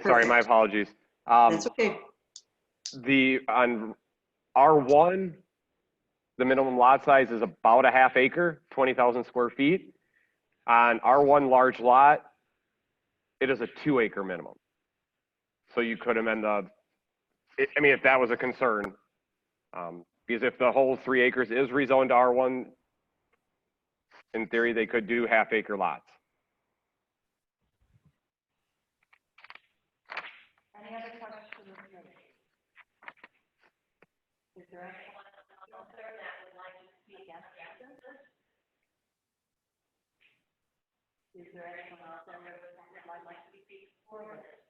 Sorry, my apologies. That's okay. On R1, the minimum lot size is about a half acre, 20,000 square feet. On R1 large lot, it is a 2 acre minimum. So you could amend if that was a concern. Because if the whole 3 acres is rezoned to R1, in theory, they could do half acre lots. Any other questions? Is there anyone out there that would like to speak against this? Is there anyone out there that would like to speak for this?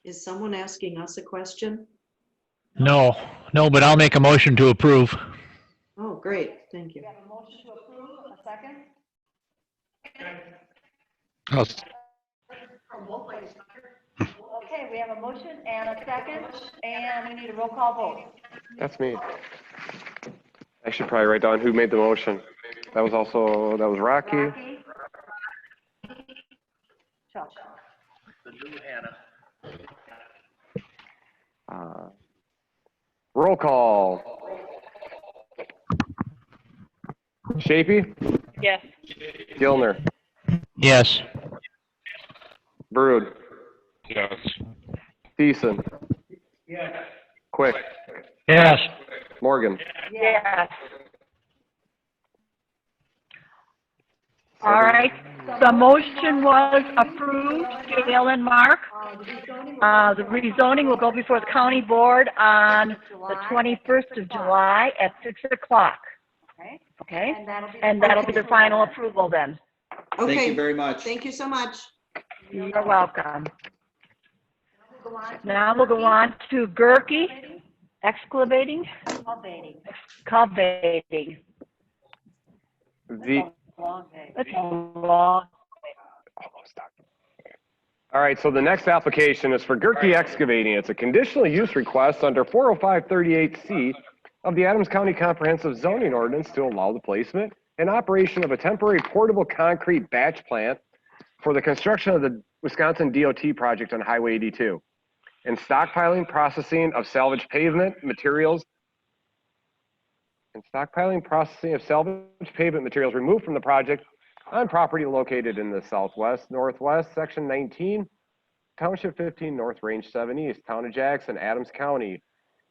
Is someone asking us a question? No, but I'll make a motion to approve. Oh, great, thank you. We have a motion to approve, a second? Okay, we have a motion and a second, and we need a roll call vote. That's me. I should probably write down who made the motion. That was Rocky. Chuck. The new Hannah. Roll call. Shapey? Yes. Gilner? Yes. Brood? Yes. Thiessen? Yes. Quick? Yes. Morgan? Yes. All right, the motion was approved, Gail and Mark. The rezoning will go before the county board on the 21st of July at 6 o'clock. Okay, and that'll be the final approval then. Okay. Thank you very much. Thank you so much. You're welcome. Now we'll go on to Gerke, excavating? Excavating. That's a long. All right, so the next application is for Gerke Excavating. It's a conditional use request under 40538C of the Adams County Comprehensive Zoning Ordinance to allow the placement and operation of a temporary portable concrete batch plant for the construction of the Wisconsin DOT project on Highway 82 and stockpiling, processing of salvage pavement materials removed from the project on property located in the southwest, northwest, section 19, township 15, north, range 7 east, town of Jackson, Adams County,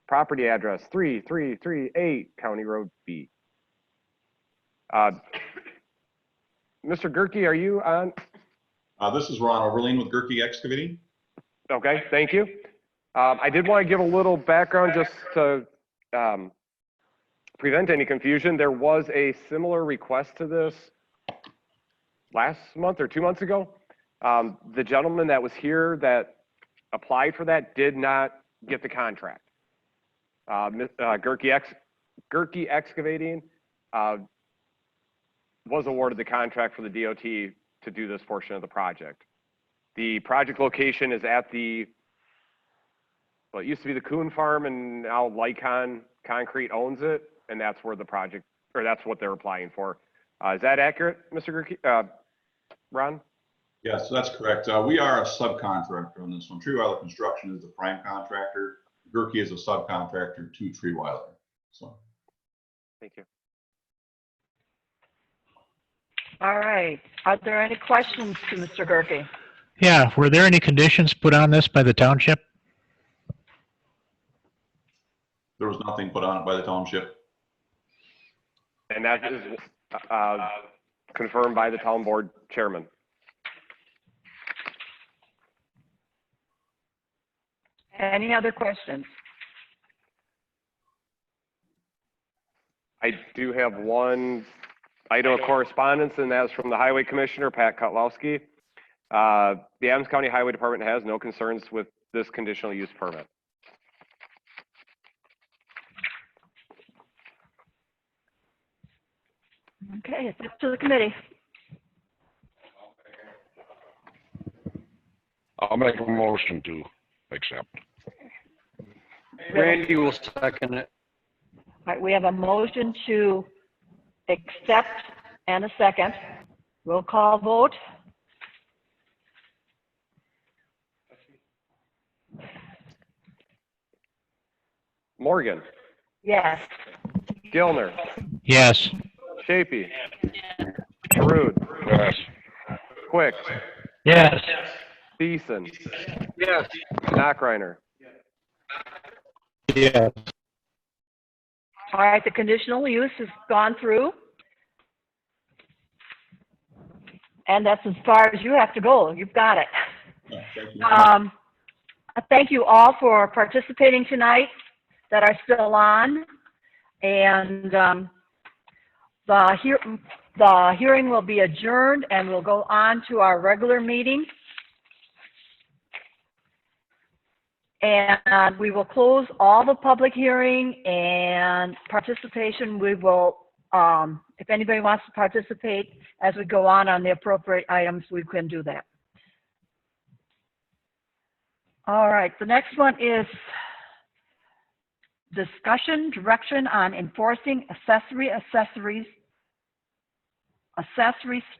property address 3338, County Road B. Mr. Gerke, are you on? This is Ron Overleen with Gerke Excavating. Okay, thank you. I did want to give a little background just to prevent any confusion. There was a similar request to this last month or 2 months ago. The gentleman that was here that applied for that did not get the contract. Gerke Excavating was awarded the contract for the DOT to do this portion of the project. The project location is at the, well, it used to be the Coon Farm, and now Lycon Concrete owns it, and that's where the project, or that's what they're applying for. Is that accurate, Mr. Gerke? Ron? Yes, that's correct. We are a subcontractor on this one. Treeweiler Construction is the prime contractor. Gerke is a subcontractor to Treeweiler. So. Thank you. All right. Are there any questions to Mr. Gerke? Yeah, were there any conditions put on this by the township? There was nothing put on it by the township. And that is confirmed by the town board chairman. Any other questions? I do have one item of correspondence, and that's from the Highway Commissioner, Pat Kotlowski. The Adams County Highway Department has no concerns with this conditional use permit. Okay, it's up to the committee. I'll make a motion to accept. Randy will second it. All right, we have a motion to accept and a second. Roll call vote. Morgan. Yes. Gilner. Yes. Shapey. Giroud. Yes. Quick. Yes. Beeson. Yes. Knockreiner. Yes. All right, the conditional use has gone through. And that's as far as you have to go. You've got it. Thank you all for participating tonight that are still on. And the hearing will be adjourned and we'll go on to our regular meeting. And we will close all the public hearing and participation. We will, if anybody wants to participate as we go on the appropriate items, we can do that. All right, the next one is discussion direction on enforcing accessory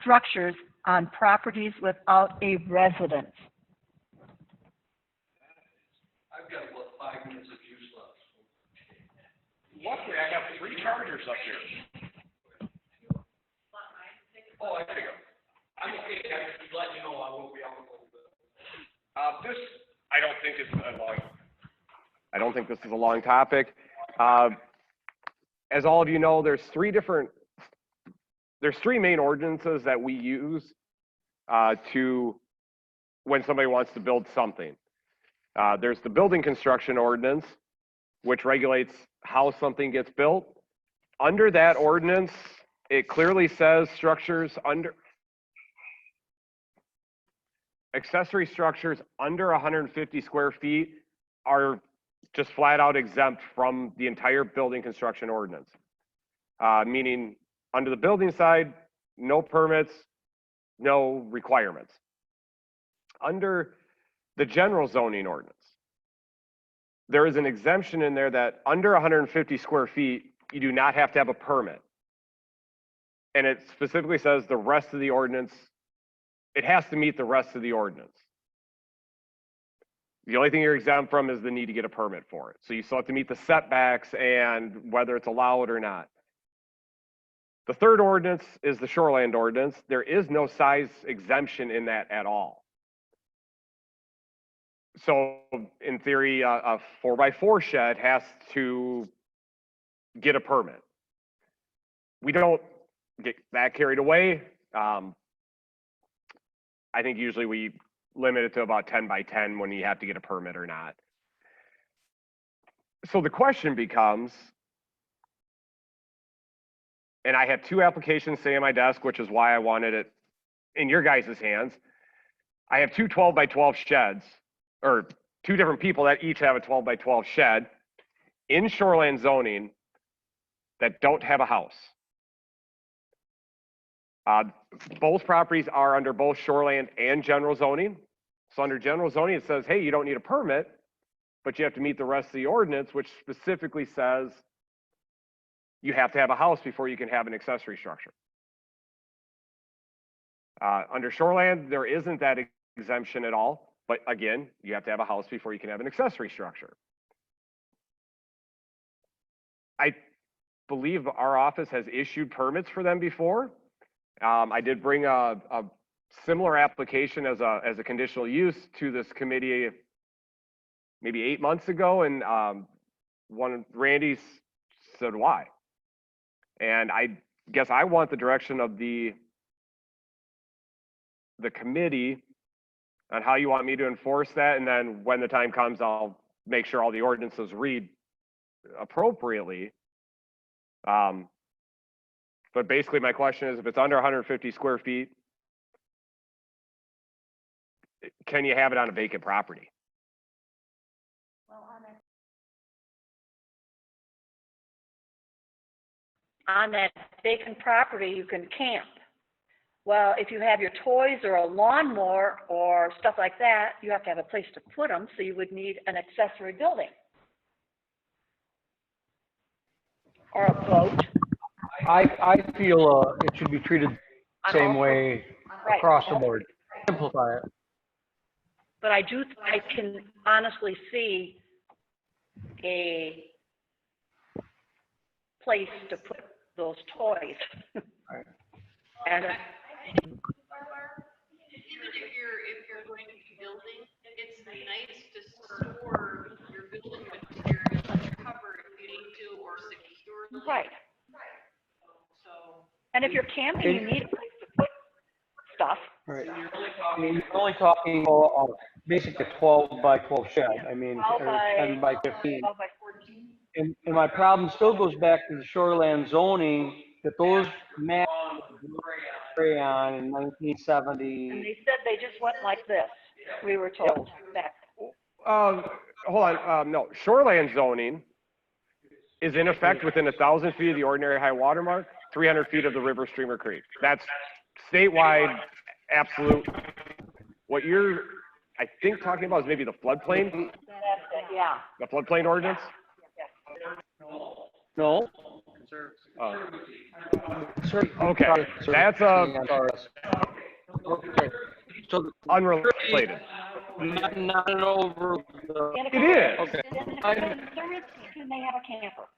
structures on properties without a residence. I've got about 5 minutes of use left. Luckily, I got 3 chargers up here. Oh, there you go. I'm okay. I just let you know I will be on a little bit. This, I don't think is a long. I don't think this is a long topic. As all of you know, there's 3 main ordinances that we use to when somebody wants to build something. There's the building construction ordinance, which regulates how something gets built. Under that ordinance, it clearly says accessory structures under 150 square feet are just flat out exempt from the entire building construction ordinance. Meaning under the building side, no permits, no requirements. Under the general zoning ordinance, there is an exemption in there that under 150 square feet, you do not have to have a permit. And it specifically says the rest of the ordinance, it has to meet the rest of the ordinance. The only thing you're exempt from is the need to get a permit for it. So you still have to meet the setbacks and whether it's allowed or not. The third ordinance is the Shoreline Ordinance. There is no size exemption in that at all. So in theory, a 4x4 shed has to get a permit. We don't get that carried away. I think usually we limit it to about 10x10 when you have to get a permit or not. So the question becomes, and I have 2 applications sitting on my desk, which is why I wanted it in your guys' hands. I have 2 12x12 sheds, or 2 different people that each have a 12x12 shed in shoreline zoning that don't have a house. Both properties are under both shoreline and general zoning. So under general zoning, it says, hey, you don't need a permit, but you have to meet the rest of the ordinance, which specifically says you have to have a house before you can have an accessory structure. Under shoreline, there isn't that exemption at all. But again, you have to have a house before you can have an accessory structure. I believe our office has issued permits for them before. I did bring a similar application as a conditional use to this committee maybe 8 months ago, and Randy said, why? And I guess I want the direction of the committee on how you want me to enforce that, and then when the time comes, I'll make sure all the ordinances read appropriately. But basically my question is, if it's under 150 square feet, can you have it on a vacant property? On that vacant property, you can camp. Well, if you have your toys or a lawnmower or stuff like that, you have to have a place to put them, so you would need an accessory building. Or a boat. I feel it should be treated the same way across the board. Simplify it. But I can honestly see a place to put those toys. Right. And even if you're going to be building, it's nice to store your building materials covered if you need to, or secure. Right. So. And if you're camping, you need a place to put stuff. Right. I mean, you're only talking about basically a 12 by 12 shed. I mean, or 10 by 15. 12 by 14. And my problem still goes back to the shoreland zoning, that those maps on in 1970. And they said they just went like this, we were told back. Hold on, no, shoreland zoning is in effect within 1,000 feet of the ordinary high water mark, 300 feet of the river, stream, or creek. That's statewide, absolute. What you're, I think, talking about is maybe the floodplain? That's it, yeah. The floodplain ordinance? No. Okay, that's okay. So unrelated. Not over the. It is. Okay. Can they have a camper?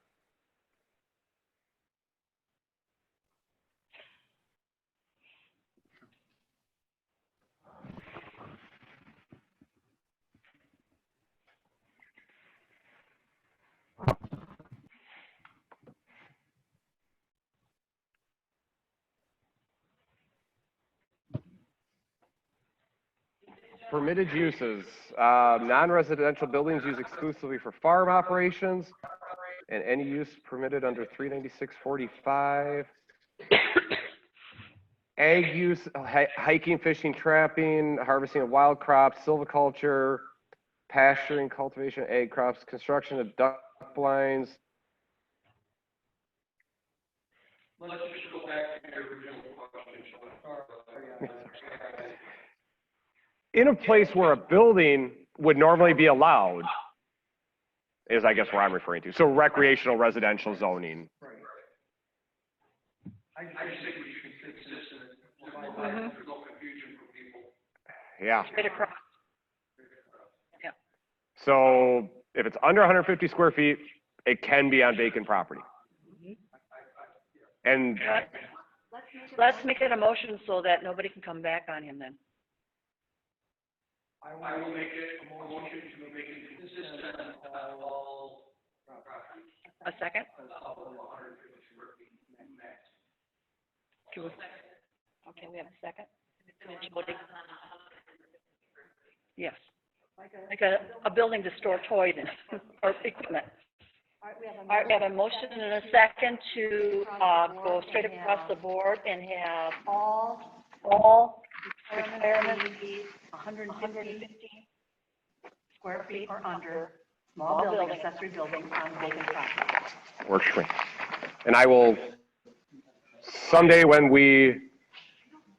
Permitted uses, non-residential buildings used exclusively for farm operations, and any use permitted under 39645. Ag use, hiking, fishing, trapping, harvesting of wild crops, silviculture, pasturing, cultivation, egg crops, construction of duck blinds. Let's just go back to the original question. In a place where a building would normally be allowed, is I guess where I'm referring to. So recreational residential zoning. Right. I just think we should fix this and there's no confusion for people. Yeah. Straight across. Yeah. So if it's under 150 square feet, it can be on vacant property. And Let's make it a motion so that nobody can come back on him then. I will make it a motion to make it consistent on all properties. A second? Okay, we have a second. Yes. Like a building to store toys in or equipment. All right, we have a motion and a second to go straight across the board and have all requirements 150 square feet or under, small building, accessory building on vacant property. works for me. And I will, someday when we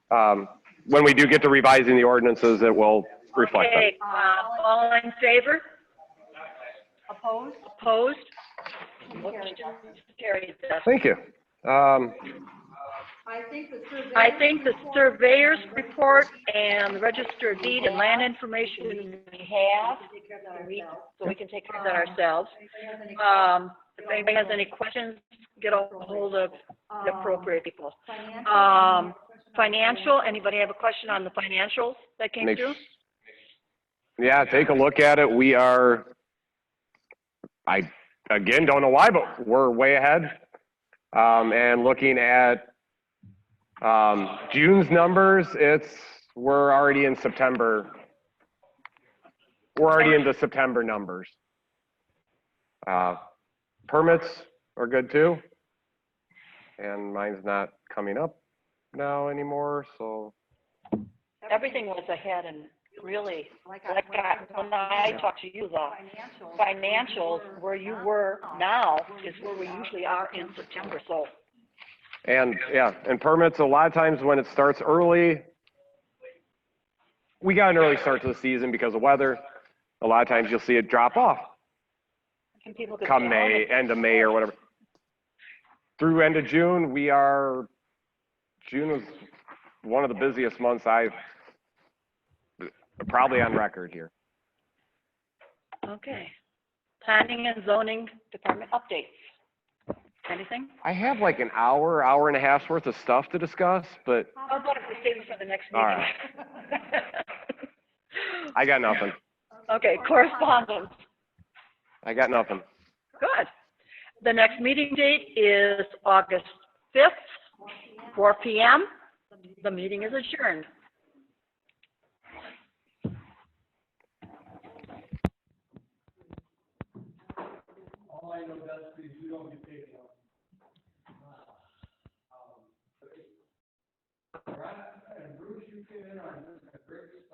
do get to revising the ordinances, it will reflect that. Okay, all in favor? Opposed? Opposed? Motion carries. Thank you. I think the surveyor's report and the register of deed and land information we have, so we can take care of that ourselves. If anybody has any questions, get a hold of the appropriate people. Financial, anybody have a question on the financials that came through? Yeah, take a look at it. We are, I, again, don't know why, but we're way ahead. And looking at June's numbers, we're already in September. We're already into September numbers. Permits are good too. And mine's not coming up now anymore, so. Everything was ahead and really, when I talked to you, the financials, where you were now is where we usually are in September, so. And yeah, and permits, a lot of times when it starts early, we got an early start to the season because of weather. A lot of times you'll see it drop off come May, end of May or whatever. Through end of June, June was one of the busiest months I've probably on record here. Okay. Planning and zoning department updates. Anything? I have like an hour and a half's worth of stuff to discuss, but. How about if we save it for the next meeting? All right. I got nothing. Okay, correspondence. I got nothing. Good. The next meeting date is August 5th, 4 p.m. The meeting is adjourned. All I know is you don't get paid. And Bruce, you came in on a great